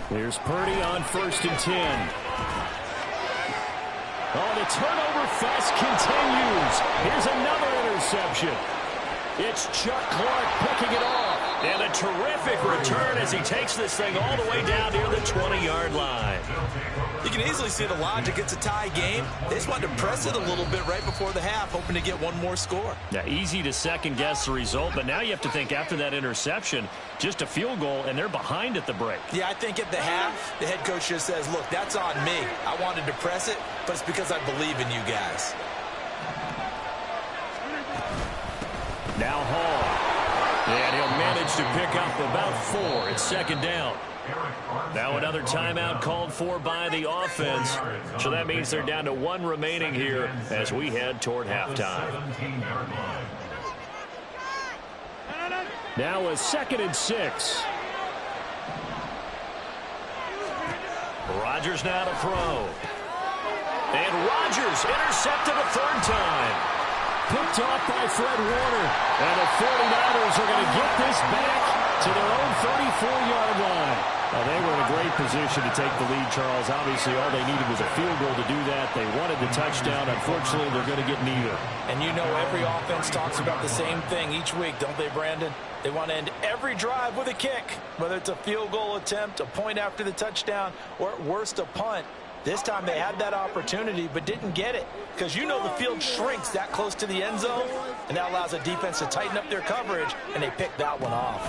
Here's Purdy on 1st and 10. Oh, the turnover fest continues. Here's another interception. It's Chuck Clark picking it off. And a terrific return as he takes this thing all the way down near the 20-yard line. You can easily see the logic. It's a tie game. They just wanted to press it a little bit right before the half, hoping to get one more score. Yeah, easy to second-guess the result, but now you have to think after that interception, just a field goal, and they're behind at the break. Yeah, I think at the half, the head coach just says, look, that's on me. I wanted to press it, but it's because I believe in you guys. Now Hall. And he'll manage to pick up about 4. It's second down. Now another timeout called for by the offense. So that means they're down to 1 remaining here as we head toward halftime. Now a 2nd and 6. Rodgers now to throw. And Rodgers intercepted a 3rd time. Picked off by Fred Warner. And the 49ers are going to get this back to their own 34-yard line. Well, they were in a great position to take the lead, Charles. Obviously, all they needed was a field goal to do that. They wanted the touchdown. Unfortunately, they're going to get neither. And you know every offense talks about the same thing each week, don't they, Brandon? They want to end every drive with a kick, whether it's a field goal attempt, a point after the touchdown, or at worst, a punt. This time they had that opportunity but didn't get it because you know the field shrinks that close to the end zone, and that allows a defense to tighten up their coverage, and they picked that one off.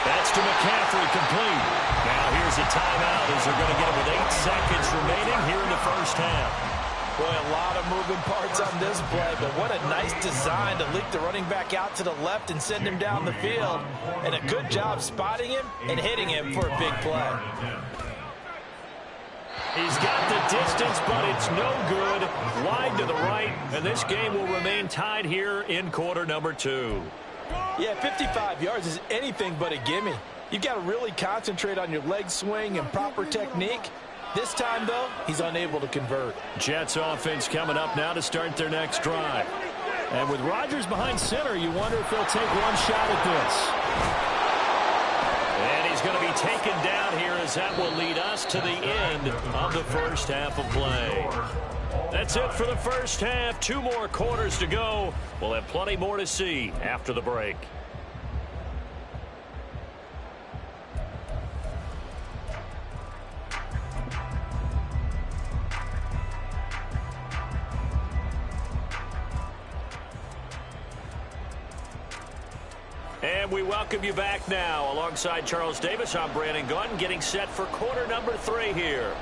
That's to McCaffrey, complete. Now here's a timeout as they're going to get it with 8 seconds remaining here in the first half. Boy, a lot of moving parts on this play, but what a nice design to leak the running back out to the left and send him down the field. And a good job spotting him and hitting him for a big play. He's got the distance, but it's no good. Wide to the right, and this game will remain tied here in quarter number 2. Yeah, 55 yards is anything but a gimme. You've got to really concentrate on your leg swing and proper technique. This time, though, he's unable to convert. Jets offense coming up now to start their next drive. And with Rodgers behind center, you wonder if they'll take one shot at this. And he's going to be taken down here as that will lead us to the end of the first half of play. That's it for the first half. 2 more quarters to go. We'll have plenty more to see after the break. And we welcome you back now. Alongside Charles Davis, I'm Brandon Gaudin, getting set for quarter number 3 here.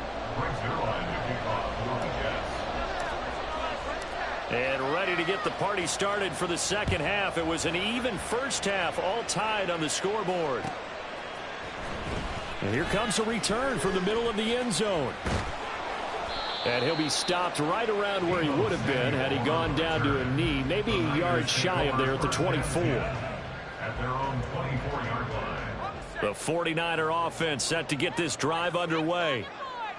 And ready to get the party started for the second half. It was an even first half, all tied on the scoreboard. And here comes a return from the middle of the end zone. And he'll be stopped right around where he would have been had he gone down to a knee, maybe a yard shy of there at the 24. At their own 24-yard line. The 49er offense set to get this drive underway.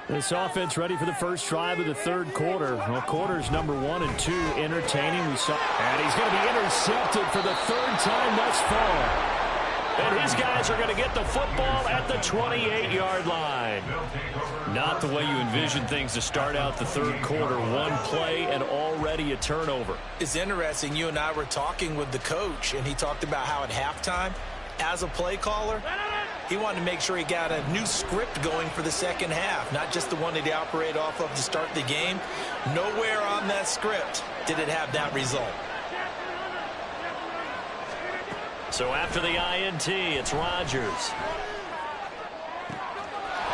This offense ready for the first drive of the 3rd quarter. Well, quarters number 1 and 2 entertaining. And he's going to be intercepted for the 3rd time thus far. And his guys are going to get the football at the 28-yard line. Not the way you envision things to start out the 3rd quarter. 1 play and already a turnover. It's interesting. You and I were talking with the coach, and he talked about how at halftime, as a play caller, he wanted to make sure he got a new script going for the second half, not just the one that he operated off of to start the game. Nowhere on that script did it have that result. So after the INT, it's Rodgers.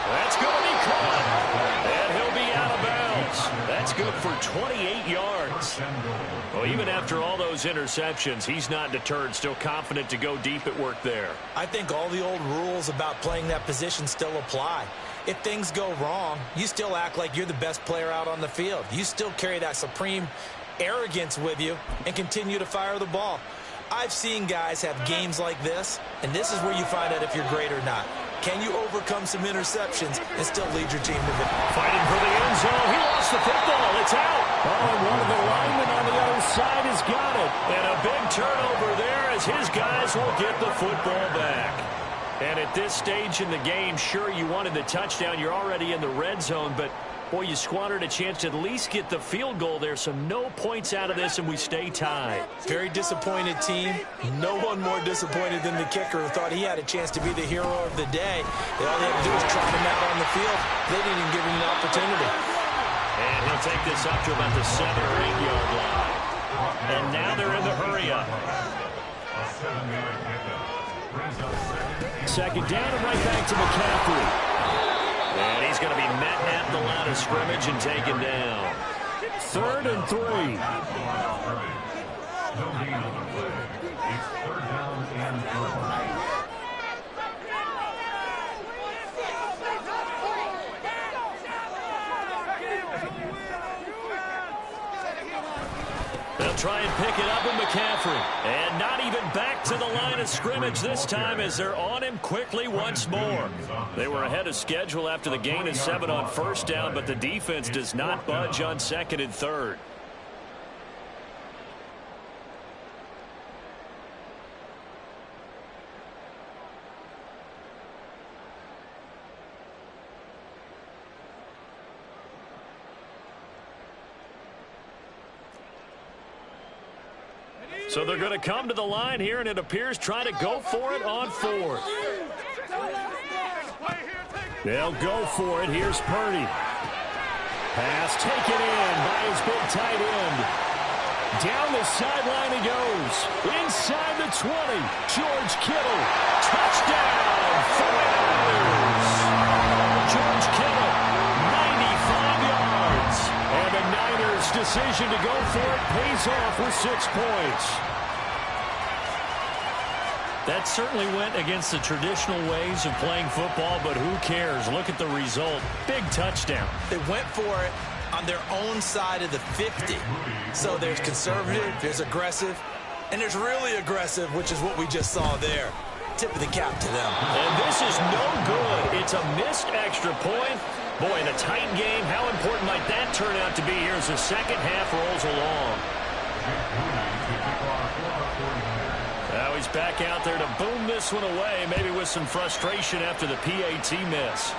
That's going to be caught. And he'll be out of bounds. That's good for 28 yards. Well, even after all those interceptions, he's not deterred, still confident to go deep at work there. I think all the old rules about playing that position still apply. If things go wrong, you still act like you're the best player out on the field. You still carry that supreme arrogance with you and continue to fire the ball. I've seen guys have games like this, and this is where you find out if you're great or not. Can you overcome some interceptions and still lead your team to victory? Fighting for the end zone. He lost the football. It's out. Oh, and one of the linemen on the other side has got it. And a big turnover there as his guys will get the football back. And at this stage in the game, sure, you wanted the touchdown. You're already in the red zone, but boy, you squandered a chance to at least get the field goal there, so no points out of this, and we stay tied. Very disappointed team. No one more disappointed than the kicker who thought he had a chance to be the hero of the day. All they had to do was trot him out on the field. They didn't even give him an opportunity. And he'll take this up to about the 7 or 8 yard line. And now they're in the hurry-up. Second down and right back to McCaffrey. And he's going to be met at the line of scrimmage and taken down. 3rd and 3. No gain on the play. It's 3rd down and 4. They'll try and pick it up with McCaffrey. And not even back to the line of scrimmage this time as they're on him quickly once more. They were ahead of schedule after the gain of 7 on 1st down, but the defense does not budge on 2nd and 3rd. So they're going to come to the line here, and it appears try to go for it on 4th. They'll go for it. Here's Purdy. Pass taken in by his big tight end. Down the sideline he goes. Inside the 20. George Kittle. Touchdown. 49ers. George Kittle. 95 yards. And the Niners' decision to go for it pays off with 6 points. That certainly went against the traditional ways of playing football, but who cares? Look at the result. Big touchdown. They went for it on their own side of the 50. So there's conservative, there's aggressive, and there's really aggressive, which is what we just saw there. Tip of the cap to them. And this is no good. It's a missed extra point. Boy, in a tight game, how important might that turn out to be here as the second half rolls along? Now he's back out there to boom this one away, maybe with some frustration after the PAT miss.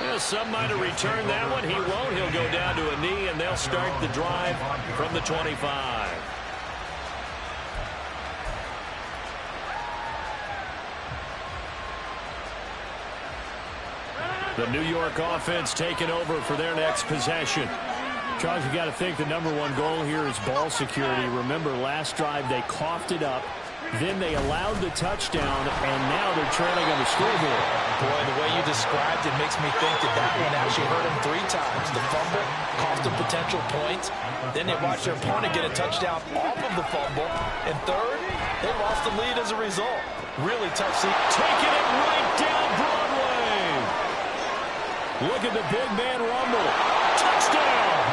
Yeah, some might have returned that one. He won't. He'll go down to a knee, and they'll start the drive from the 25. The New York offense taking over for their next possession. Charles, you got to think the #1 goal here is ball security. Remember, last drive they coughed it up. Then they allowed the touchdown, and now they're trailing on the scoreboard. Boy, the way you described it makes me think that one actually hurt them 3 times. The fumble cost them potential points. Then they watched their opponent get a touchdown off of the fumble. And third, they lost the lead as a result. Really tough seat. Taking it right down Broadway. Look at the big man rumble. Touchdown.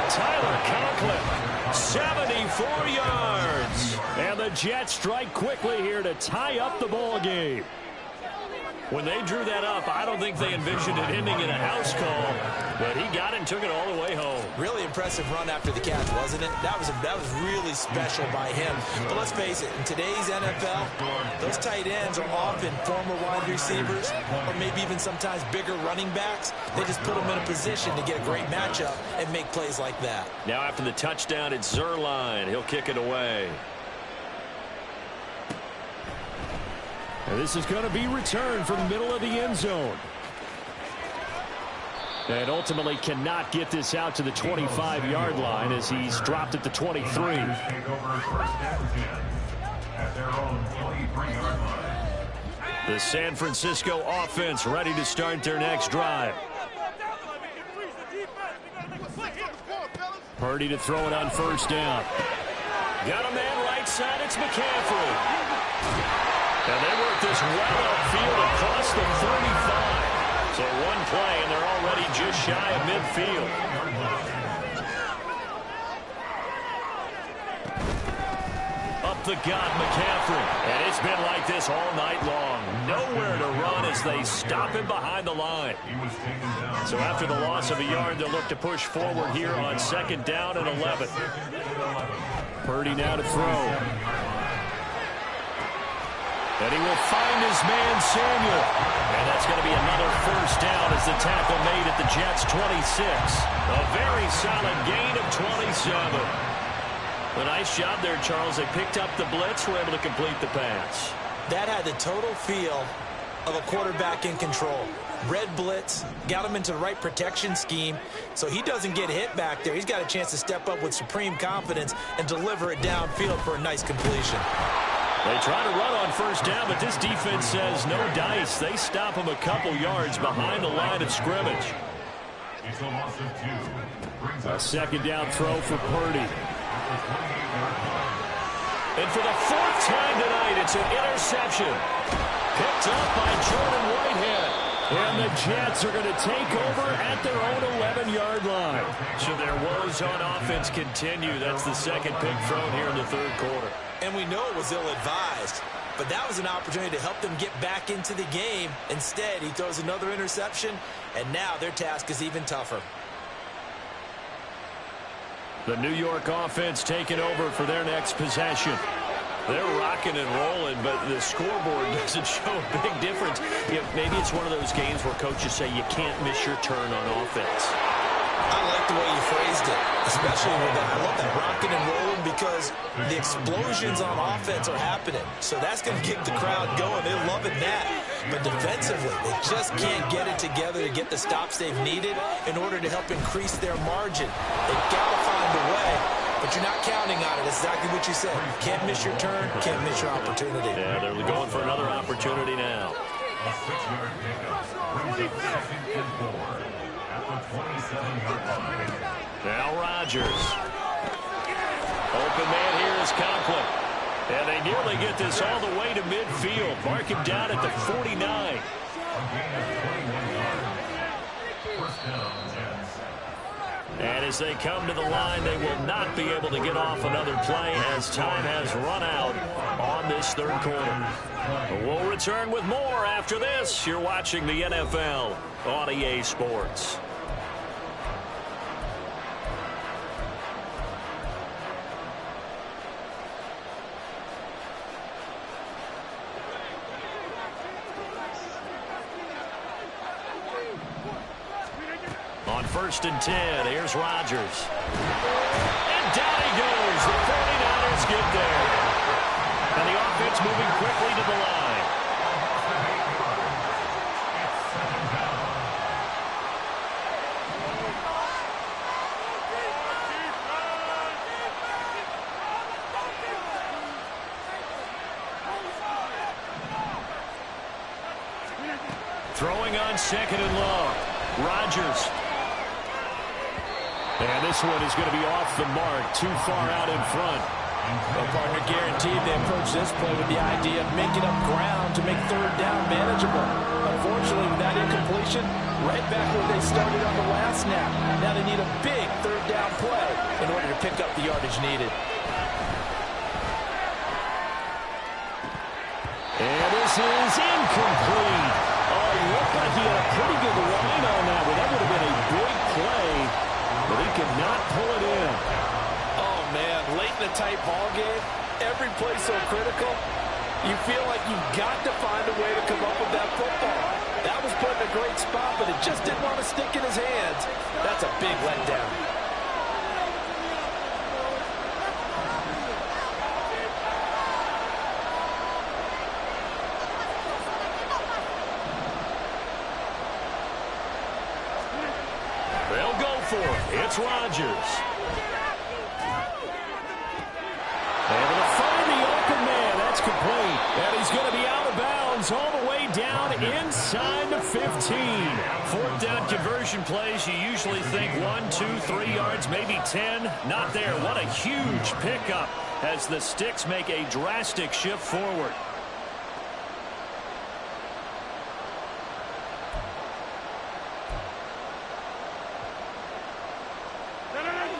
Tyler Conklin, 74 yards. And the Jets strike quickly here to tie up the ball game. When they drew that up, I don't think they envisioned it ending in a house call, but he got it and took it all the way home. Really impressive run after the catch, wasn't it? That was really special by him. But let's face it, in today's NFL, those tight ends are often former wide receivers or maybe even sometimes bigger running backs. They just put them in a position to get a great matchup and make plays like that. Now after the touchdown, it's Zerline. He'll kick it away. And this is going to be returned from the middle of the end zone. And ultimately cannot get this out to the 25-yard line as he's dropped at the 23. The San Francisco offense ready to start their next drive. Purdy to throw it on first down. Got a man right side. It's McCaffrey. And they work this well upfield across the 35. So one play, and they're already just shy of midfield. Up the gut, McCaffrey. And it's been like this all night long. Nowhere to run as they stop him behind the line. So after the loss of a yard, they'll look to push forward here on 2nd down and 11. Purdy now to throw. And he will find his man, Samuel. And that's going to be another first down as the tackle made at the Jets' 26. A very solid gain of 27. A nice job there, Charles. They picked up the blitz, were able to complete the pass. That had the total feel of a quarterback in control. Red blitz, got him into the right protection scheme, so he doesn't get hit back there. He's got a chance to step up with supreme confidence and deliver it downfield for a nice completion. They try to run on first down, but this defense says no dice. They stop him a couple yards behind the line of scrimmage. It's a loss of 2. A second down throw for Purdy. And for the 4th time tonight, it's an interception. Picked up by Jordan Whitehead. And the Jets are going to take over at their own 11-yard line. So their woes on offense continue. That's the second pick thrown here in the 3rd quarter. And we know it was ill-advised, but that was an opportunity to help them get back into the game. Instead, he throws another interception, and now their task is even tougher. The New York offense taking over for their next possession. They're rocking and rolling, but the scoreboard doesn't show a big difference. Maybe it's one of those games where coaches say you can't miss your turn on offense. I like the way you phrased it, especially with that. I love that rocking and rolling because the explosions on offense are happening. So that's going to get the crowd going. They're loving that. But defensively, they just can't get it together to get the stops they've needed in order to help increase their margin. They've got to find a way. But you're not counting on it. That's exactly what you said. You can't miss your turn, can't miss your opportunity. Yeah, they're going for another opportunity now. A 6-yard pickup brings up 2nd and 4 at the 27-yard line. Now Rodgers. Open man here is Conklin. And they nearly get this all the way to midfield. Mark him down at the 49. A gain of 21 yards. First down, Jets. And as they come to the line, they will not be able to get off another play as time has run out on this 3rd quarter. We'll return with more after this. You're watching the NFL on EA Sports. On 1st and 10, here's Rodgers. And down he goes. The 49ers get there. And the offense moving quickly to the line. Throwing on 2nd and long. Rodgers. And this one is going to be off the mark, too far out in front. Well, partner, guaranteed they approach this play with the idea of making up ground to make 3rd down manageable. Unfortunately, with that incompletion, right back where they started on the last snap. Now they need a big 3rd down play in order to pick up the yardage needed. And this is incomplete. Oh, he looked like he had a pretty good line on that one. That would have been a big play, but he could not pull it in. Oh, man, late in a tight ball game, every play so critical, you feel like you've got to find a way to come up with that football. That was put in a great spot, but it just didn't want to stick in his hands. That's a big letdown. They'll go for it. It's Rodgers. Able to find the open man. That's complete. And he's going to be out of bounds all the way down inside the 15. 4th down conversion plays, you usually think 1, 2, 3 yards, maybe 10. Not there. What a huge pickup as the Sticks make a drastic shift forward.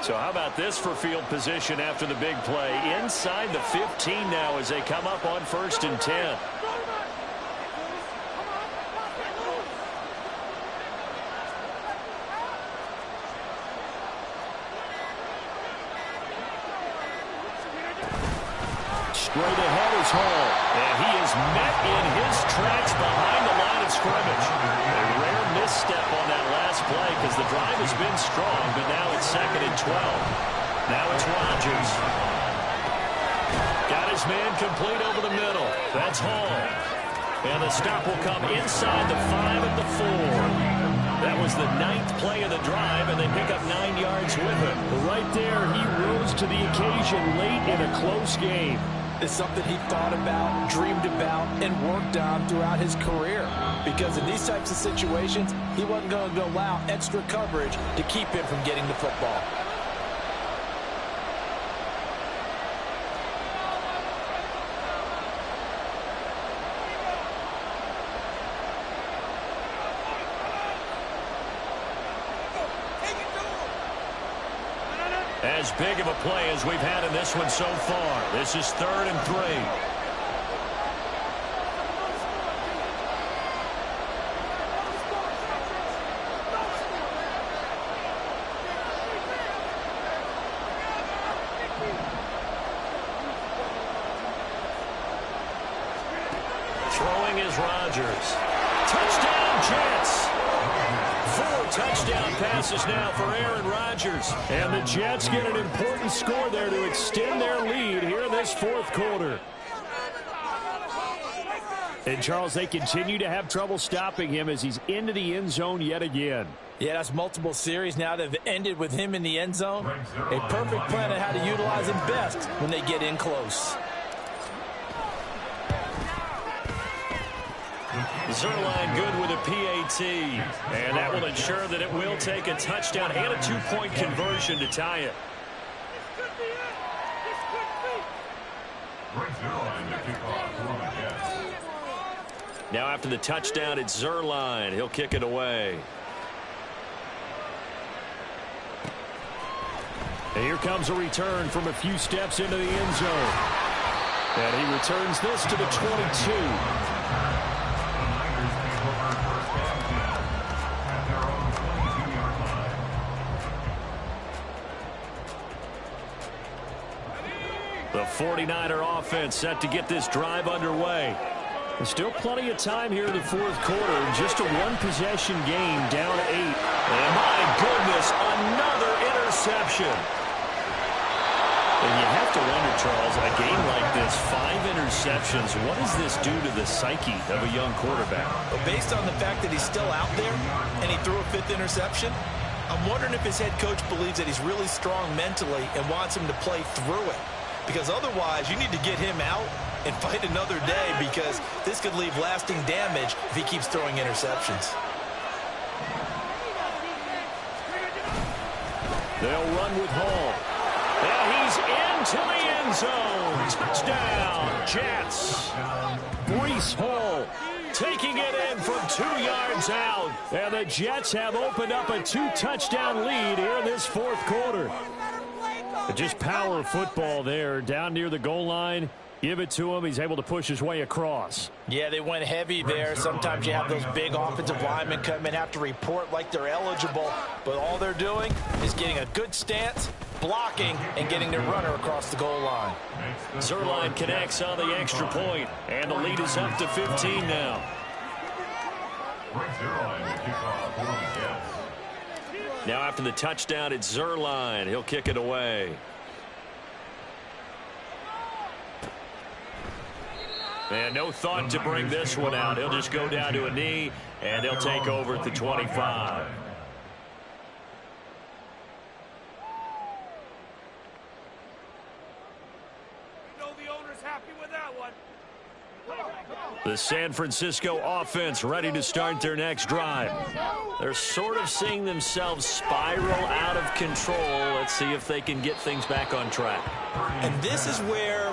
So how about this for field position after the big play? Inside the 15 now as they come up on 1st and 10. Straight ahead is Hall. And he is met in his tracks behind the line of scrimmage. A rare misstep on that last play because the drive has been strong, but now it's 2nd and 12. Now it's Rodgers. Got his man complete over the middle. That's Hall. And the stop will come inside the 5 at the 4. That was the 9th play of the drive, and they pick up 9 yards with him. Right there, he rose to the occasion late in a close game. is something he thought about, dreamed about, and worked on throughout his career. Because in these types of situations, he wasn't going to allow extra coverage to keep him from getting the football. As big of a play as we've had in this one so far. This is 3rd and 3. Throwing is Rodgers. Touchdown, Jets. 4 touchdown passes now for Aaron Rodgers. And the Jets get an important score there to extend their lead here in this 4th quarter. And, Charles, they continue to have trouble stopping him as he's into the end zone yet again. Yeah, that's multiple series now that have ended with him in the end zone. A perfect plan on how to utilize him best when they get in close. Zerline good with a PAT, and that will ensure that it will take a touchdown and a 2-point conversion to tie it. Now after the touchdown, it's Zerline. He'll kick it away. And here comes a return from a few steps into the end zone. And he returns this to the 22. The 49er offense set to get this drive underway. There's still plenty of time here in the 4th quarter. Just a one-possession game, down 8. And my goodness, another interception. And you have to wonder, Charles, a game like this, 5 interceptions, what does this do to the psyche of a young quarterback? Well, based on the fact that he's still out there and he threw a 5th interception, I'm wondering if his head coach believes that he's really strong mentally and wants him to play through it. Because otherwise, you need to get him out and fight another day, because this could leave lasting damage if he keeps throwing interceptions. They'll run with Hall. And he's into the end zone. Touchdown, Jets. Breece Hall taking it in from 2 yards out. And the Jets have opened up a 2-touchdown lead here in this 4th quarter. Just power football there down near the goal line. Give it to him. He's able to push his way across. Yeah, they went heavy there. Sometimes you have those big offensive linemen come in, have to report like they're eligible. But all they're doing is getting a good stance, blocking, and getting their runner across the goal line. Zerline connects on the extra point, and the lead is up to 15 now. Now after the touchdown, it's Zerline. He'll kick it away. And no thought to bring this one out. He'll just go down to a knee, and he'll take over at the 25. The San Francisco offense ready to start their next drive. They're sort of seeing themselves spiral out of control. Let's see if they can get things back on track. And this is where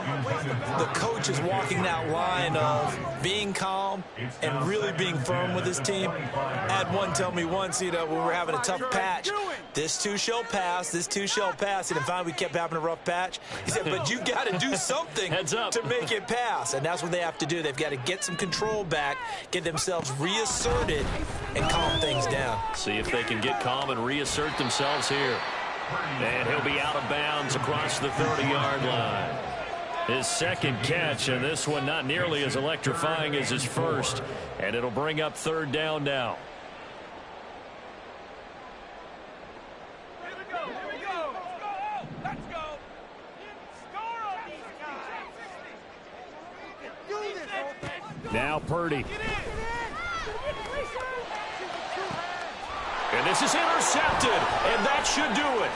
the coach is walking that line of being calm and really being firm with his team. I had one tell me once, when we were having a tough patch, this too shall pass, this too shall pass. And finally we kept having a rough patch. He said, but you got to do something to make it pass. And that's what they have to do. They've got to get some control back, get themselves reasserted, and calm things down. See if they can get calm and reassert themselves here. And he'll be out of bounds across the 30-yard line. His second catch, and this one not nearly as electrifying as his first. And it'll bring up 3rd down now. Now Purdy. And this is intercepted, and that should do it.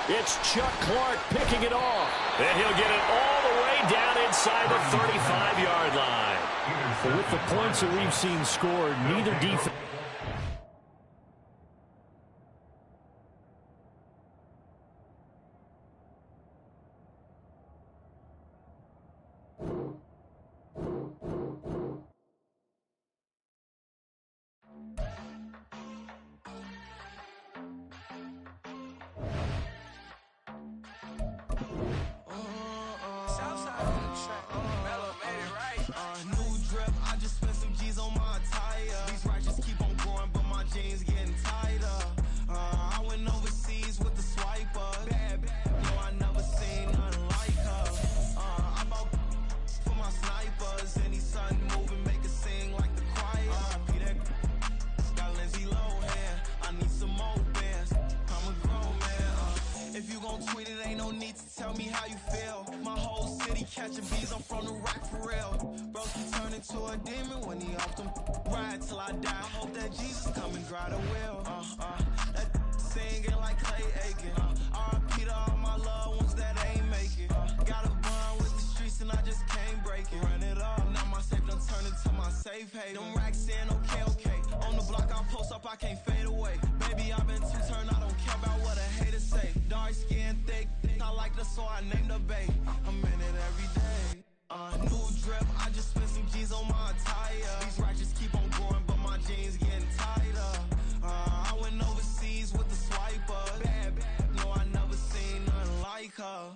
It's Chuck Clark picking it off, and he'll get it all the way down inside the 35-yard line. But with the points that we've seen scored, neither defense. Tell me how you feel. My whole city catching bees. I'm from the rock for real. Bro, he turned into a demon when he off them. Ride till I die. I hope that Jesus come and dry the wheel. That singing like Clay Aiken. R.I.P. to all my loved ones that ain't make it. Got a bond with the streets and I just can't break it. Run it up. Now my safe done turned into my safe haven. Them racks in, okay. On the block I post up, I can't fade away. Baby, I've been too turned. I don't care about what a hater say. Dark skin, thick. I like the so I named the bay. I'm in it every day. New drip, I just spent some G's on my attire. These righteous keep on growing, but my jeans getting tighter. I went overseas with the swiper. Bad, no, I never seen nothing like her.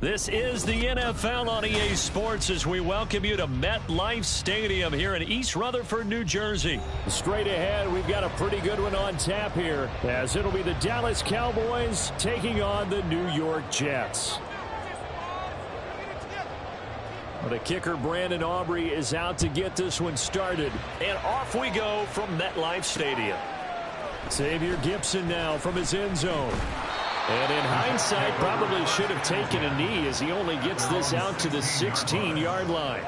This is the NFL on EA Sports as we welcome you to MetLife Stadium here in East Rutherford, New Jersey. Straight ahead, we've got a pretty good one on tap here as it'll be the Dallas Cowboys taking on the New York Jets. Well, the kicker, Brandon Aubrey, is out to get this one started. And off we go from MetLife Stadium. Xavier Gipson now from his end zone. And in hindsight, probably should have taken a knee as he only gets this out to the 16-yard line.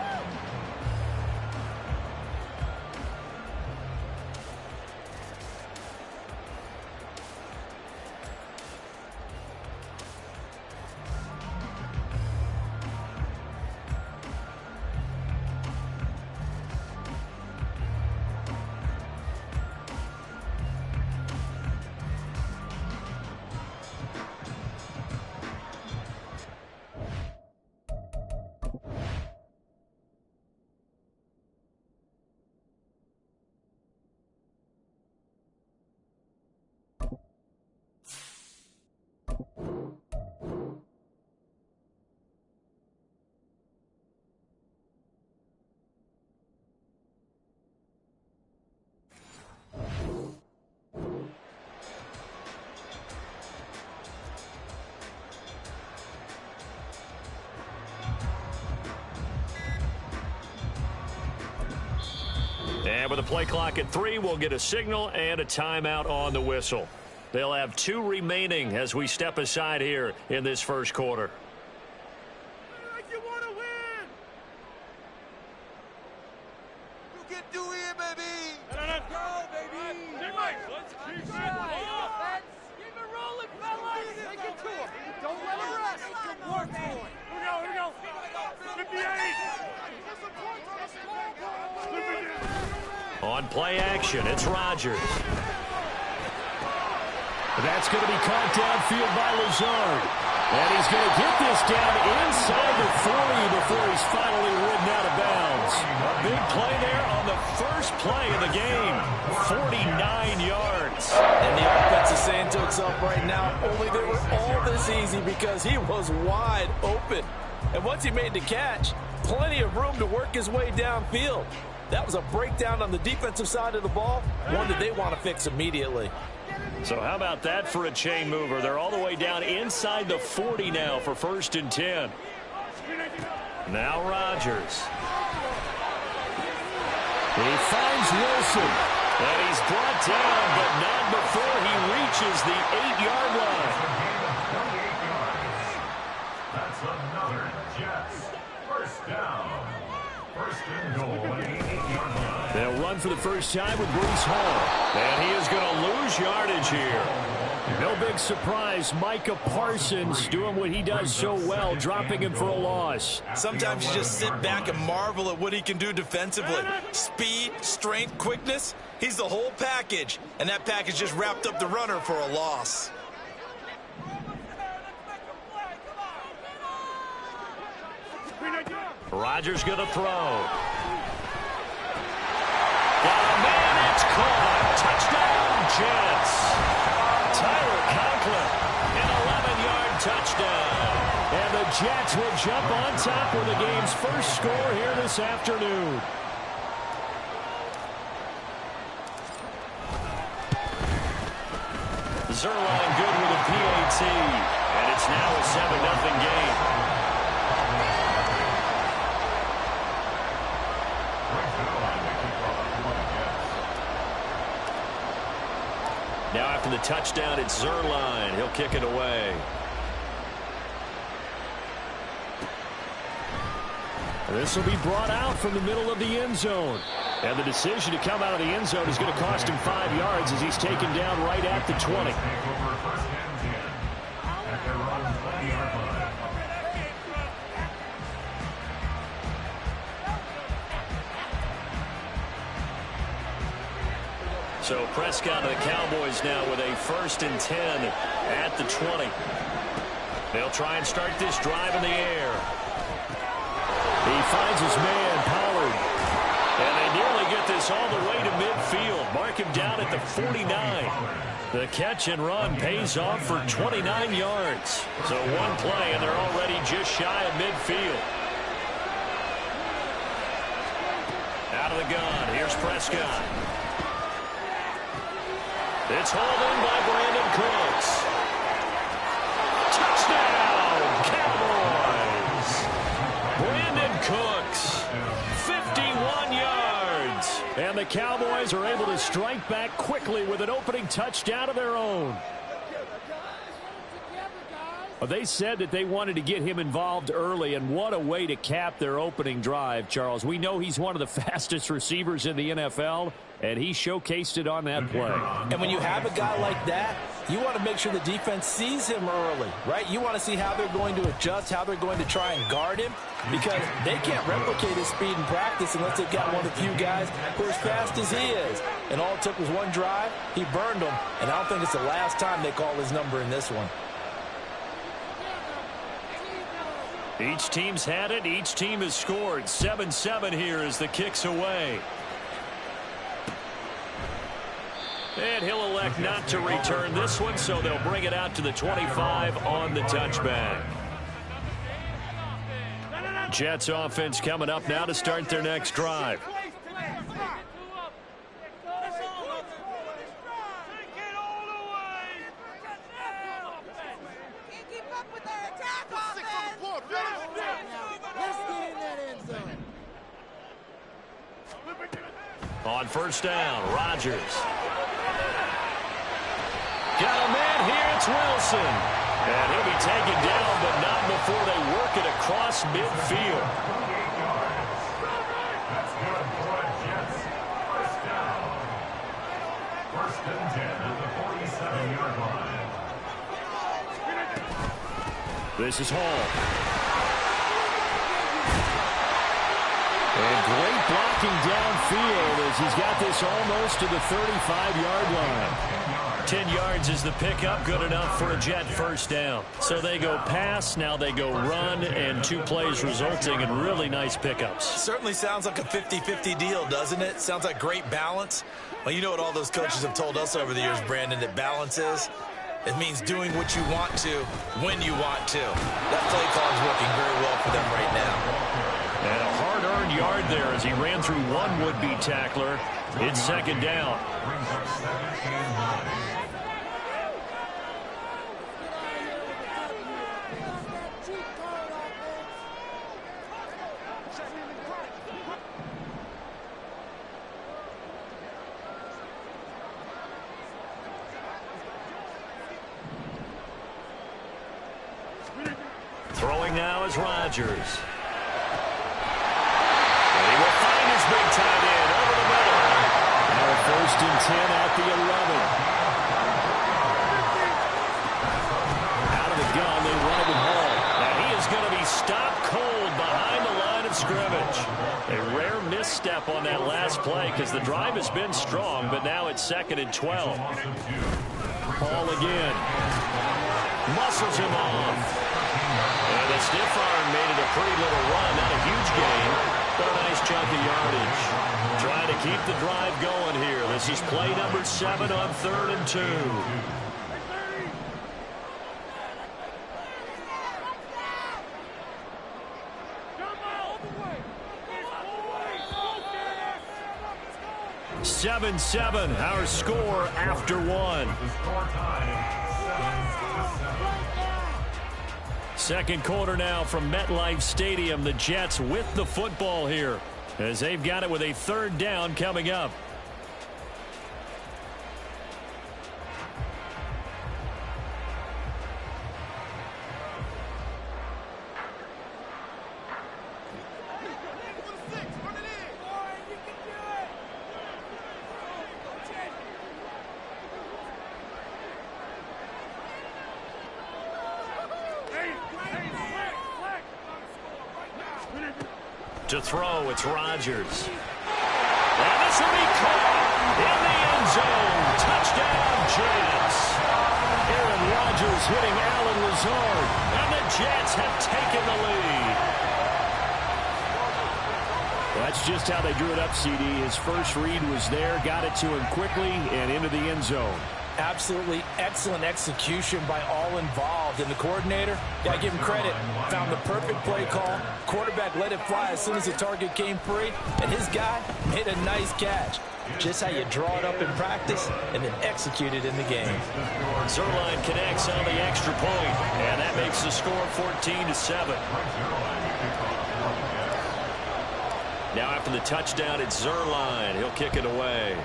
And with the play clock at 3, we'll get a signal and a timeout on the whistle. They'll have 2 remaining as we step aside here in this first quarter. Like you want to win. You can do it, baby. Let's go, baby. Let's keep it rolling, fellas. Take it to him. Don't let him rest. Work for it. Here we go. 58. On play action, it's Rodgers. That's going to be caught downfield by Lazard. And he's going to get this down inside the 40 before he's finally ridden out of bounds. A big play there on the first play of the game. 49 yards. And the offense is saying to itself right now, only they were all this easy because he was wide open. And once he made the catch, plenty of room to work his way downfield. That was a breakdown on the defensive side of the ball, one that they want to fix immediately. So how about that for a chain mover? They're all the way down inside the 40 now for 1st and 10. Now Rodgers. He finds Wilson. And he's brought down, but not before he reaches the 8-yard line. That's another Jets. First down. First and goal at 8-yard line. They'll run for the first time with Breece Hall. And he is going to lose yardage here. No big surprise. Micah Parsons doing what he does so well, dropping him for a loss. Sometimes you just sit back and marvel at what he can do defensively. Speed, strength, quickness. He's the whole package. And that package just wrapped up the runner for a loss. Rodgers going to throw. Got a man, it's caught. Touchdown, Jets. Tyler Conklin, an 11-yard touchdown. And the Jets will jump on top with the game's first score here this afternoon. Zerline good with a PAT. And it's now a 7-0 game. Now after the touchdown, it's Zerline. He'll kick it away. This will be brought out from the middle of the end zone. And the decision to come out of the end zone is going to cost him 5 yards as he's taken down right at the 20. So Prescott and the Cowboys now with a 1st and 10 at the 20. They'll try and start this drive in the air. He finds his man, Pollard. And they nearly get this all the way to midfield. Mark him down at the 49. The catch and run pays off for 29 yards. So one play, and they're already just shy of midfield. Out of the gun, here's Prescott. It's hauled in by Brandon Cooks. Touchdown, Cowboys! Brandon Cooks, 51 yards. And the Cowboys are able to strike back quickly with an opening touchdown of their own. They said that they wanted to get him involved early, and what a way to cap their opening drive, Charles. We know he's one of the fastest receivers in the NFL, and he showcased it on that play. And when you have a guy like that, you want to make sure the defense sees him early, right? You want to see how they're going to adjust, how they're going to try and guard him, because they can't replicate his speed in practice unless they've got one of the few guys who are as fast as he is. And all it took was one drive. He burned them, and I don't think it's the last time they call his number in this one. Each team's had it. Each team has scored. 7-7 here as the kick's away. And he'll elect not to return this one, so they'll bring it out to the 25 on the touchback. Jets offense coming up now to start their next drive. On first down, Rodgers. Got a man here, it's Wilson. And he'll be taken down, but not before they work it across midfield. That's good for the Jets. First down. 1st and 10 at the 47-yard line. This is Hall. And great blocking downfield as he's got this almost to the 35-yard line. 10 yards is the pickup, good enough for a Jet first down. So they go pass, now they go run, and 2 plays resulting in really nice pickups. Certainly sounds like a 50-50 deal, doesn't it? Sounds like great balance. Well, you know what all those coaches have told us over the years, Brandon, that balance is? It means doing what you want to, when you want to. That play call is working very well for them right now. And a hard-earned yard there as he ran through one would-be tackler. It's 2nd down. Brings up 2nd and 9. Throwing now is Rodgers. And he will find his big tight end over the middle. Now 1st and 10 at the 11. because the drive has been strong, but now it's 2nd and 12. Paul again. Muscles him off. And the stiff arm made it a pretty little run. Not a huge gain, but a nice chunk of yardage. Trying to keep the drive going here. This is play number 7 on 3rd and 2. Seven, our score after 1. Second quarter now from MetLife Stadium. The Jets with the football here as they've got it with a 3rd down coming up. To throw, it's Rodgers. And this will be caught in the end zone. Touchdown, Jets. Aaron Rodgers hitting Allen Lazard, and the Jets have taken the lead. That's just how they drew it up, CD. His first read was there, got it to him quickly, and into the end zone. Absolutely excellent execution by all involved. And the coordinator, got to give him credit, found the perfect play call. Quarterback let it fly as soon as the target came free, and his guy made a nice catch. Just how you draw it up in practice and then execute it in the game. Zerline connects on the extra point, and that makes the score 14-7. Now after the touchdown, it's Zerline. He'll kick it away.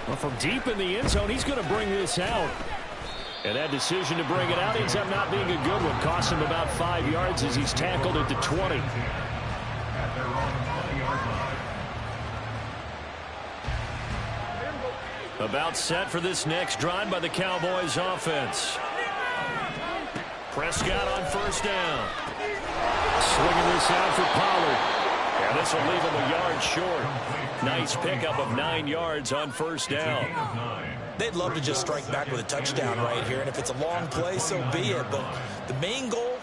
Well, from deep in the end zone, he's going to bring this out. And that decision to bring it out ends up not being a good one. Costs him about 5 yards as he's tackled at the 20. About set for this next drive by the Cowboys offense. Prescott on 1st down. Swinging this out for Pollard. And this will leave him a yard short. Nice pickup of 9 yards on 1st down. They'd love to just strike back with a touchdown right here, and if it's a long play, so be it. But the main goal,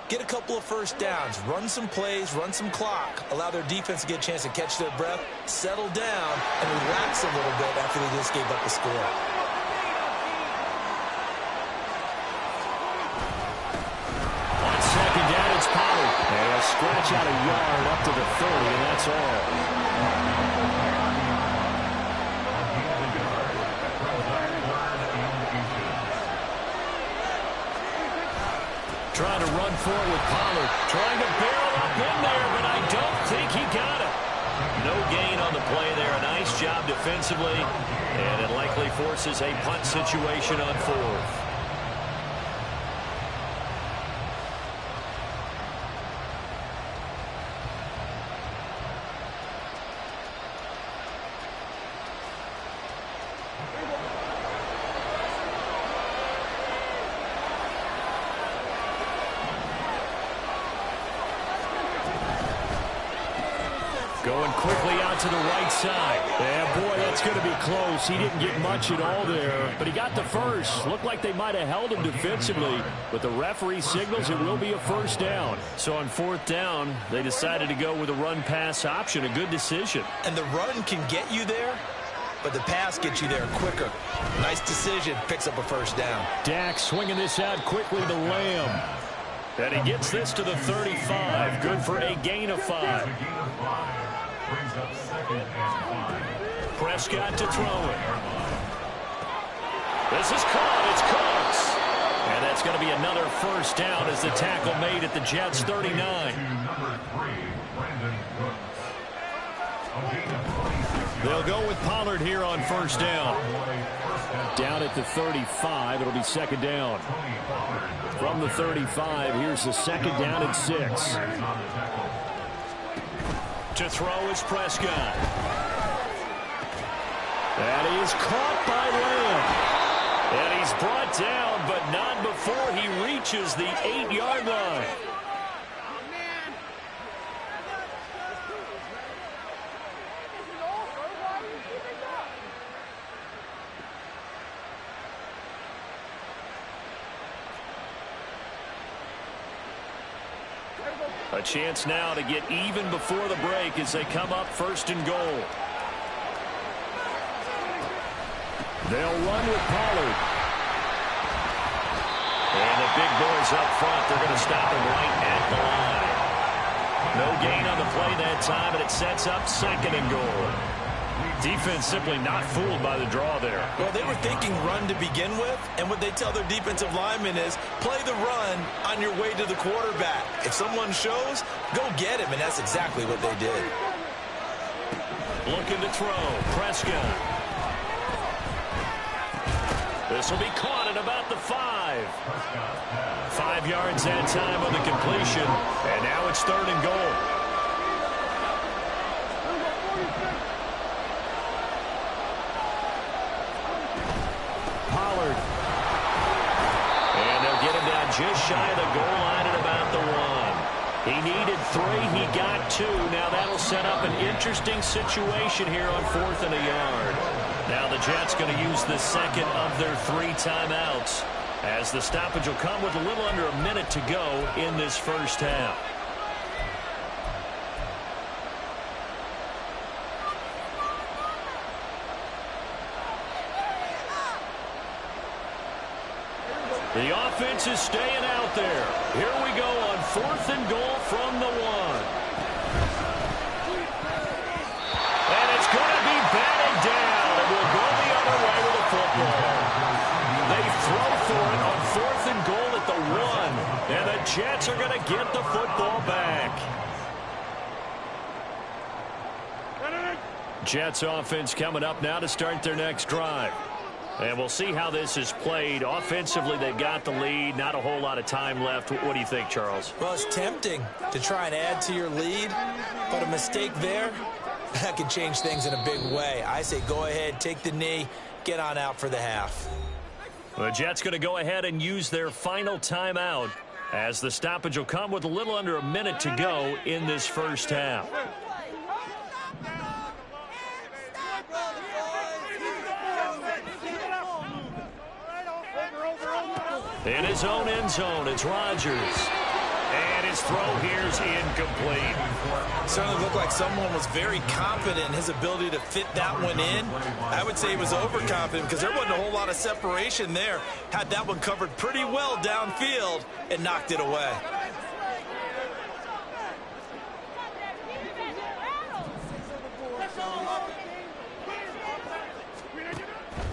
get a couple of 1st downs, run some plays, run some clock, allow their defense to get a chance to catch their breath, settle down, and relax a little bit after they just gave up the score. On 2nd down, it's Pollard. And he'll scratch out a yard up to the 30, and that's all. Trying to run forward with Pollard. Trying to barrel up in there, but I don't think he got it. No gain on the play there. A nice job defensively, and it likely forces a punt situation on 4th. Going quickly out to the right side. Yeah, boy, that's going to be close. He didn't get much at all there, but he got the first. Looked like they might have held him defensively, but the referee signals it will be a 1st down. So on 4th down, they decided to go with a run-pass option. A good decision. And the run can get you there, but the pass gets you there quicker. Nice decision. Picks up a 1st down. Dak swinging this out quickly to Lamb. And he gets this to the 35. Good for a gain of 5. Brings up 2nd and 5. Prescott to throw it. This is caught. It's Cooks. And that's going to be another 1st down as the tackle made at the Jets' 39. They'll go with Pollard here on 1st down. Down at the 35. It'll be 2nd down. From the 35, here's the 2nd down and 6. To throw is Prescott. And he is caught by Lamb. And he's brought down, but not before he reaches the 8-yard line. A chance now to get even before the break as they come up 1st and goal. They'll run with Pollard. And the big boys up front, they're going to stop him right at the line. No gain on the play that time, and it sets up 2nd and goal. Defense simply not fooled by the draw there. Well, they were thinking run to begin with, and what they tell their defensive linemen is play the run on your way to the quarterback. If someone shows, go get him, and that's exactly what they did. Looking to throw, Prescott. This will be caught at about the 5. 5 yards that time on the completion, and now it's 3rd and goal. Pollard. And they'll get him down just shy of the goal line at about the 1. He needed 3. He got 2. Now that'll set up an interesting situation here on 4th and a yard. Now the Jets going to use the 2nd of their 3 timeouts as the stoppage will come with a little under a minute to go in this first half. The offense is staying out there. Here we go on 4th and goal from the 1. And it's going to be batted down, and we'll go the other way with the football. They throw for it on 4th and goal at the 1, and the Jets are going to get the football back. Jets offense coming up now to start their next drive. And we'll see how this is played. Offensively, they've got the lead. Not a whole lot of time left. What do you think, Charles? Well, it's tempting to try and add to your lead, but a mistake there, that can change things in a big way. I say go ahead, take the knee, get on out for the half. The Jets going to go ahead and use their final timeout as the stoppage will come with a little under a minute to go in this first half. In his own end zone, it's Rodgers. And his throw here is incomplete. Certainly looked like someone was very confident in his ability to fit that one in. I would say he was overconfident because there wasn't a whole lot of separation there. Had that one covered pretty well downfield and knocked it away.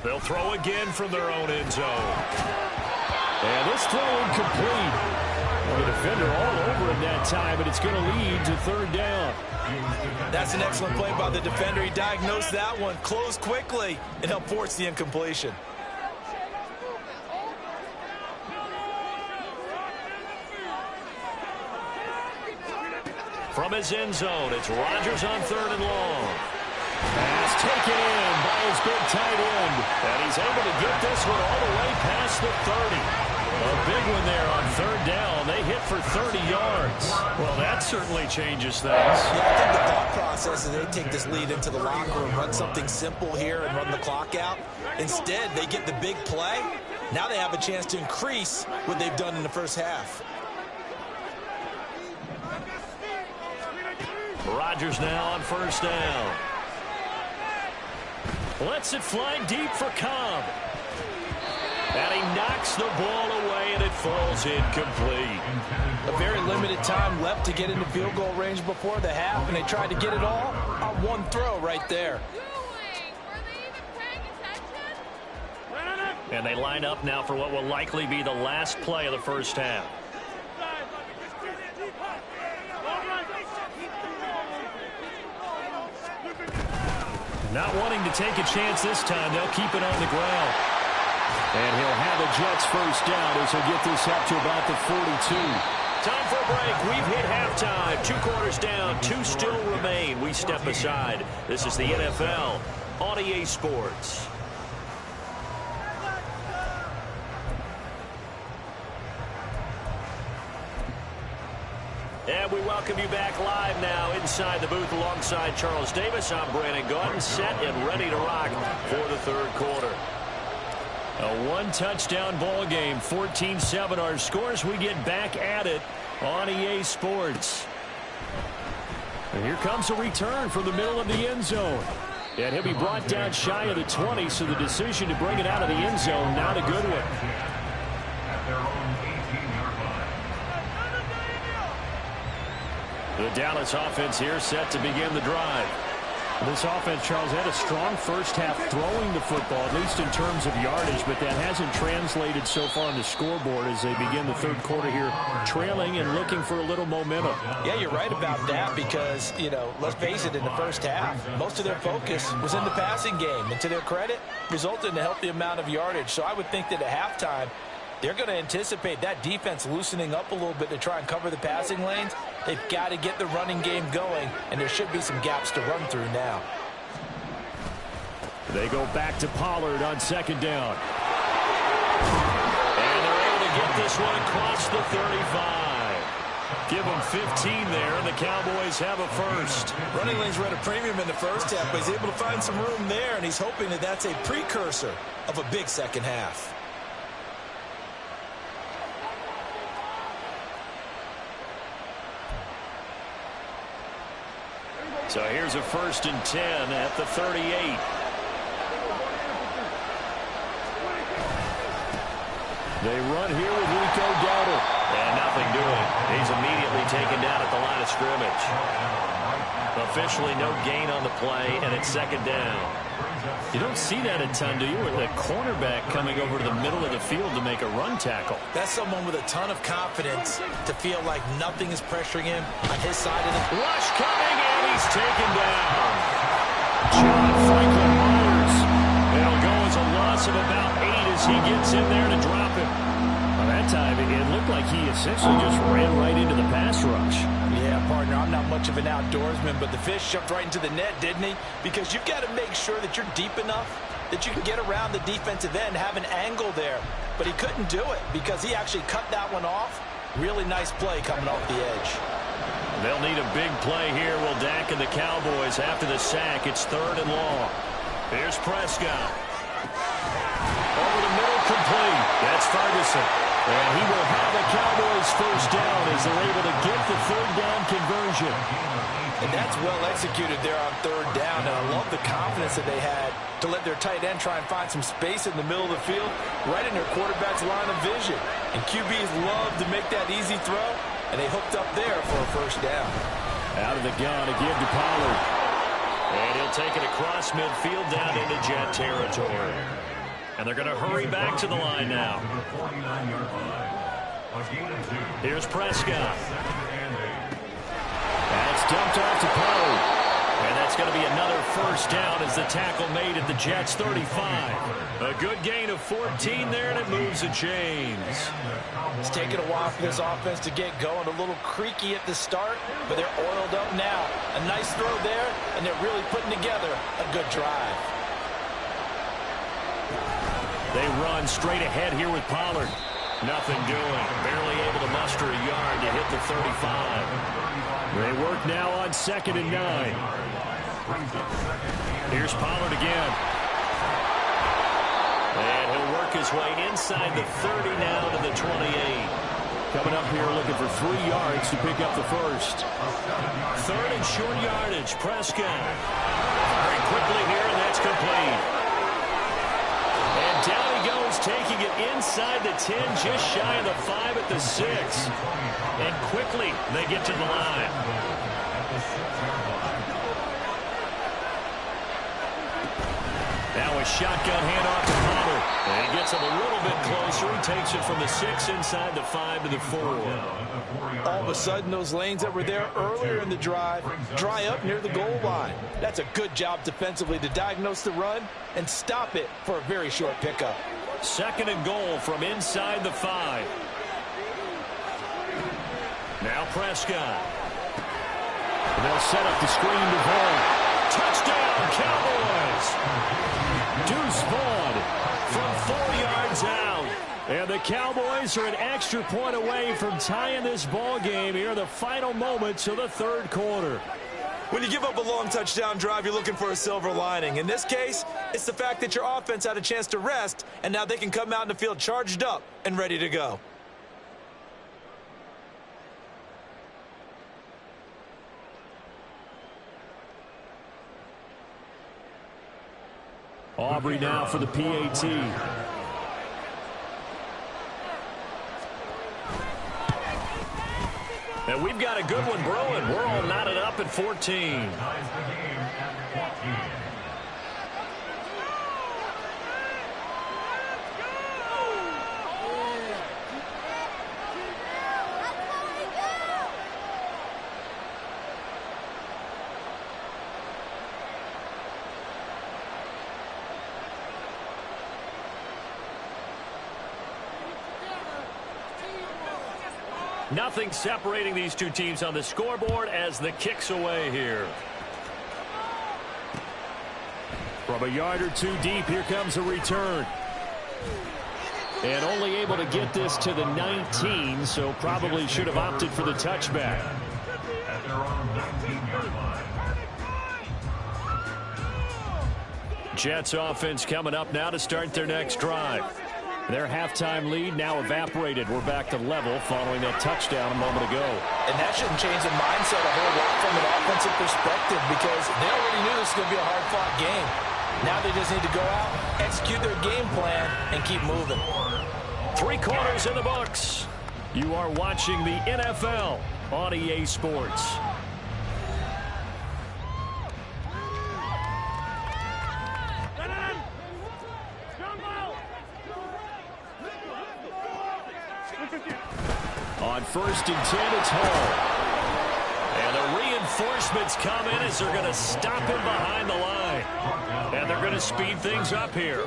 They'll throw again from their own end zone. And this throw incomplete. Well, the defender all over him that time, and it's going to lead to 3rd down. That's an excellent play by the defender. He diagnosed that one, closed quickly, and helped force the incompletion. From his end zone, it's Rodgers on 3rd and long. Pass taken in by his big tight end. And he's able to get this one all the way past the 30. A big one there on 3rd down. They hit for 30 yards. Well, that certainly changes things. Yeah, I think the thought process is they take this lead into the locker room, run something simple here and run the clock out. Instead, they get the big play. Now they have a chance to increase what they've done in the first half. Rodgers now on 1st down. Lets it fly deep for Cobb. And he knocks the ball away, and it falls incomplete. A very limited time left to get into field goal range before the half, and they tried to get it all on one throw right there. And they line up now for what will likely be the last play of the first half. Not wanting to take a chance this time, they'll keep it on the ground. And he'll have a Jets first down as he'll get this up to about the 42. Time for a break. We've hit halftime. 2 quarters down, 2 still remain. We step aside. This is the NFL on EA Sports. And we welcome you back live now inside the booth alongside Charles Davis. I'm Brandon Gaudin, set and ready to rock for the 3rd quarter. A 1-touchdown ball game, 14-7 our scores. We get back at it on EA Sports. And here comes a return from the middle of the end zone. And he'll be brought down shy of the 20, so the decision to bring it out of the end zone, not a good one. At their own 18-yard line. The Dallas offense here set to begin the drive. This offense, Charles, had a strong first half throwing the football, at least in terms of yardage, but that hasn't translated so far on the scoreboard as they begin the third quarter here, trailing and looking for a little momentum. Yeah, you're right about that because, you know, let's face it, in the first half, most of their focus was in the passing game, and to their credit, resulted in a healthy amount of yardage. So I would think that at halftime, they're going to anticipate that defense loosening up a little bit to try and cover the passing lanes. They've got to get the running game going, and there should be some gaps to run through now. They go back to Pollard on second down. And they're able to get this one across the 35. Give them 15 there, and the Cowboys have a first. Running lanes were at a premium in the first half, but he's able to find some room there, and he's hoping that that's a precursor of a big second half. So here's a 1st and 10 at the 38. They run here with Rico Dowdle. And nothing doing. He's immediately taken down at the line of scrimmage. Officially no gain on the play, and it's second down. You don't see that a ton, do you? With a cornerback coming over to the middle of the field to make a run tackle. That's someone with a ton of confidence to feel like nothing is pressuring him on his side of the... Rush coming, and he's taken down. John Franklin Myers. It'll go as a loss of about 8 as he gets in there to drop it. By that time, it looked like he essentially just ran right into the pass rush. Yeah, partner, I'm not much of an outdoorsman, but the fish jumped right into the net, didn't he? Because you've got to make sure that you're deep enough that you can get around the defensive end, have an angle there. But he couldn't do it because he actually cut that one off. Really nice play coming off the edge. They'll need a big play here, will Dak and the Cowboys after the sack. It's 3rd and long. Here's Prescott. Over the middle, complete. That's Ferguson. And he will have the Cowboys first down as they're able to get the 3rd down conversion. And that's well executed there on 3rd down. And I love the confidence that they had to let their tight end try and find some space in the middle of the field, right in their quarterback's line of vision. And QBs love to make that easy throw, and they hooked up there for a first down. Out of the gun to give to Pollard. And he'll take it across midfield down into Jet territory. And they're going to hurry back to the line now. Here's Prescott. That's dumped off to Pollard. And that's going to be another first down as the tackle made at the Jets' 35. A good gain of 14 there, and it moves the chains. It's taken a while for this offense to get going. A little creaky at the start, but they're oiled up now. A nice throw there, and they're really putting together a good drive. They run straight ahead here with Pollard. Nothing doing. Barely able to muster a yard to hit the 35. They work now on 2nd and 9. Here's Pollard again. And he'll work his way inside the 30 now to the 28. Coming up here looking for 3 yards to pick up the first. 3rd and short yardage. Prescott. Very quickly here, and that's complete. And down he goes, taking it inside the 10, just shy of the 5 at the 6. And quickly, they get to the line. Now a shotgun handoff to Pollard. And he gets him a little bit closer. He takes it from the 6 inside the 5 to the 4. All of a sudden, those lanes that were there earlier in the drive dry up near the goal line. That's a good job defensively to diagnose the run and stop it for a very short pickup. 2nd and goal from inside the 5. Now Prescott. And they'll set up the screen to Vaughn. Touchdown, Cowboys! Deuce Vaughn from 4 yards out. And the Cowboys are an extra point away from tying this ball game here in the final moments of the 3rd quarter. When you give up a long touchdown drive, you're looking for a silver lining. In this case, it's the fact that your offense had a chance to rest, and now they can come out in the field charged up and ready to go. Aubrey now for the PAT. And we've got a good one brewing. We're all knotted up at 14. Nothing separating these two teams on the scoreboard as the kick's away here. From a yard or two deep, here comes a return. And only able to get this to the 19, so probably should have opted for the touchback. At their own 19-yard line. Jets offense coming up now to start their next drive. Their halftime lead now evaporated. We're back to level following that touchdown a moment ago. And that shouldn't change the mindset a whole lot from an offensive perspective because they already knew this was going to be a hard-fought game. Now they just need to go out, execute their game plan, and keep moving. 3 quarters in the books. You are watching the NFL on EA Sports. On 1st and 10, it's Hall. And the reinforcements come in as they're going to stop him behind the line. And they're going to speed things up here.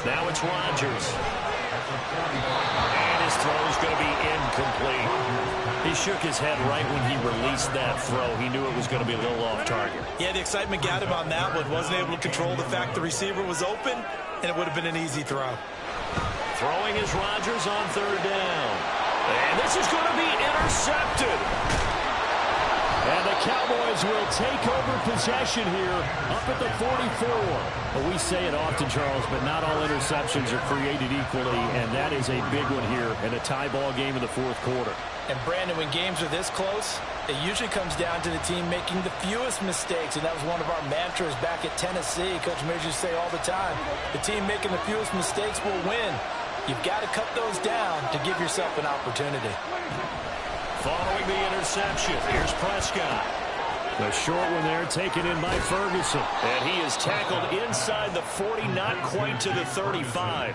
Now it's Rodgers. And his throw is going to be incomplete. He shook his head right when he released that throw. He knew it was going to be a little off target. Yeah, the excitement got him on that one. Wasn't able to control the fact the receiver was open, and it would have been an easy throw. Throwing is Rodgers on 3rd down. And this is going to be intercepted. And the Cowboys will take over possession here up at the 44. Well, we say it often, Charles, but not all interceptions are created equally, and that is a big one here in a tie ball game in the 4th quarter. And, Brandon, when games are this close, it usually comes down to the team making the fewest mistakes, and that was one of our mantras back at Tennessee. Coach Major used to say all the time, the team making the fewest mistakes will win. You've got to cut those down to give yourself an opportunity. Following the interception, here's Prescott. The short one there taken in by Ferguson. And he is tackled inside the 40, not quite to the 35.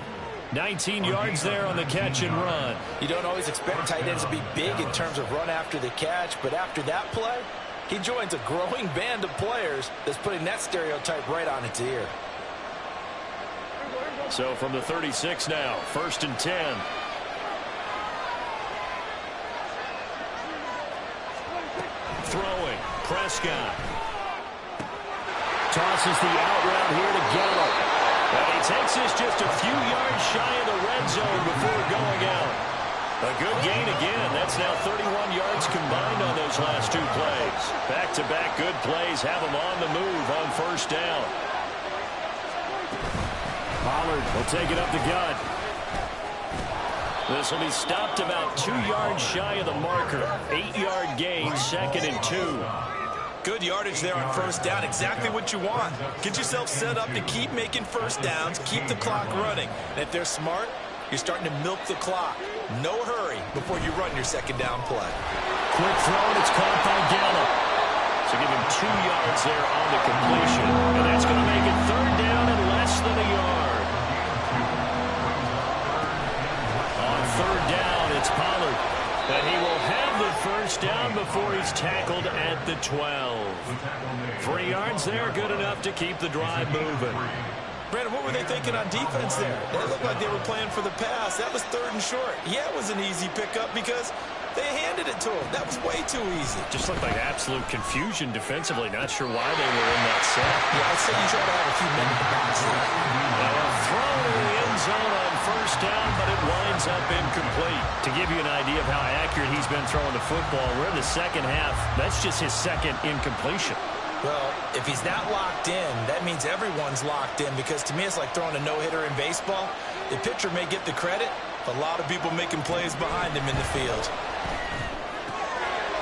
19 yards there on the catch and run. You don't always expect tight ends to be big in terms of run after the catch, but after that play, he joins a growing band of players that's putting that stereotype right on its ear. So from the 36 now, 1st and 10. Throwing, Prescott. Tosses the out route here to Gallup. And he takes this just a few yards shy of the red zone before going out. A good gain again. That's now 31 yards combined on those last 2 plays. Back-to-back good plays have him on the move on 1st down. Pollard will take it up the gut. This will be stopped about 2 yards shy of the marker. 8-yard gain, 2nd and 2. Good yardage there on 1st down. Exactly what you want. Get yourself set up to keep making 1st downs, keep the clock running. And if they're smart, you're starting to milk the clock. No hurry before you run your 2nd down play. Quick throw, and it's caught by Gallup. So give him 2 yards there on the completion. And that's going to make it 3rd down and less than a yard. On 3rd down, it's Pollard. And he will have the 1st down before he's tackled at the 12. 3 yards there, good enough to keep the drive moving. Brandon, what were they thinking on defense there? They looked like they were playing for the pass. That was 3rd and short. Yeah, it was an easy pickup because they handed it to him. That was way too easy. Just looked like absolute confusion defensively. Not sure why they were in that set. Yeah, I'd say you try to have a few minutes to bounce it. Now a throw to the end zone on 1st down, but it winds up incomplete. To give you an idea of how accurate he's been throwing the football, we're in the 2nd half. That's just his 2nd incompletion. Well, if he's not locked in, that means everyone's locked in because to me it's like throwing a no-hitter in baseball. The pitcher may get the credit, but a lot of people making plays behind him in the field.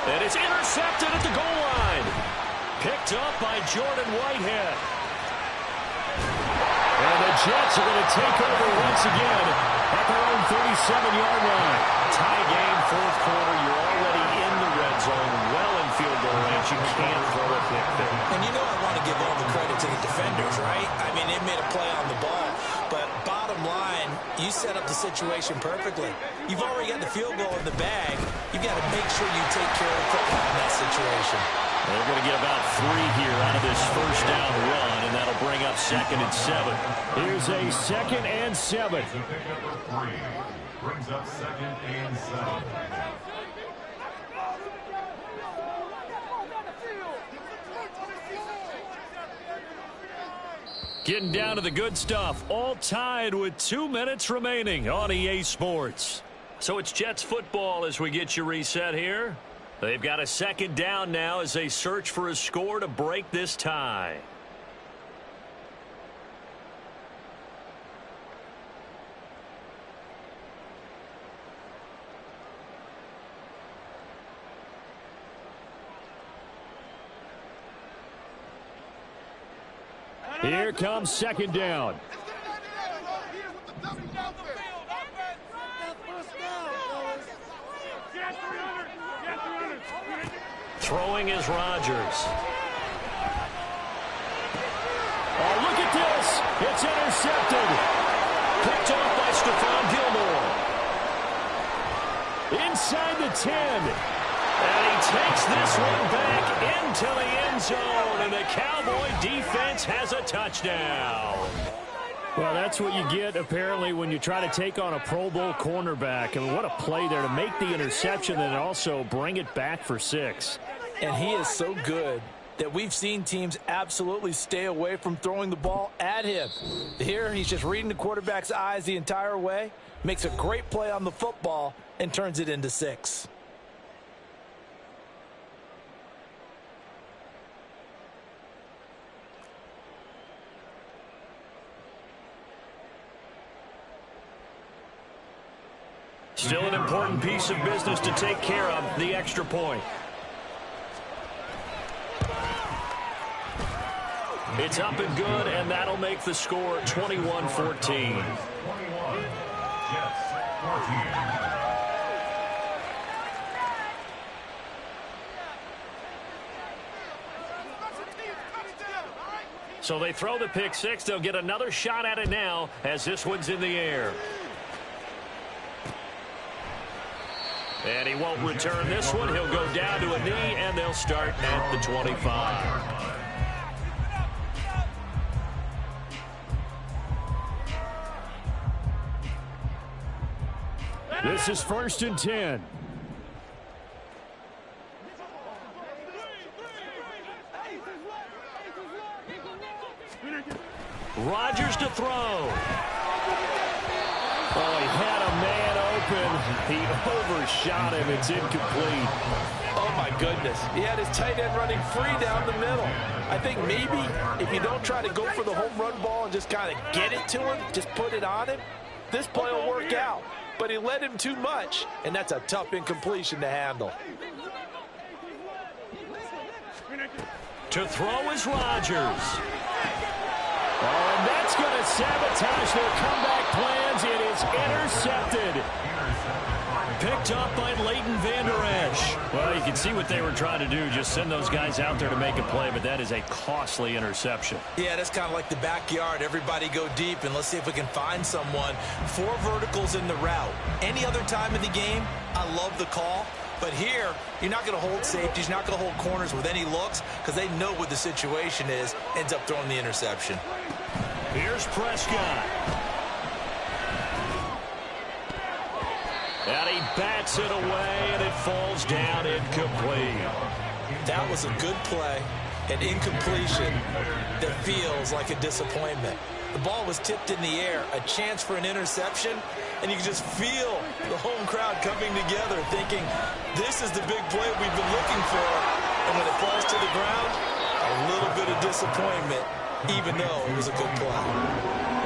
And it's intercepted at the goal line. Picked up by Jordan Whitehead. And the Jets are going to take over once again at their own 37-yard line. Tie game, fourth quarter. You're already in the red zone, well in field goal range. You can't throw a pick there. And you know I want to give all the credit to the defenders, right? I mean, they made a play on the ball. But bottom line, you set up the situation perfectly. You've already got the field goal in the bag. You've got to make sure you take care of the football in that situation. They're going to get about 3 here out of this first down run, and that'll bring up 2nd and 7. Here's a 2nd and 7. Brings up 2nd and 7. Getting down to the good stuff, all tied with 2 minutes remaining on EA Sports. So it's Jets football as we get you reset here. They've got a 2nd down now as they search for a score to break this tie. Here comes 2nd down. Throwing is Rodgers. Oh, look at this. It's intercepted. Picked off by Stephon Gilmore. Inside the 10. And he takes this one back into the end zone. And the Cowboy defense has a touchdown. Well, that's what you get, apparently, when you try to take on a Pro Bowl cornerback. I mean, what a play there to make the interception and also bring it back for 6. And he is so good that we've seen teams absolutely stay away from throwing the ball at him. Here, he's just reading the quarterback's eyes the entire way, makes a great play on the football, and turns it into 6. Still an important piece of business to take care of, the extra point. It's up and good, and that'll make the score 21-14. 21, Jets 14. So they throw the pick 6. They'll get another shot at it now as this one's in the air. And he won't return this one. He'll go down to a knee, and they'll start at the 25. This is 1st and 10. Rodgers to throw. Oh, he had a man open. He overshot him. It's incomplete. Oh, my goodness. He had his tight end running free down the middle. I think maybe if you don't try to go for the home run ball and just kind of get it to him, just put it on him, this play will work out. But he led him too much, and that's a tough incompletion to handle. To throw is Rodgers. Oh, and that's going to sabotage their comeback plans. It is intercepted. Picked up by Leighton Vander Esch. Well, you can see what they were trying to do. Just send those guys out there to make a play, but that is a costly interception. Yeah, that's kind of like the backyard. Everybody go deep, and let's see if we can find someone. 4 verticals in the route. Any other time in the game, I love the call. But here, you're not going to hold safeties. You're not going to hold corners with any looks because they know what the situation is. Ends up throwing the interception. Here's Prescott. And he bats it away, and it falls down incomplete. That was a good play, an incompletion that feels like a disappointment. The ball was tipped in the air, a chance for an interception, and you can just feel the home crowd coming together thinking, this is the big play we've been looking for. And when it falls to the ground, a little bit of disappointment, even though it was a good play.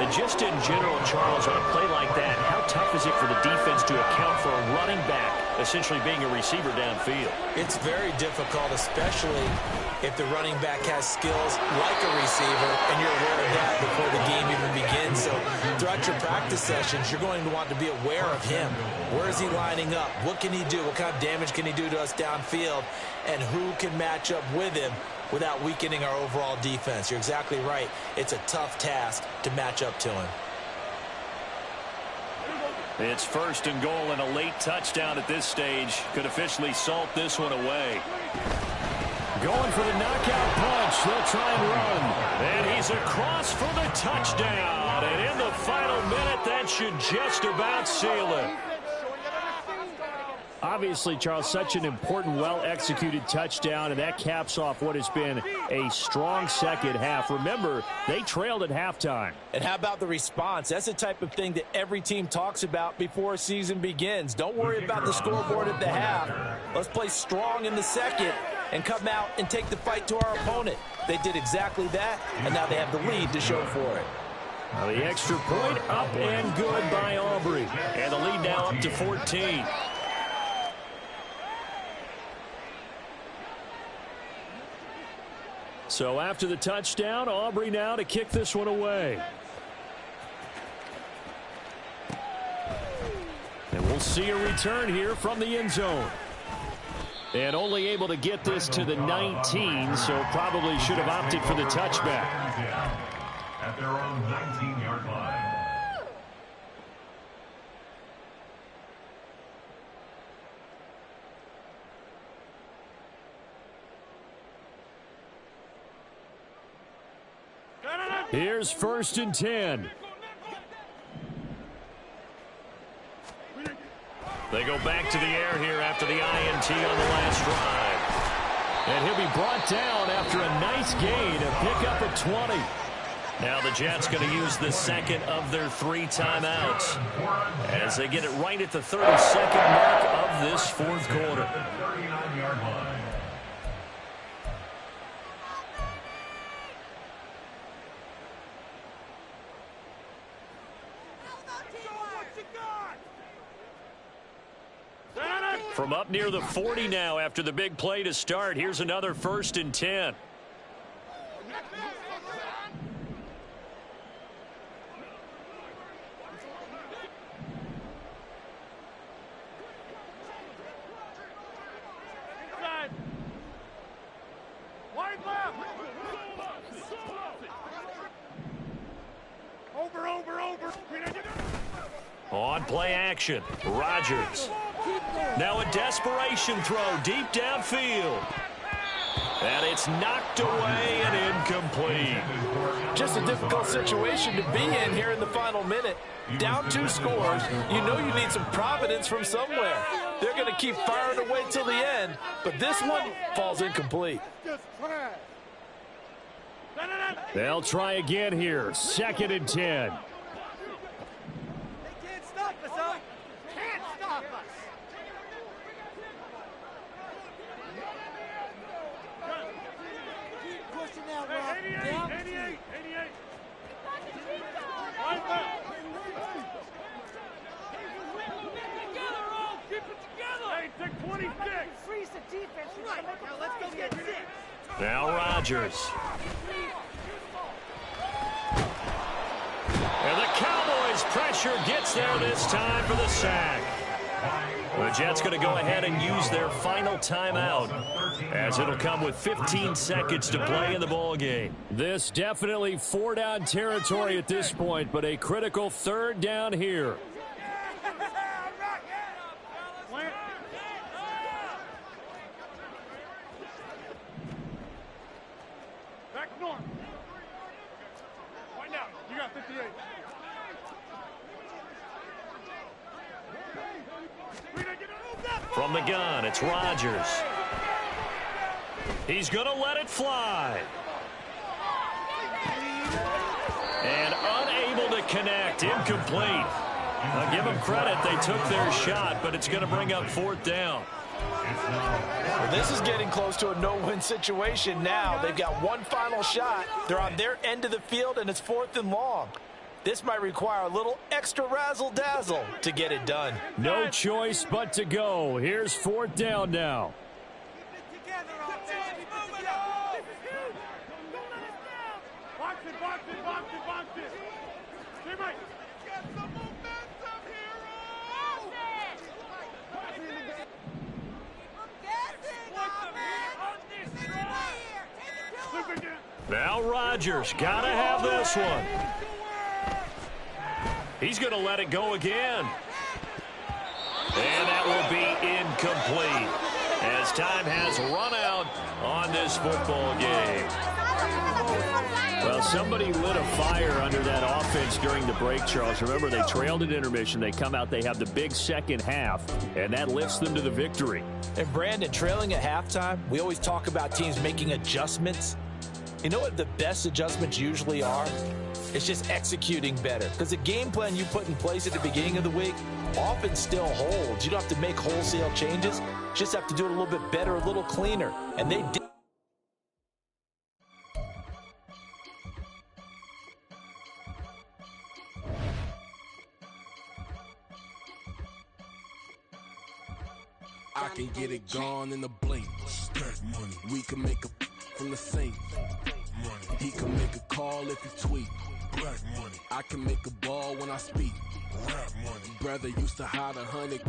And just in general, Charles, on a play like that, how tough is it for the defense to account for a running back essentially being a receiver downfield. It's very difficult, especially if the running back has skills like a receiver, and you're aware of that before the game even begins. So throughout your practice sessions, you're going to want to be aware of him. Where is he lining up? What can he do? What kind of damage can he do to us downfield? And who can match up with him without weakening our overall defense? You're exactly right. It's a tough task to match up to him. It's 1st and goal, and a late touchdown at this stage could officially salt this one away. Going for the knockout punch. They'll try and run. And he's across for the touchdown. And in the final minute, that should just about seal it. Obviously, Charles, such an important, well-executed touchdown, and that caps off what has been a strong second half. Remember, they trailed at halftime. And how about the response? That's the type of thing that every team talks about before a season begins. Don't worry about the scoreboard at the half. Let's play strong in the second and come out and take the fight to our opponent. They did exactly that, and now they have the lead to show for it. Now the extra point up and good by Aubrey. And the lead now up to 14. So after the touchdown, Aubrey now to kick this one away. And we'll see a return here from the end zone. And only able to get this to the 19, so probably should have opted for the touchback. At their own 19-yard line. Here's 1st and 10. They go back to the air here after the INT on the last drive. And he'll be brought down after a nice gain, a pickup of 20. Now the Jets going to use the second of their 3 timeouts as they get it right at the 32nd mark of this 4th quarter. 39-yard line. From up near the 40 now after the big play to start. Here's another 1st and 10. On play action, Rodgers. Now a desperation throw deep downfield. And it's knocked away and incomplete. Just a difficult situation to be in here in the final minute. Down 2 scores, you know you need some providence from somewhere. They're going to keep firing away till the end, but this one falls incomplete. They'll try again here, 2nd and 10. Now Rodgers. And the Cowboys pressure gets there this time for the sack. The Jets going to go ahead and use their final timeout as it'll come with 15 seconds to play in the ball game. This definitely 4-down territory at this point, but a critical 3rd down here. From the gun, it's Rodgers. He's going to let it fly. And unable to connect, incomplete. I'll give them credit, they took their shot, but it's going to bring up 4th down. Well, this is getting close to a no-win situation now. They've got one final shot. They're on their end of the field, and it's 4th and long. This might require a little extra razzle-dazzle to get it done. No choice but to go. Here's 4th down now. Now Rodgers got to have this one. He's going to let it go again. And that will be incomplete as time has run out on this football game. Well, somebody lit a fire under that offense during the break, Charles. Remember, they trailed at intermission. They come out, they have the big second half, and that lifts them to the victory. And Brandon, trailing at halftime, we always talk about teams making adjustments. You know what the best adjustments usually are? It's just executing better. Because the game plan you put in place at the beginning of the week often still holds. You don't have to make wholesale changes. You just have to do it a little bit better, a little cleaner. And they did. I can get it gone in a blink. We can make a from the sink. He can make a call if he tweet. I can make a ball when I speak. Brother used to hide 100.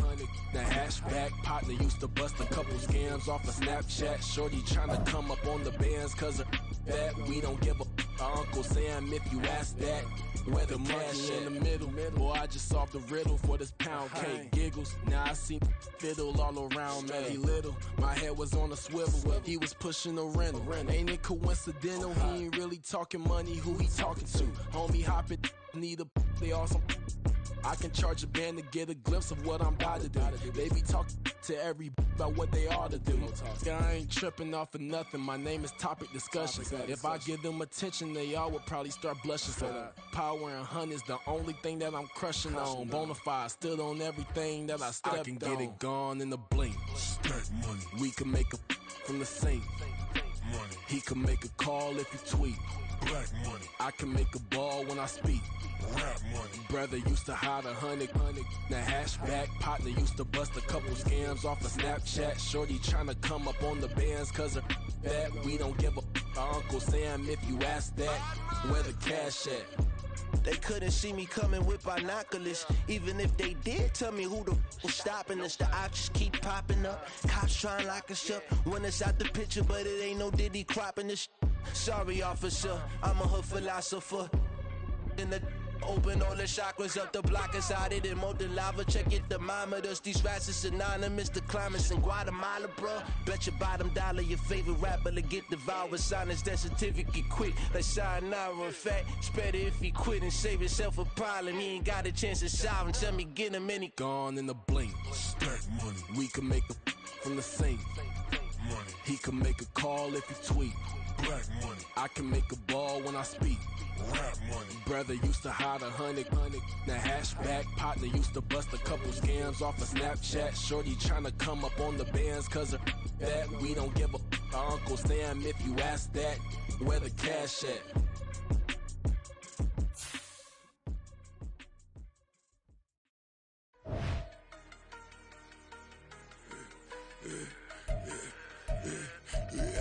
The hashback partner used to bust a couple scams off of Snapchat. Shorty tryna come up on the bands cause of that. We don't give a Uncle Sam if you ask that. Where the money in the middle. Boy, I just solved the riddle for this pound cake. Giggles, now I see fiddle all around me. He little, my head was on a swivel. He was pushing a rental. Ain't it coincidental? He ain't really talking money. Who he talking to? Homie hopping, need a they awesome. I can charge a band to get a glimpse of what I'm about to do. They be talking to every about what they ought to do. I ain't tripping off of nothing. My name is Topic Discussion. If I give them attention, they all would probably start blushing. So power and hunt is the only thing that I'm crushing on. Bonafide stood on everything that I stepped on. I can get it gone in a blink. We can make a from the sink. He can make a call if he tweet. I can make a ball when I speak. Brother used to hide 100. The hashback partner used to bust a couple scams off of Snapchat. Shorty tryna come up on the bands cause of that. We don't give a Uncle Sam if you ask that. Where the cash at? They couldn't see me coming with binoculars. Even if they did, tell me who the was stopping us. The options keep popping up. Cops trying to lock us up. When it's out the picture, but it ain't no Diddy cropping this. Sorry, officer, I'm a hood philosopher. In the open all the chakras up the block inside it and molten lava. Check it, thermometers. These rats is synonymous. The climates in Guatemala, bro. Bet your bottom dollar your favorite rapper to get devoured. Sign his death certificate quick. Like sayonara. In fact, it's better if he quit and save himself a problem. He ain't got a chance to solve him. Tell me get him any gone in a blink. We can make a from the sink. He can make a call if he tweet. I can make a ball when I speak. Brother used to hide 100. The hashback partner used to bust a couple scams off of Snapchat. Shorty tryna come up on the bands cause of that. We don't give a Uncle Sam if you ask that. Where the cash at?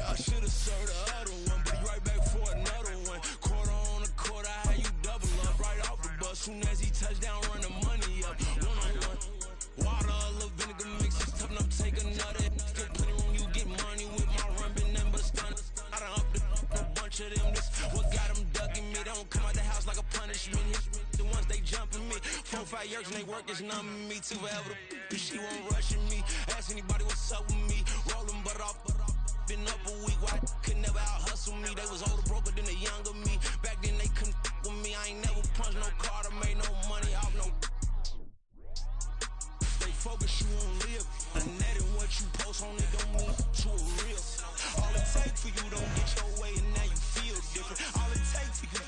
I should have served the other one, but he right back for another one. Quarter on the quarter, how you double up right off the bus. Soon as he touch down, run the money up. One-on-one. Water, a little vinegar mix, it's tough enough to take another. Still plenty room, you get money with my run, been nothing but a stun. I done up a bunch of them. This what got them ducking me. They don't come out the house like a punishment. The ones they jumping me. 4-5 years and they work is numbing me. Too forever. She won't rushing me. Ask anybody what's up with me. Rolling butt off. Been up a week, why could never out hustle me? They was older, broker than the younger me. Back then they couldn't with me. I ain't never punched no card or made no money off no. They focus you on live. And that and what you post on it don't mean to a real. All it take for you don't get your way and now you feel different. All it take for you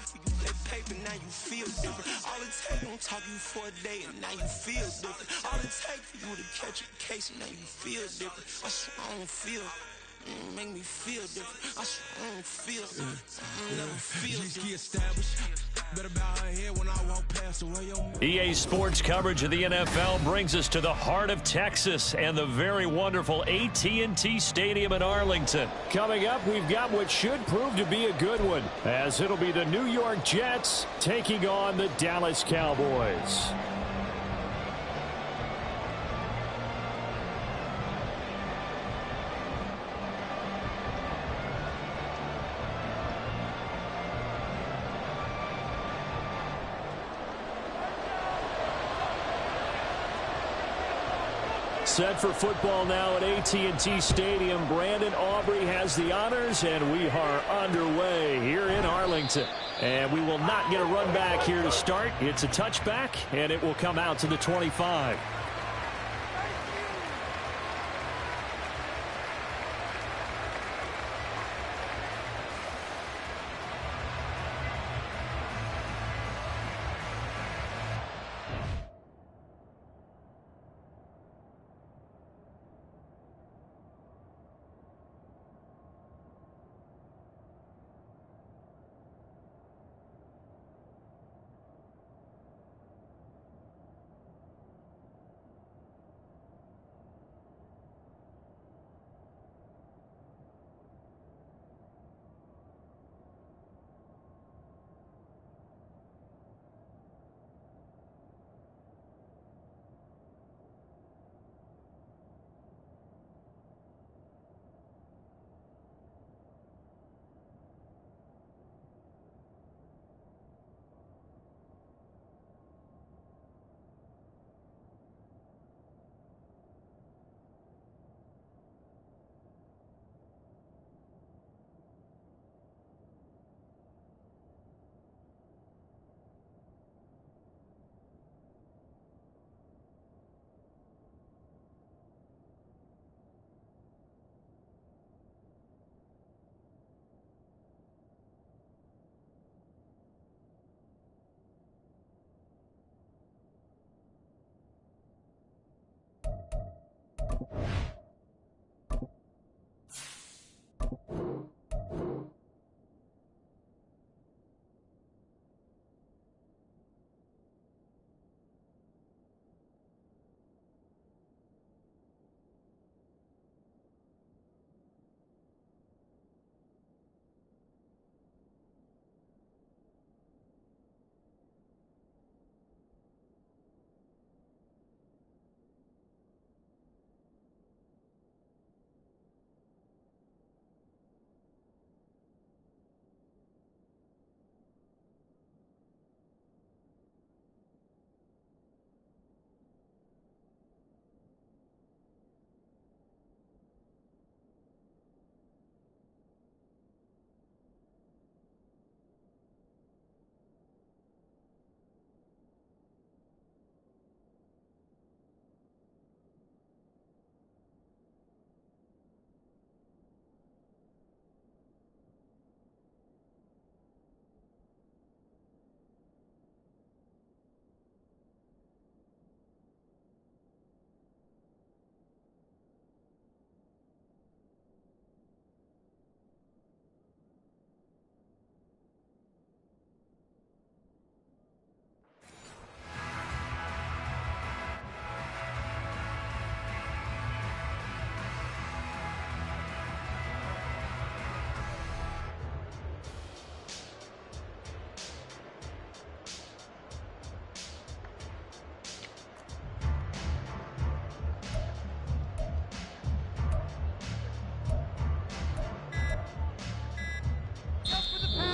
that paper now you feel different. All it take don't talk you for a day and now you feel different. All it take for you to catch a case and now you feel different. I swear I don't feel. Make me feel different. I don't feel different. I never feel different. Established. Better bow her head when I walk past the way EA Sports coverage of the NFL brings us to the heart of Texas and the very wonderful AT&T Stadium in Arlington. Coming up, we've got what should prove to be a good one, as it'll be the New York Jets taking on the Dallas Cowboys. Set for football now at AT&T Stadium. Brandon Aubrey has the honors, and we are underway here in Arlington. And we will not get a run back here to start. It's a touchback, and it will come out to the 25.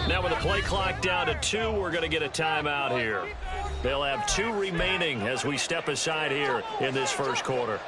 Now with the play clock down to 2, we're going to get a timeout here. They'll have 2 remaining as we step aside here in this first quarter.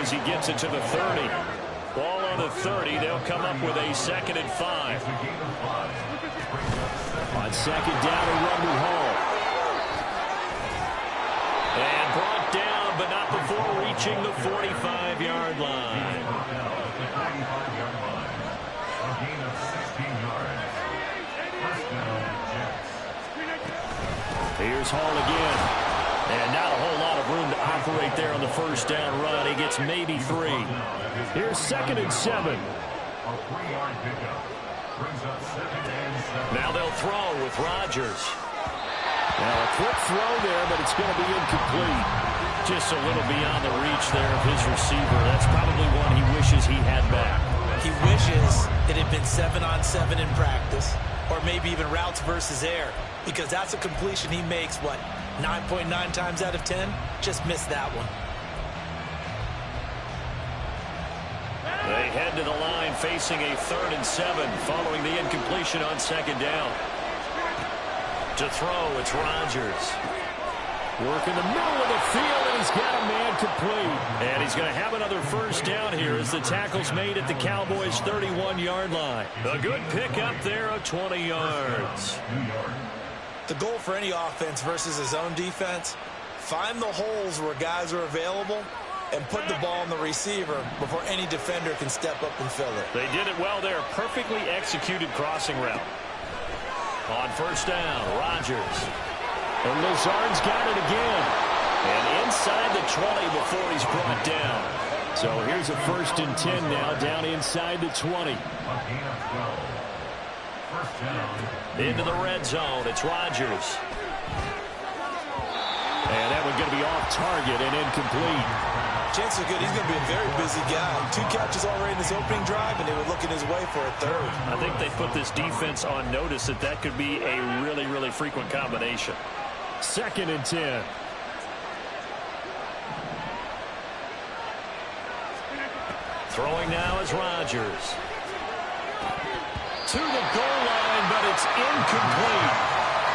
as he gets it to the 30. Ball on the 30. They'll come up with a 2nd and 5. On 2nd down, a run to Hall. And brought down, but not before reaching the 45-yard line. Here's Hall again. And not a whole lot of room to operate there on the 1st down run. He gets maybe 3. Here's 2nd and 7. Now they'll throw with Rodgers. Now a quick throw there, but it's going to be incomplete. Just a little beyond the reach there of his receiver. That's probably one he wishes he had back. He wishes it had been 7-on-7 in practice, or maybe even routes versus air, because that's a completion he makes, 9.9 times out of 10? Just missed that one. They head to the line facing a 3rd and 7 following the incompletion on 2nd down. To throw, it's Rodgers. Work in the middle of the field, and he's got a man complete. And he's going to have another 1st down here as the tackle's made at the Cowboys' 31-yard line. A good pickup there of 20 yards. The goal for any offense versus his own defense, find the holes where guys are available and put the ball on the receiver before any defender can step up and fill it. They did it well there. Perfectly executed crossing route. On 1st down, Rodgers. And Lazard's got it again. And inside the 20 before he's brought down. So here's a 1st and 10 now, down inside the 20. Into the red zone, it's Rodgers. And that one's going to be off target and incomplete. Chances are good he's going to be a very busy guy. 2 catches already in this opening drive, and they were looking his way for a 3rd. I think they put this defense on notice that could be a really, really frequent combination. 2nd and 10. Throwing now is Rodgers. To the goal line, but it's incomplete.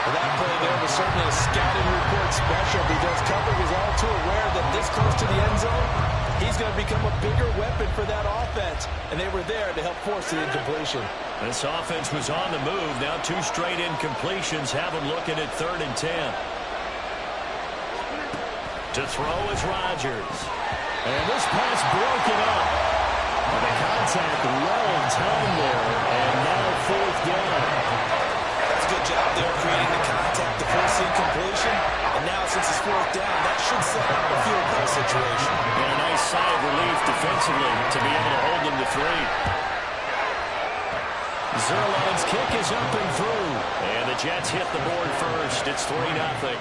Well, that play there was certainly a scouting report special because coverage was all too aware that this close to the end zone, he's going to become a bigger weapon for that offense, and they were there to help force the incompletion. This offense was on the move. Now 2 straight incompletions have them looking at 3rd and 10. To throw is Rodgers. And this pass broken up. And the contact well in time there, and now 4th down. That's a good job there creating the contact to force the incompletion. And now since it's 4th down, that should set up a field goal situation. And a nice sigh of relief defensively to be able to hold them to 3. Zerline's kick is up and through. And the Jets hit the board first. It's 3-0.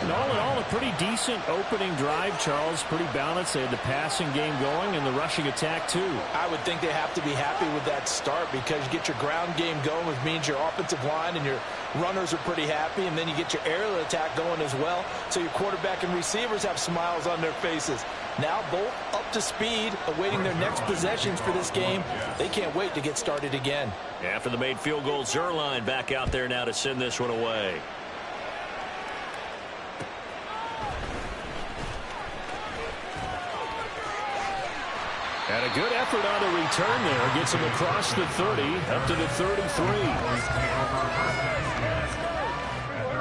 And all in all, a pretty decent opening drive, Charles. Pretty balanced. They had the passing game going and the rushing attack, too. I would think they have to be happy with that start because you get your ground game going, which means your offensive line and your runners are pretty happy, and then you get your aerial attack going as well. So your quarterback and receivers have smiles on their faces. Now both up to speed, awaiting their next possessions for this game. They can't wait to get started again. After the made field goal, Zerline back out there now to send this one away. And a good effort on the return there. Gets him across the 30, up to the 33.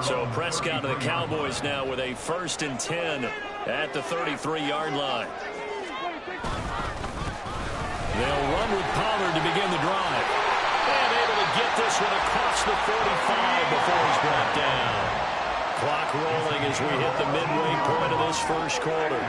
So Prescott and the Cowboys now with a 1st and 10 at the 33-yard line. They'll run with Pollard to begin the drive. And able to get this one across the 45 before he's brought down. Clock rolling as we hit the midway point of this 1st quarter.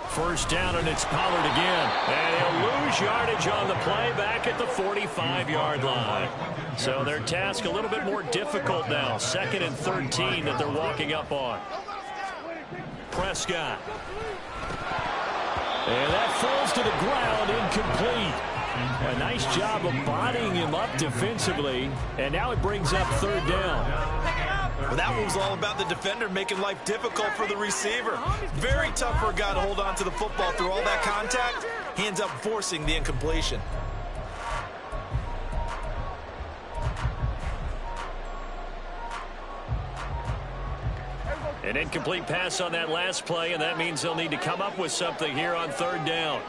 First down, and it's Pollard again. And he'll lose yardage on the play back at the 45-yard line. So their task a little bit more difficult now. 2nd and 13 that they're walking up on. Prescott. And that falls to the ground, incomplete. A nice job of bodying him up defensively. And now it brings up 3rd down. Well, that one was all about the defender making life difficult for the receiver. Very tough for a guy to hold on to the football through all that contact. He ends up forcing the incompletion. An incomplete pass on that last play, and that means they'll need to come up with something here on third down.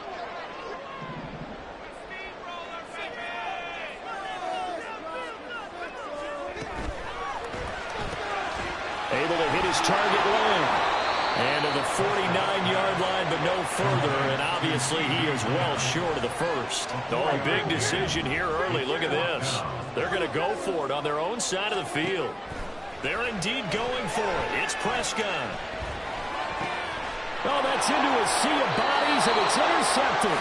Able to hit his target line. And to the 49-yard line, but no further. And obviously, he is well short of the first. Oh, a big decision here early. Look at this. They're going to go for it on their own side of the field. They're indeed going for it. It's Prescott. Oh, that's into a sea of bodies, and it's intercepted.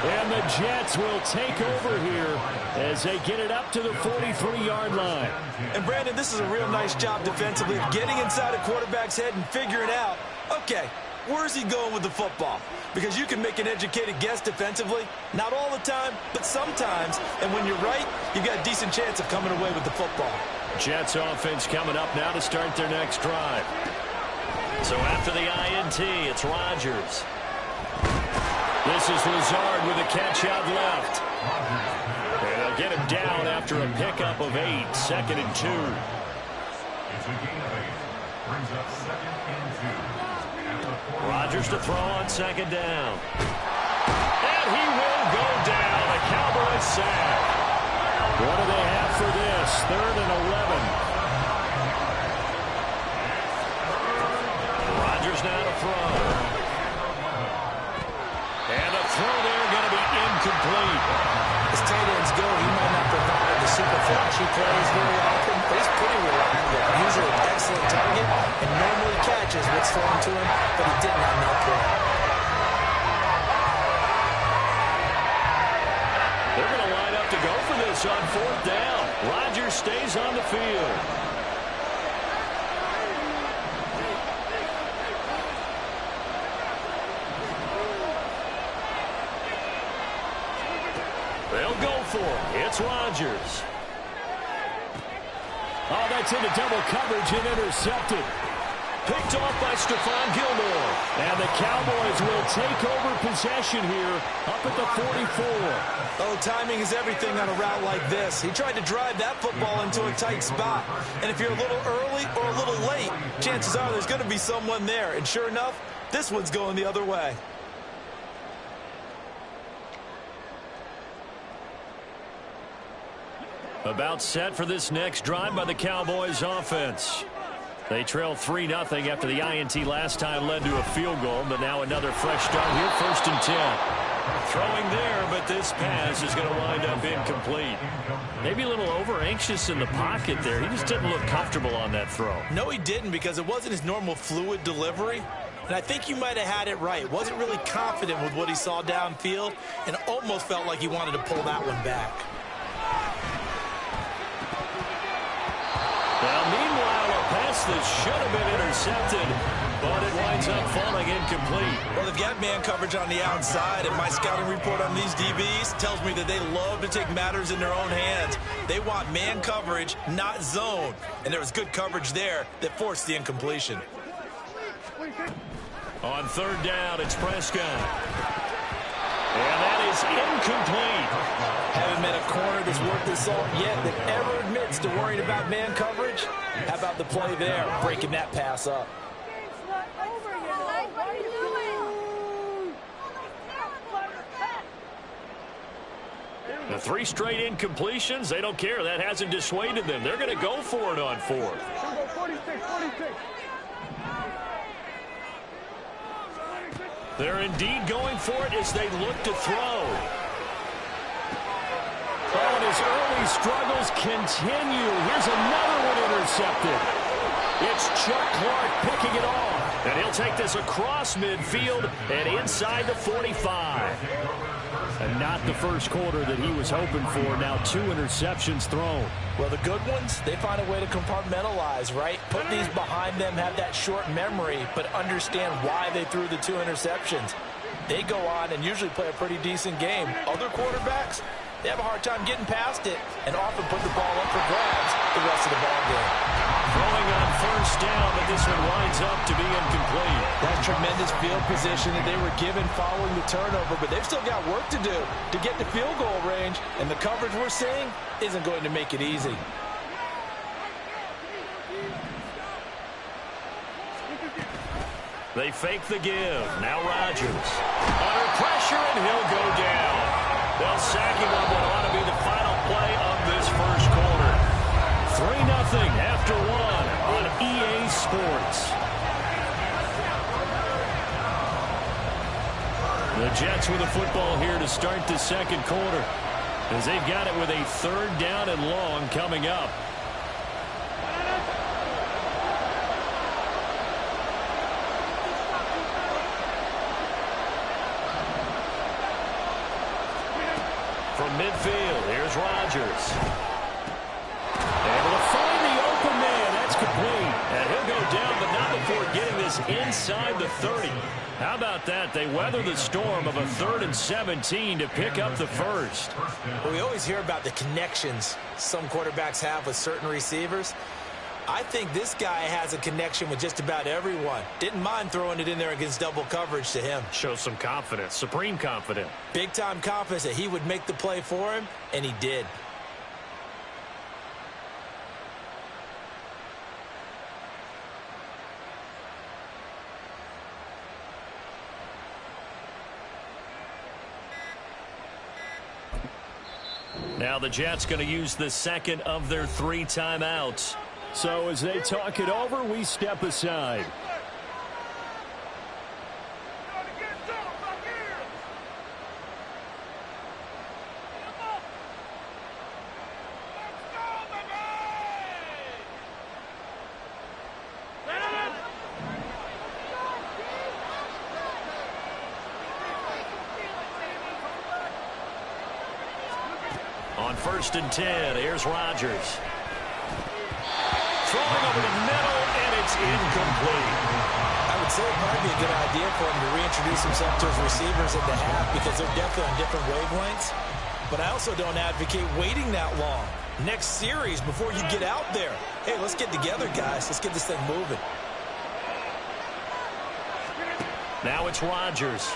And the Jets will take over here as they get it up to the 43-yard line. And, Brandon, this is a real nice job defensively of getting inside a quarterback's head and figuring out, okay, where's he going with the football? Because you can make an educated guess defensively, not all the time, but sometimes. And when you're right, you've got a decent chance of coming away with the football. Jets offense coming up now to start their next drive. So after the INT, it's Rodgers. This is Lazard with a catch out left. And they'll get him down after a pickup of 8, 2nd and 2. It's a gain of 8. Brings up 2nd and 2. Rodgers to throw on 2nd down. And he will go down. A Cowboys sack. What do they have for this? 3rd and 11. Rodgers now to throw. And a throw there going to be incomplete. As tight ends go, he might not provide the super flashy plays very often, but he's pretty reliable. Usually an excellent target and normally catches what's thrown to him, but he didn't on that play. They're going to line up to go for this on 4th down. Rodgers stays on the field. They'll go for it. It's Rodgers. Oh, that's into double coverage and intercepted. Picked off by Stephon Gilmore. And the Cowboys will take over possession here up at the 44. Oh, timing is everything on a route like this. He tried to drive that football into a tight spot. And if you're a little early or a little late, chances are there's going to be someone there. And sure enough, this one's going the other way. About set for this next drive by the Cowboys offense. They trail 3-0 after the INT last time led to a field goal, but now another fresh start here, 1st and 10. Throwing there, but this pass is going to wind up incomplete. Maybe a little over-anxious in the pocket there. He just didn't look comfortable on that throw. No, he didn't, because it wasn't his normal fluid delivery. And I think you might have had it right. Wasn't really confident with what he saw downfield and almost felt like he wanted to pull that one back. Well, meanwhile, a pass that should have been intercepted, but it winds up falling incomplete. Well, they've got man coverage on the outside, and my scouting report on these DBs tells me that they love to take matters in their own hands. They want man coverage, not zone. And there was good coverage there that forced the incompletion. On 3rd down, it's Prescott. And that is incomplete. Haven't met a corner that's worth the salt yet that ever admits to worrying about man coverage. How about the play there, breaking that pass up? The 3 straight incompletions, they don't care. That hasn't dissuaded them. They're going to go for it on 4th. They're indeed going for it as they look to throw. Oh, and his early struggles continue. Here's another one intercepted. It's Chuck Clark picking it off. And he'll take this across midfield and inside the 45. And not the first quarter that he was hoping for. Now 2 interceptions thrown. Well, the good ones, they find a way to compartmentalize, right? Put these behind them, have that short memory, but understand why they threw the 2 interceptions. They go on and usually play a pretty decent game. Other quarterbacks, they have a hard time getting past it and often put the ball up for grabs the rest of the ball game. Throwing on 1st down, but this one winds up to be incomplete. That tremendous field position that they were given following the turnover, but they've still got work to do to get to field goal range, and the coverage we're seeing isn't going to make it easy. They fake the give. Now Rodgers. Under pressure, and he'll go down. They'll sack him on what ought to be the final play of this first quarter. 3-0 after one on EA Sports. The Jets with the football here to start the second quarter, as they've got it with a 3rd down and long coming up. From midfield, here's Rodgers. Able to find the open man. That's complete. And he'll go down, but not before getting this inside the 30. How about that? They weather the storm of a 3rd and 17 to pick up the first. Well, we always hear about the connections some quarterbacks have with certain receivers. I think this guy has a connection with just about everyone. Didn't mind throwing it in there against double coverage to him. Shows some confidence, supreme confidence. Big-time confidence that he would make the play for him, and he did. Now the Jets going to use the second of their 3 timeouts. So as they talk it over, we step aside. On 1st and 10, here's Rodgers. Throwing over the middle, and it's incomplete. I would say it might be a good idea for him to reintroduce himself to his receivers at the half because they're definitely on different wavelengths. But I also don't advocate waiting that long. Next series before you get out there. Hey, let's get together, guys. Let's get this thing moving. Now it's Rodgers.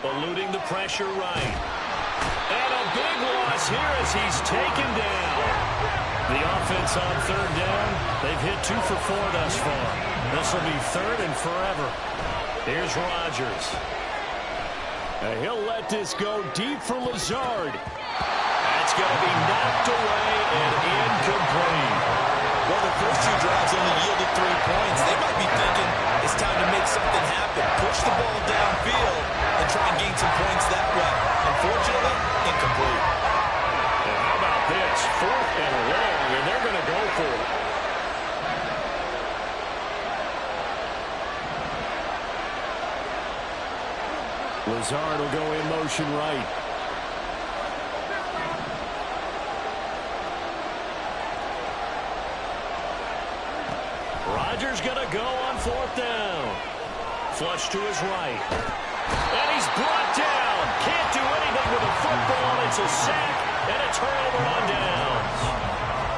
Eluding the pressure right. And a big loss here as he's taken down. The offense on 3rd down. They've hit 2 for 4 thus far. This will be 3rd and forever. Here's Rodgers. And he'll let this go deep for Lazard. That's going to be knocked away and incomplete. Well, the first 2 drives only yielded 3 points. They might be thinking it's time to make something happen. Push the ball downfield and try and gain some points that way. Unfortunately, incomplete. And how about this? 4th and long, and they're going to go for it. Lazard will go in motion right. Rodgers going to go on 4th down. Flush to his right. And he's brought down. Can't do anything with a football. It's a sack and a turnover on downs.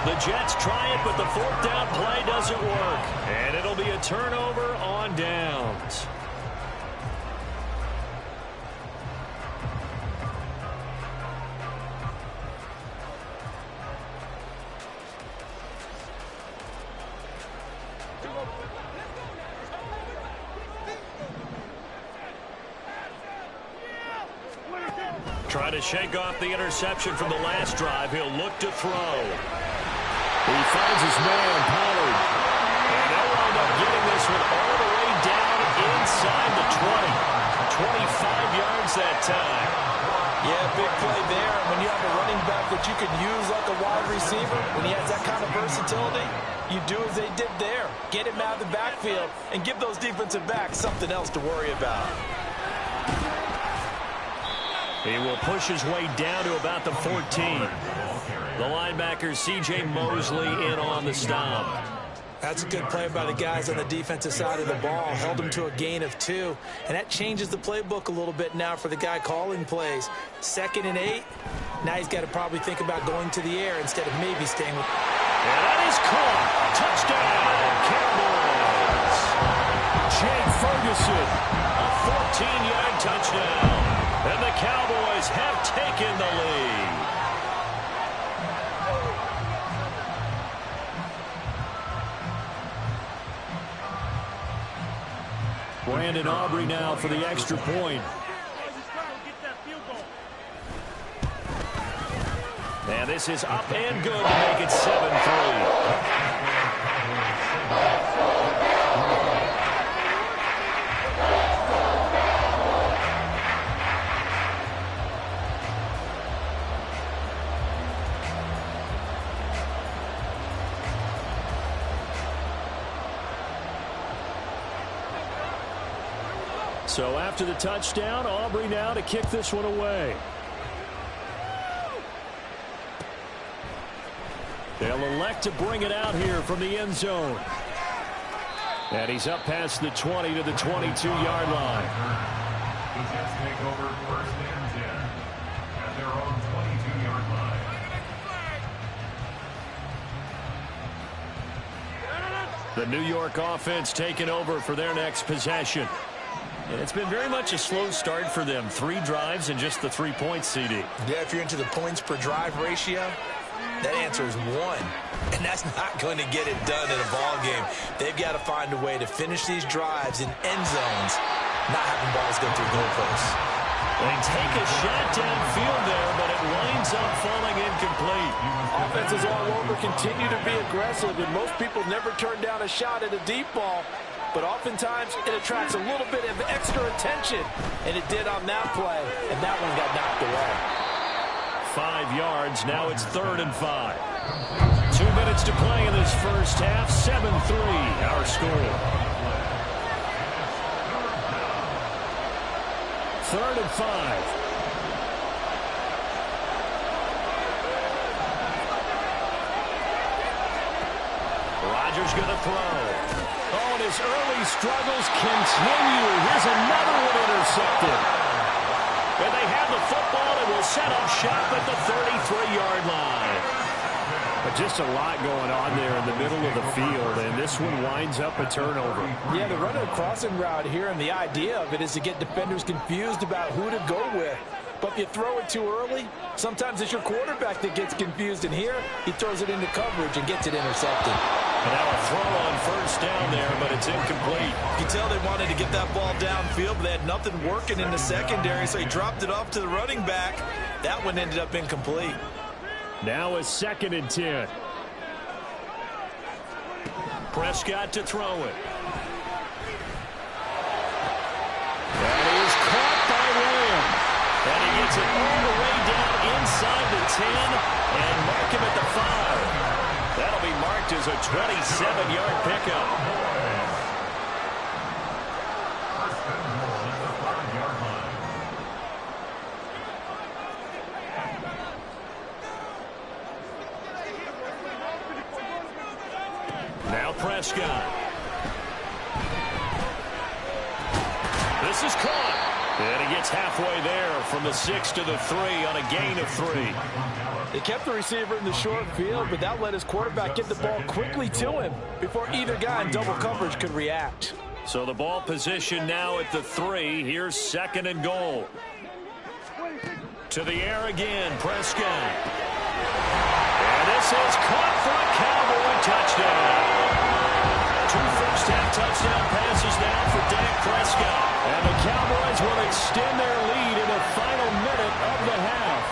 The Jets try it, but the 4th down play doesn't work. And it'll be a turnover on downs. Trying to shake off the interception from the last drive. He'll look to throw. He finds his man, Pollard. And they'll wind up getting this one all the way down inside the 20. 25 yards that time. Yeah, big play there. And when you have a running back that you can use like a wide receiver, when he has that kind of versatility, you do as they did there. Get him out of the backfield and give those defensive backs something else to worry about. He will push his way down to about the 14. The linebacker, C.J. Mosley, in on the stop. That's a good play by the guys on the defensive side of the ball. Held him to a gain of 2. And that changes the playbook a little bit now for the guy calling plays. 2nd and 8. Now he's got to probably think about going to the air instead of maybe staying with... And that is caught. Touchdown, Cowboys. Jake Ferguson, a 14-yard touchdown. And the Cowboys have taken the lead. Brandon Aubrey now for the extra point. And this is up and good to make it 7-3. So after the touchdown, Aubrey now to kick this one away. They'll elect to bring it out here from the end zone. And he's up past the 20 to the 22-yard line. The Jets take over 1st and 10 at their own 22-yard line. The New York offense taking over for their next possession. And it's been very much a slow start for them. 3 drives and just the 3 points, CD. Yeah, if you're into the points per drive ratio, that answer is 1. And that's not going to get it done in a ball game. They've got to find a way to finish these drives in end zones, not having balls go through goalposts. They take a shot downfield there, but it winds up falling incomplete. Offenses all over continue to be aggressive, and most people never turn down a shot at a deep ball. But oftentimes it attracts a little bit of extra attention, and it did on that play, and that one got knocked away. 5 yards, now it's 3rd and 5. 2 minutes to play in this first half, 7-3 our score. 3rd and 5. Rodgers going to throw. Oh, and his early struggles continue. Here's another one intercepted. And they have the football and will set up shop at the 33-yard line. But just a lot going on there in the middle of the field, and this one winds up a turnover. Yeah, they're running a crossing route here, and the idea of it is to get defenders confused about who to go with. But if you throw it too early, sometimes it's your quarterback that gets confused, and here he throws it into coverage and gets it intercepted. And now a throw on 1st down there, but it's incomplete. You can tell they wanted to get that ball downfield, but they had nothing working in the secondary, so he dropped it off to the running back. That one ended up incomplete. Now a 2nd and 10. Prescott to throw it. That is caught by Lamb. And he gets it all the way down inside the 10 and mark him at the 5. That'll be marked as a 27-yard pickup. Now Prescott. This is caught. And he gets halfway there from the 6 to the 3 on a gain of 3. They kept the receiver in the short field, but that let his quarterback get the ball quickly to him before either guy in double coverage could react. So the ball position now at the 3. Here's 2nd and goal. To the air again, Prescott. And this is caught for a Cowboy touchdown. 2 first-half touchdown passes now for Dak Prescott. And the Cowboys will extend their lead in the final minute of the half.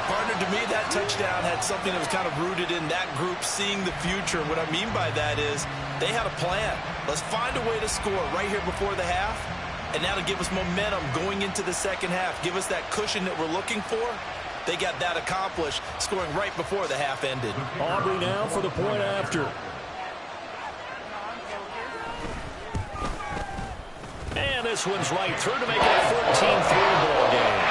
Partner, to me, that touchdown had something that was kind of rooted in that group seeing the future. And what I mean by that is they had a plan. Let's find a way to score right here before the half. And now to give us momentum going into the second half, give us that cushion that we're looking for. They got that accomplished, scoring right before the half ended. Aubrey now for the point after. And this one's right through to make it a 14-3 ball game.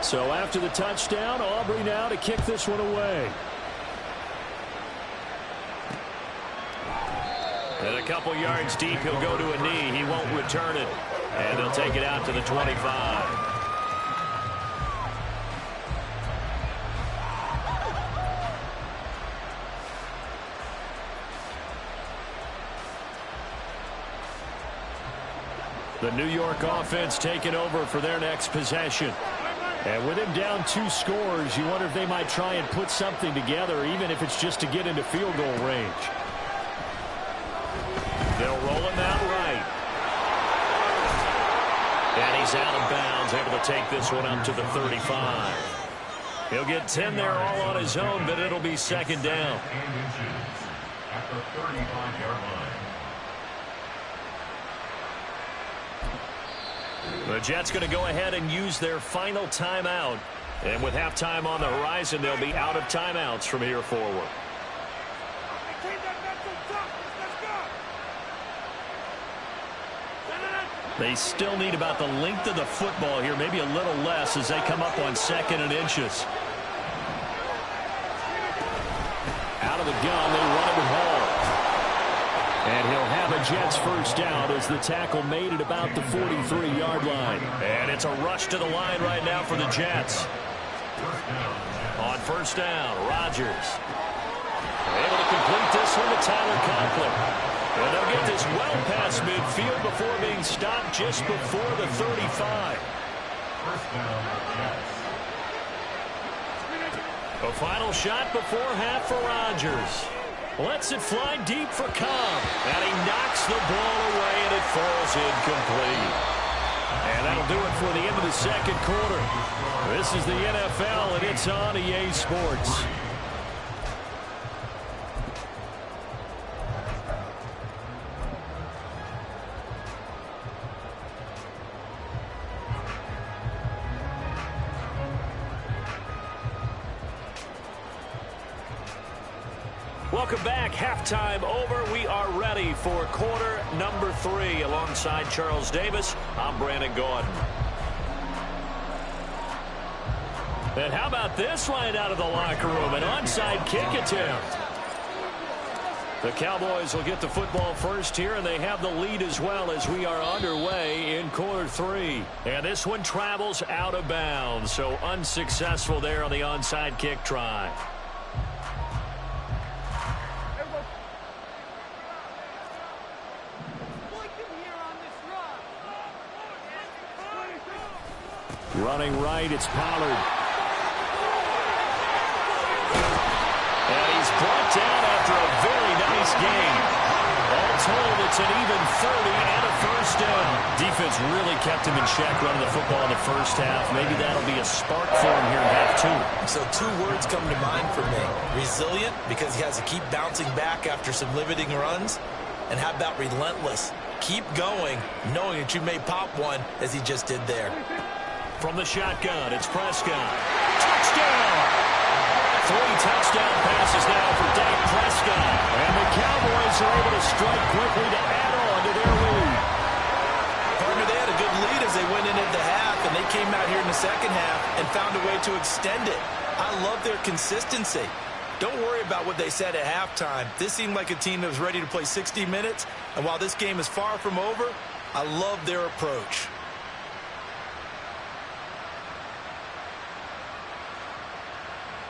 So after the touchdown, Aubrey now to kick this one away. And a couple yards deep, he'll go to a knee. He won't return it. And they'll take it out to the 25. The New York offense taking over for their next possession. And with him down 2 scores, you wonder if they might try and put something together, even if it's just to get into field goal range. They'll roll him out right. And he's out of bounds, able to take this one up to the 35. He'll get 10 there all on his own, but it'll be second down. At the 35-yard line. The Jets going to go ahead and use their final timeout. And with halftime on the horizon, they'll be out of timeouts from here forward. They still need about the length of the football here, maybe a little less as they come up on 2nd and inches. Out of the gun, they run it with Hall. And he'll have a Jets first down as the tackle made at about the 43-yard line. And it's a rush to the line right now for the Jets. On first down, Rodgers. Able to complete this one to Tyler Conklin. And they'll get this well past midfield before being stopped just before the 35. First down, Jets. A final shot before half for Rodgers. Lets it fly deep for Cobb. And he knocks the ball away, and it falls incomplete. And that'll do it for the end of the second quarter. This is the NFL, and it's on EA Sports. Welcome back. Halftime over. We are ready for quarter number 3. Alongside Charles Davis, I'm Brandon Gordon. And how about this right out of the locker room? An onside kick attempt. The Cowboys will get the football first here, and they have the lead as well as we are underway in quarter 3. And this one travels out of bounds, so unsuccessful there on the onside kick try. Running right, it's Pollard. And he's brought down after a very nice game. All told, it's an even 30 and a first down. Defense really kept him in check running the football in the first half. Maybe that'll be a spark for him here in half 2. So 2 words come to mind for me. Resilient, because he has to keep bouncing back after some limiting runs. And how about relentless? Keep going, knowing that you may pop one, as he just did there. From the shotgun, it's Prescott. Touchdown! 3 touchdown passes now for Dak Prescott. And the Cowboys are able to strike quickly to add on to their lead. Partner, they had a good lead as they went into the half, and they came out here in the second half and found a way to extend it. I love their consistency. Don't worry about what they said at halftime. This seemed like a team that was ready to play 60 minutes, and while this game is far from over, I love their approach.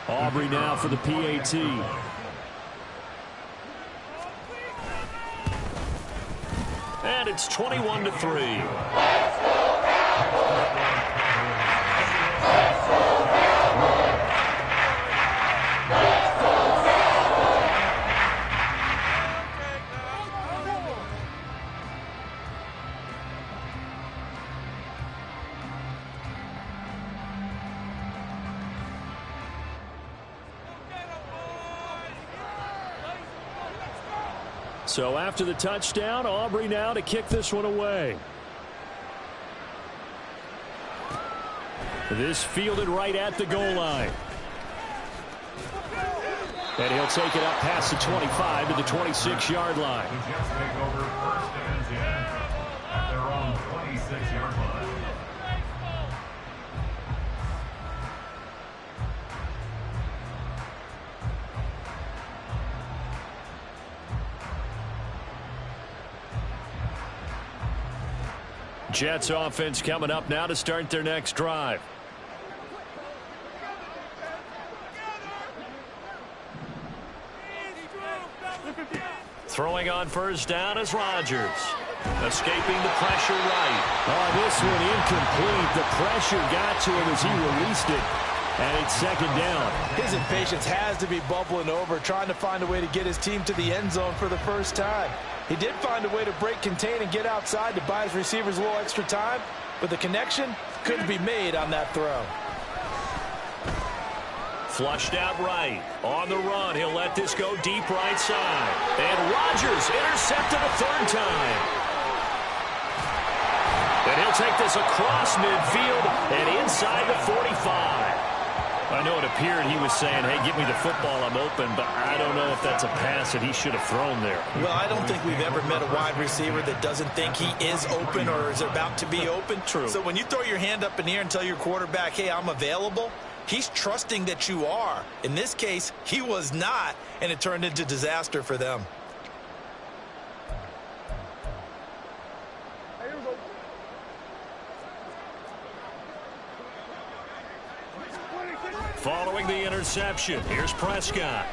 Aubrey now for the PAT. And it's 21-3. So after the touchdown, Aubrey now to kick this one away. This fielded right at the goal line. And he'll take it up past the 25 to the 26-yard line. The Jets take over first and 10 at their own 26-yard line. Jets offense coming up now to start their next drive. Throwing on first down is Rodgers. Escaping the pressure right. Oh, this one incomplete. The pressure got to him as he released it. And it's second down. His impatience has to be bubbling over, trying to find a way to get his team to the end zone for the first time. He did find a way to break contain and get outside to buy his receivers a little extra time, but the connection couldn't be made on that throw. Flushed out right. On the run, he'll let this go deep right side. And Rodgers intercepted a third time. And he'll take this across midfield and inside the 45. I know it appeared he was saying, hey, give me the football, I'm open, but I don't know if that's a pass that he should have thrown there. Well, I don't think we've ever met a wide receiver that doesn't think he is open or is about to be open. True. So when you throw your hand up in the air and tell your quarterback, hey, I'm available, he's trusting that you are. In this case, he was not, and it turned into disaster for them. Following the interception, here's Prescott.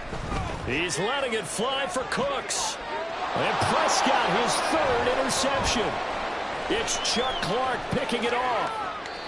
He's letting it fly for Cooks. And Prescott, his third interception. It's Chuck Clark picking it off.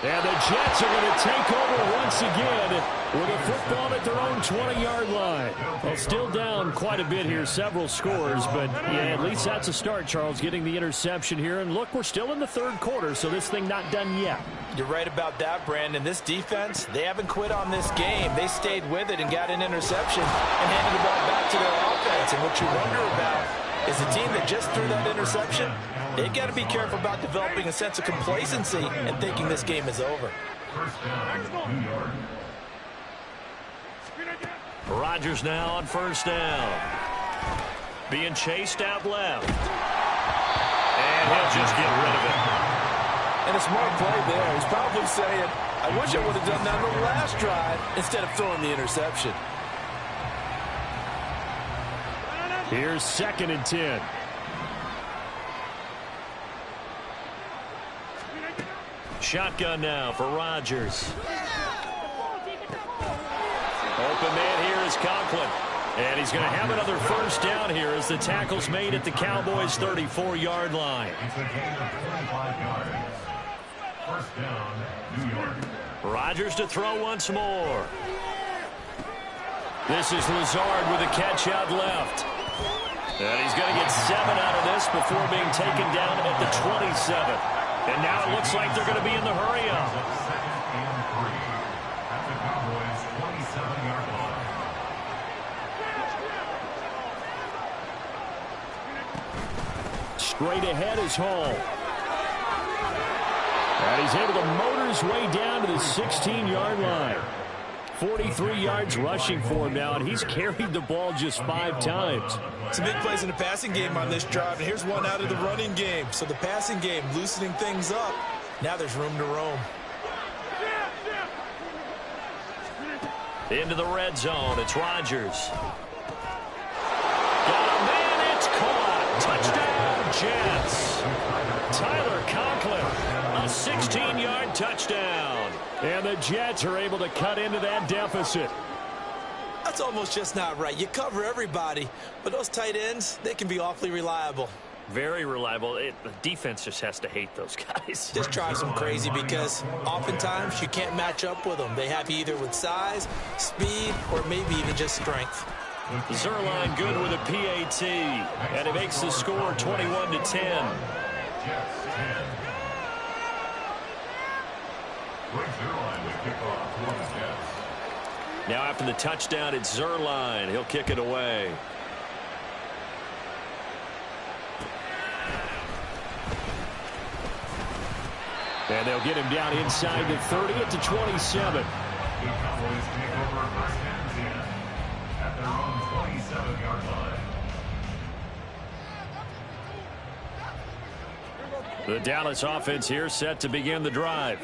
And the Jets are going to take over once again with a football at their own 20-yard line. Well, still down quite a bit here, several scores, but yeah, at least that's a start, Charles, getting the interception here. And look, we're still in the third quarter, so this thing not done yet. You're right about that, Brandon. This defense, they haven't quit on this game. They stayed with it and got an interception and handed the ball back to their offense. And what you wonder about is the team that just threw that interception, they've got to be careful about developing a sense of complacency and thinking this game is over. Rodgers now on first down. Being chased out left. And he'll just get rid of it. And a smart play there. He's probably saying, I wish I would have done that on the last drive instead of throwing the interception. Here's 2nd and 10. Shotgun now for Rodgers. Open man here is Conklin. And he's going to have another first down here as the tackle's made at the Cowboys' 34-yard line. It's a gain of 25 yards. First down, New York. Rodgers to throw once more. This is Lazard with a catch out left. And he's going to get 7 out of this before being taken down at the 27. And now it looks like they're going to be in the hurry up. Second and 3 at the Cowboys' 27-yard line. Straight ahead is Hall. And he's able to motor his way down to the 16-yard line. 43 yards rushing for him now, and he's carried the ball just 5 times. Some big plays in the passing game on this drive, and here's one out of the running game. So the passing game loosening things up. Now there's room to roam. Into the red zone, it's Rodgers. Got a man, it's caught. Touchdown, Jets. Tyler Conklin, a 16-yard touchdown. And the Jets are able to cut into that deficit. That's almost just not right. You cover everybody, but those tight ends, they can be awfully reliable. Very reliable. The defense just has to hate those guys. Just drives them crazy because oftentimes you can't match up with them. They have you either with size, speed, or maybe even just strength. Zerline good with a PAT, and it makes the score 21-10. Jets 10. Greg Zerline with kickoff for the Jets. Now after the touchdown, it's Zerline. He'll kick it away. And they'll get him down inside the 30 at the 27. The Cowboys take over first and 10 at their own 27-yard line. The Dallas offense here set to begin the drive.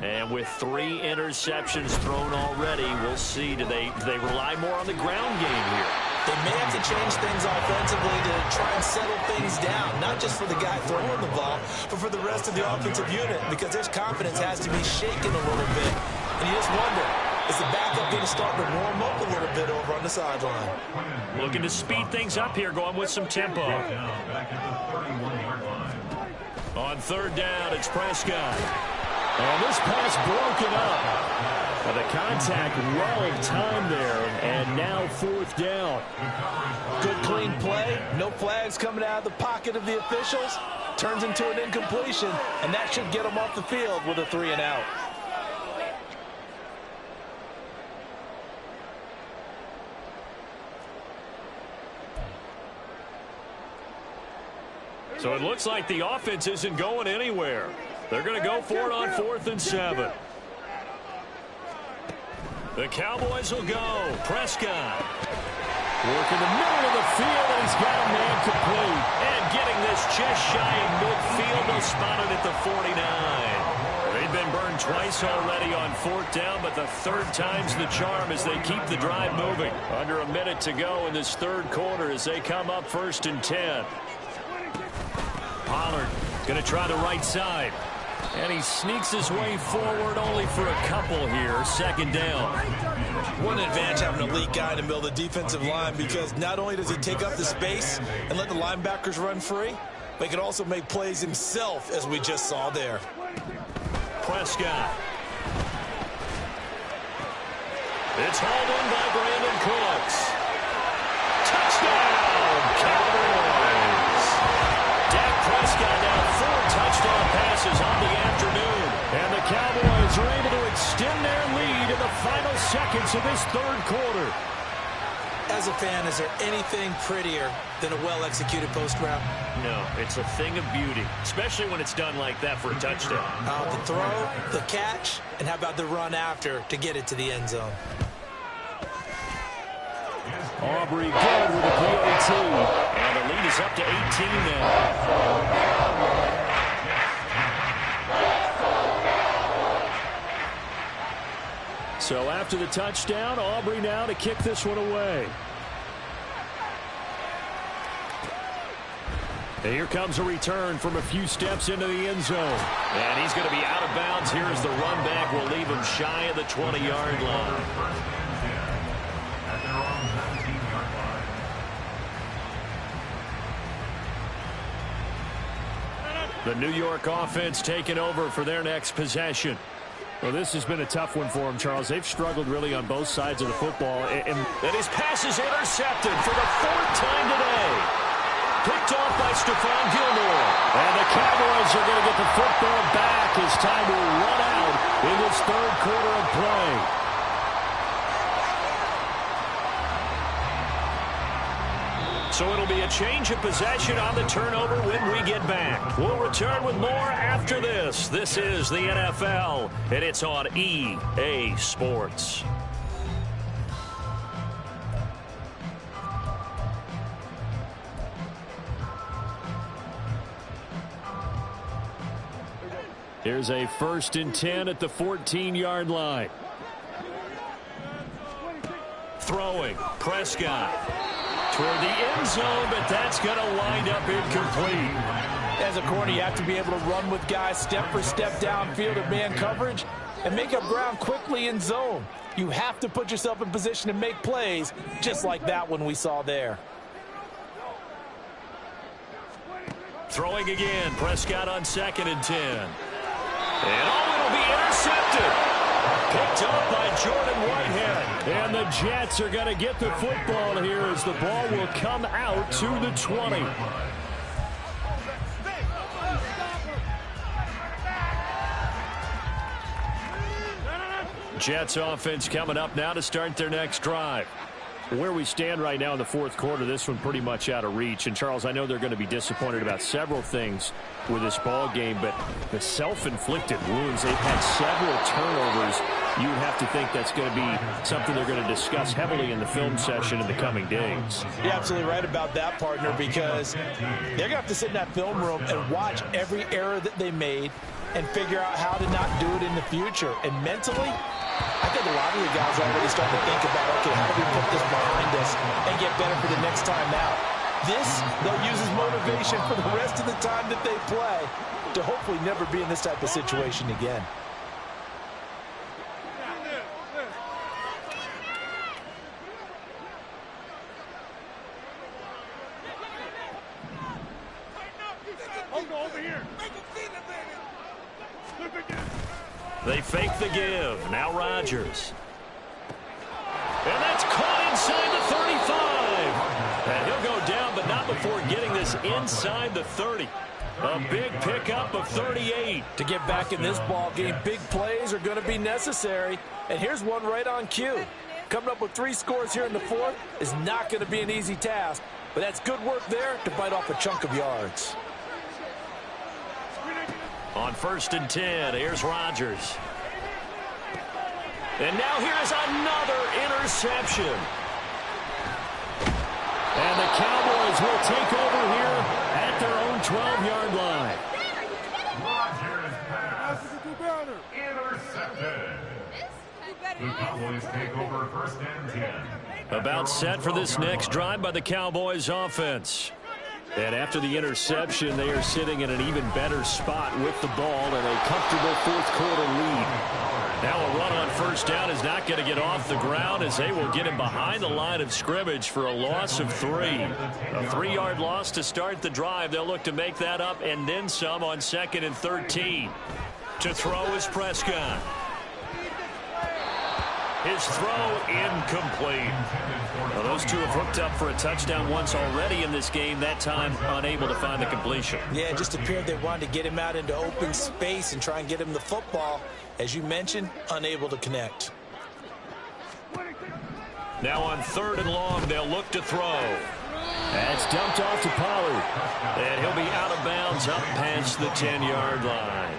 And with 3 interceptions thrown already, we'll see. Do they rely more on the ground game here? They may have to change things offensively to try and settle things down, not just for the guy throwing the ball, but for the rest of the offensive unit, because their confidence has to be shaken a little bit. And you just wonder, is the backup going to start to warm up a little bit over on the sideline? Looking to speed things up here, going with some tempo. Back at the 31-yard line. On third down, it's Prescott. And this pass broken up. But the contact well timed there, and now fourth down. Good clean play. No flags coming out of the pocket of the officials. Turns into an incompletion, and that should get them off the field with a 3-and-out. So it looks like the offense isn't going anywhere. They're going to go for it on 4th and 7. The Cowboys will go. Prescott. Working the middle of the field, and he's got a man complete. And getting this just shy of midfield. They'll spot it at the 49. They've been burned twice already on 4th down, but the third time's the charm as they keep the drive moving. Under a minute to go in this third quarter as they come up 1st and 10. Pollard going to try the right side. And he sneaks his way forward only for a couple here. 2nd down. One advantage having an elite guy in the middle of the defensive line, because not only does he take up the space and let the linebackers run free, but he can also make plays himself, as we just saw there. Prescott. It's hauled in by Brandon Cooks. Touchdown, Cowboys. Dak Prescott now 4 touchdown passes on the afternoon. And the Cowboys are able to extend their lead in the final seconds of this third quarter. As a fan, is there anything prettier than a well-executed post route? No, it's a thing of beauty, especially when it's done like that for a touchdown. The throw, the catch, and how about the run after to get it to the end zone? Aubrey good with a PAT. And the lead is up to 18 now. So after the touchdown, Aubrey now to kick this one away. And here comes a return from a few steps into the end zone. And he's going to be out of bounds. Here's the run back. Will leave him shy of the 20-yard line. The New York offense taking over for their next possession. Well, this has been a tough one for them, Charles. They've struggled really on both sides of the football. And his pass is intercepted for the 4th time today. Picked off by Stephon Gilmore. And the Cowboys are going to get the football back as time will run out in this third quarter of play. So it'll be a change of possession on the turnover when we get back. We'll return with more after this. This is the NFL, and it's on EA Sports. Here's a 1st and 10 at the 14-yard line. Throwing, Prescott. Toward the end zone, but that's going to wind up incomplete. As a corner, you have to be able to run with guys step for step downfield of man coverage and make up ground quickly in zone. You have to put yourself in position to make plays, just like that one we saw there. Throwing again, Prescott on 2nd and 10. And it'll be intercepted. Picked up by Jordan Whitehead. And the Jets are going to get the football here as the ball will come out to the 20. Jets offense coming up now to start their next drive. Where we stand right now in the fourth quarter, this one pretty much out of reach. And, Charles, I know they're going to be disappointed about several things with this ball game, but the self-inflicted wounds, they've had several turnovers. You would have to think that's going to be something they're going to discuss heavily in the film session in the coming days. You're absolutely right about that, partner, because they're going to have to sit in that film room and watch every error that they made and figure out how to not do it in the future. And mentally, I think a lot of the guys are already starting to think about, okay, how do we put this behind us and get better for the next time out? This, they'll use as motivation for the rest of the time that they play to hopefully never be in this type of situation again. They fake the give. Now Rodgers. And that's caught inside the 35. And he'll go down, but not before getting this inside the 30. A big pickup of 38. To get back in this ball game, big plays are going to be necessary. And here's one right on cue. Coming up with 3 scores here in the 4th is not going to be an easy task. But that's good work there to bite off a chunk of yards. On 1st and 10, here's Rodgers. And now here's another interception. And the Cowboys will take over here at their own 12-yard line. Rodgers pass. Intercepted. The Cowboys take over 1st and 10. About set for this next drive by the Cowboys offense. And after the interception, they are sitting in an even better spot with the ball and a comfortable 4th quarter lead. Now a run on 1st down is not going to get off the ground as they will get him behind the line of scrimmage for a loss of 3. A 3-yard loss to start the drive. They'll look to make that up and then some on 2nd and 13. To throw is Prescott. His throw incomplete. Well, those two have hooked up for a touchdown once already in this game, that time unable to find the completion. Yeah, it just appeared they wanted to get him out into open space and try and get him the football. As you mentioned, unable to connect. Now on 3rd and long, they'll look to throw. That's dumped off to Pollard. And he'll be out of bounds up past the 10-yard line.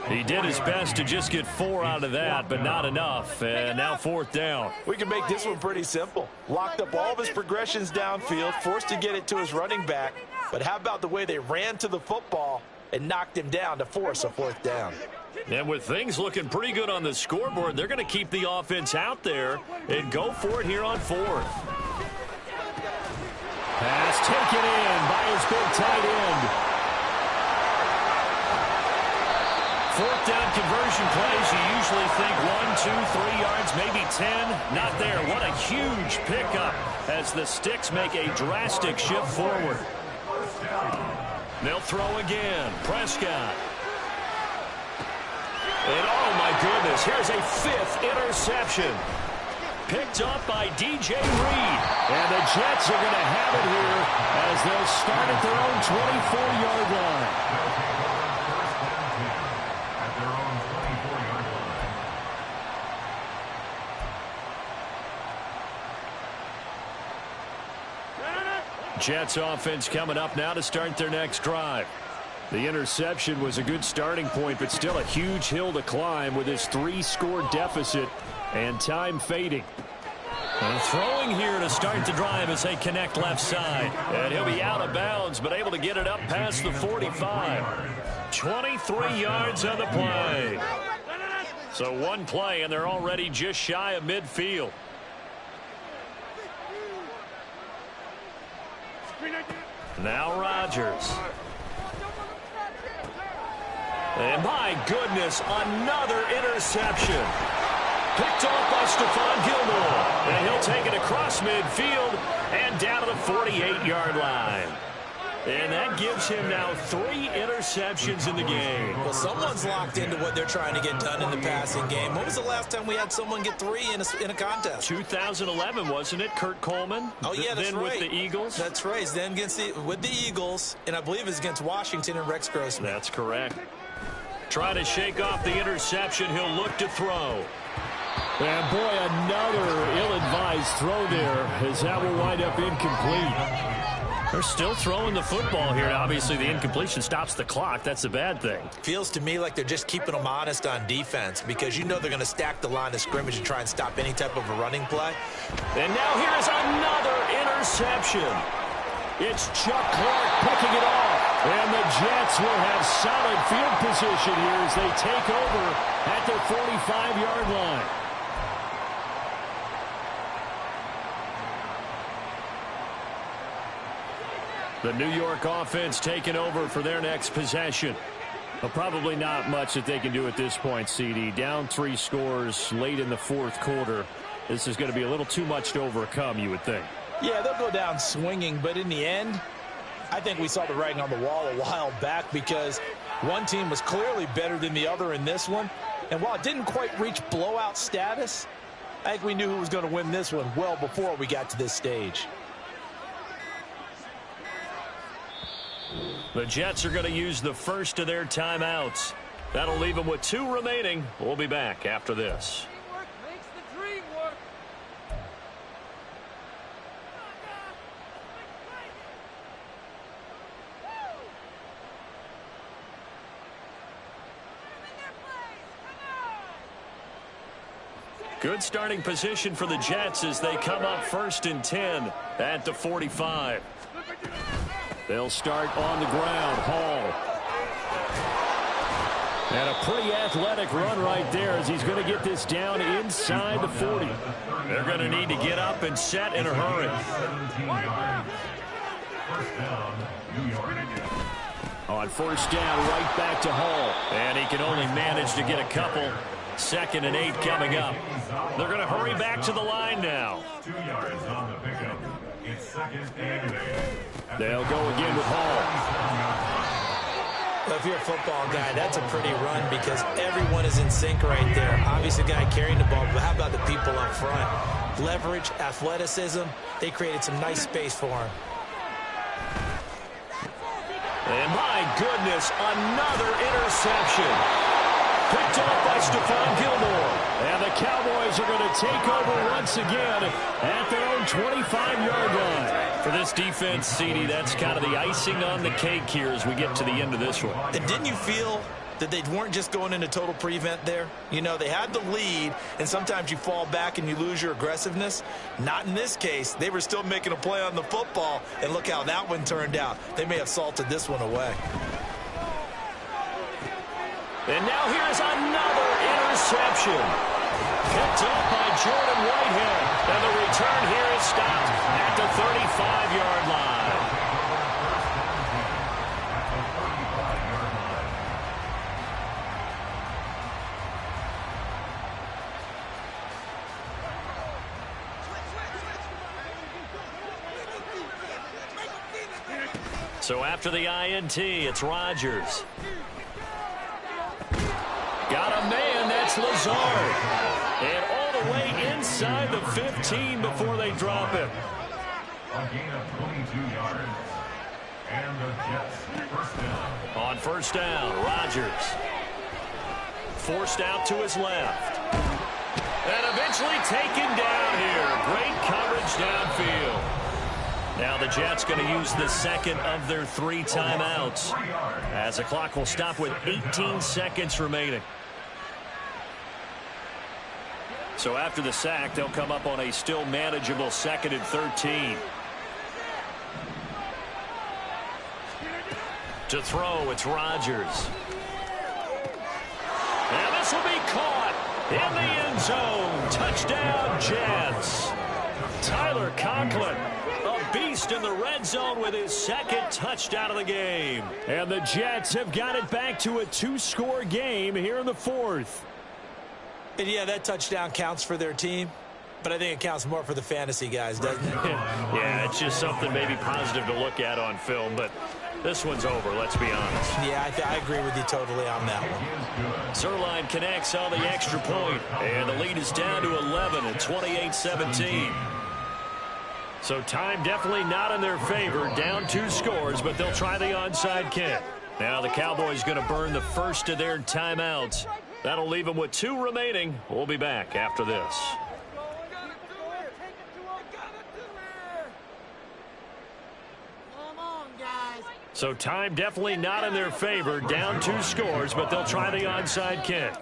He did his best to just get 4 out of that, but not enough. And now 4th down. We can make this one pretty simple. Locked up all of his progressions downfield, forced to get it to his running back. But how about the way they ran to the football and knocked him down to force a 4th down? And with things looking pretty good on the scoreboard, they're going to keep the offense out there and go for it here on 4th. Pass taken in by his big tight end. 4th down conversion plays, you usually think 1, 2, 3 yards, maybe 10. Not there. What a huge pickup as the Sticks make a drastic shift forward. They'll throw again. Prescott. And oh my goodness, here's a 5th interception. Picked up by DJ Reed. And the Jets are going to have it here as they'll start at their own 24-yard line. Jets offense coming up now to start their next drive. The interception was a good starting point, but still a huge hill to climb with his 3-score deficit and time fading. And throwing here to start the drive as they connect left side. And he'll be out of bounds, but able to get it up past the 45. 23 yards on the play. So one play, and they're already just shy of midfield. Now Rodgers. And my goodness, another interception. Picked off by Stephon Gilmore. And he'll take it across midfield and down to the 48-yard line. And that gives him now 3 interceptions in the game. Well, someone's locked into what they're trying to get done in the passing game. When was the last time we had someone get 3 in a contest? 2011, wasn't it? Kurt Coleman? Oh, yeah, that's then right. With the Eagles? That's right. Then with the Eagles, and I believe it's against Washington and Rex Grossman. That's correct. Trying to shake off the interception. He'll look to throw. And, boy, another ill-advised throw there as that will wind up incomplete. They're still throwing the football here. Obviously, the incompletion stops the clock. That's a bad thing. Feels to me like they're just keeping them honest on defense because you know they're going to stack the line of scrimmage and try and stop any type of a running play. And now here's another interception. It's Chuck Clark picking it off. And the Jets will have solid field position here as they take over at their 45-yard line. The New York offense taking over for their next possession. Well, probably not much that they can do at this point, CD. Down 3 scores late in the 4th quarter. This is going to be a little too much to overcome, you would think. Yeah, they'll go down swinging, but in the end, I think we saw the writing on the wall a while back because one team was clearly better than the other in this one. And while it didn't quite reach blowout status, I think we knew who was going to win this one well before we got to this stage. The Jets are going to use the first of their timeouts. That'll leave them with 2 remaining. We'll be back after this. Good starting position for the Jets as they come up 1st and 10 at the 45. They'll start on the ground. Hall. And a pretty athletic run right there as he's going to get this down inside the 40. They're going to need to get up and set in a hurry. On 1st down, right back to Hall. And he can only manage to get a couple. 2nd and 8 coming up. They're going to hurry back to the line now. 2 yards on the pickup. It's 2nd and 8. They'll go again with Hall. Well, if you're a football guy, that's a pretty run because everyone is in sync right there. Obviously, the guy carrying the ball, but how about the people up front? Leverage, athleticism, they created some nice space for him. And my goodness, another interception. Picked off by Stephon Gilmore. And the Cowboys are going to take over once again at their own 25-yard line. For this defense, CD, that's kind of the icing on the cake here as we get to the end of this one. And didn't you feel that they weren't just going into total prevent there? You know, they had the lead, and sometimes you fall back and you lose your aggressiveness. Not in this case. They were still making a play on the football, and look how that one turned out. They may have salted this one away. And now here's another interception. Picked up by Jordan Whitehead. And the return here is stopped at the 35-yard line. So after the INT, it's Rodgers. Got a man, that's Lazard. And all the way inside the 15 before they drop him. A gain of 22 yards. And the Jets 1st down. On 1st down, Rodgers. Forced out to his left. And eventually taken down here. Great coverage downfield. Now the Jets going to use the 2nd of their 3 timeouts. As the clock will stop with 18 seconds remaining. So after the sack, they'll come up on a still manageable 2nd and 13. To throw, it's Rodgers. And this will be caught in the end zone. Touchdown, Jets. Tyler Conklin, a beast in the red zone with his 2nd touchdown of the game. And the Jets have got it back to a 2-score game here in the 4th. And yeah, that touchdown counts for their team, but I think it counts more for the fantasy guys, doesn't it? Yeah, it's just something maybe positive to look at on film, but this one's over, let's be honest. Yeah, I agree with you totally on that one. Zerline connects on the extra point, and the lead is down to 11 at 28-17. So time definitely not in their favor, down 2 scores, but they'll try the onside kick. Now the Cowboys going to burn the first of their timeouts. That'll leave them with 2 remaining. We'll be back after this. So time definitely not in their favor. Down 2 scores, but they'll try the onside kick.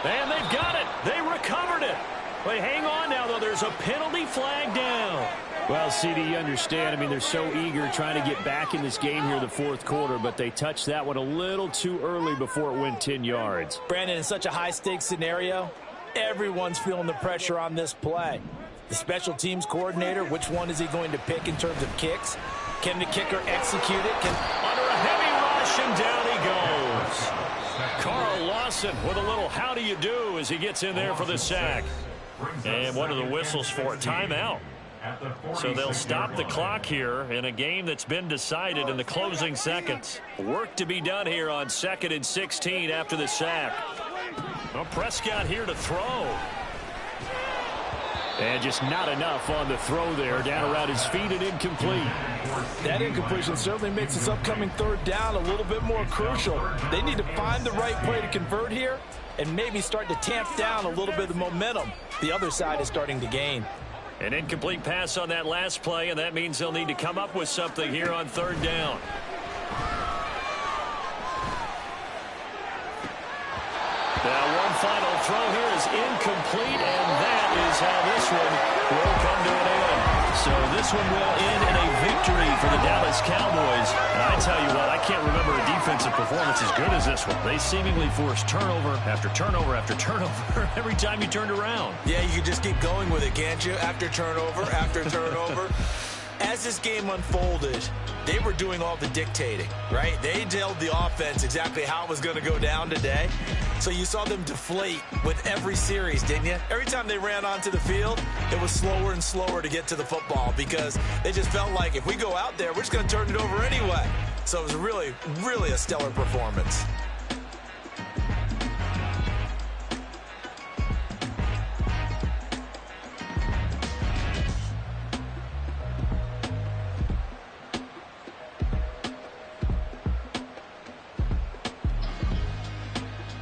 And they've got it. They recovered it. But hang on now, though. There's a penalty flag down. Well, CD, you understand. I mean, they're so eager trying to get back in this game here in the 4th quarter, but they touched that one a little too early before it went 10 yards. Brandon, in such a high-stakes scenario, everyone's feeling the pressure on this play. The special teams coordinator, which one is he going to pick in terms of kicks? Can the kicker execute it? Under a heavy rush, and down he goes. Carl Lawson with a little how do you do as he gets in there for the sack. And what are the whistles for? Timeout. So they'll stop the clock here in a game that's been decided in the closing seconds. Work to be done here on 2nd and 16 after the sack. Well, Prescott here to throw. And just not enough on the throw there. Down around his feet and incomplete. That incompletion certainly makes this upcoming 3rd down a little bit more crucial. They need to find the right play to convert here and maybe start to tamp down a little bit of momentum the other side is starting to gain. An incomplete pass on that last play, and that means they'll need to come up with something here on 3rd down. Now one final throw here is incomplete, and that is how this one will come to an end. So this one will end in a victory for the Dallas Cowboys. And I tell you what, I can't remember a defensive performance as good as this one. They seemingly forced turnover after turnover after turnover every time you turned around. Yeah, you can just keep going with it, can't you? After turnover, after turnover. As this game unfolded, they were doing all the dictating, right? They told the offense exactly how it was going to go down today. So you saw them deflate with every series, didn't you? Every time they ran onto the field, it was slower and slower to get to the football because they just felt like if we go out there, we're just going to turn it over anyway. So it was really, really a stellar performance.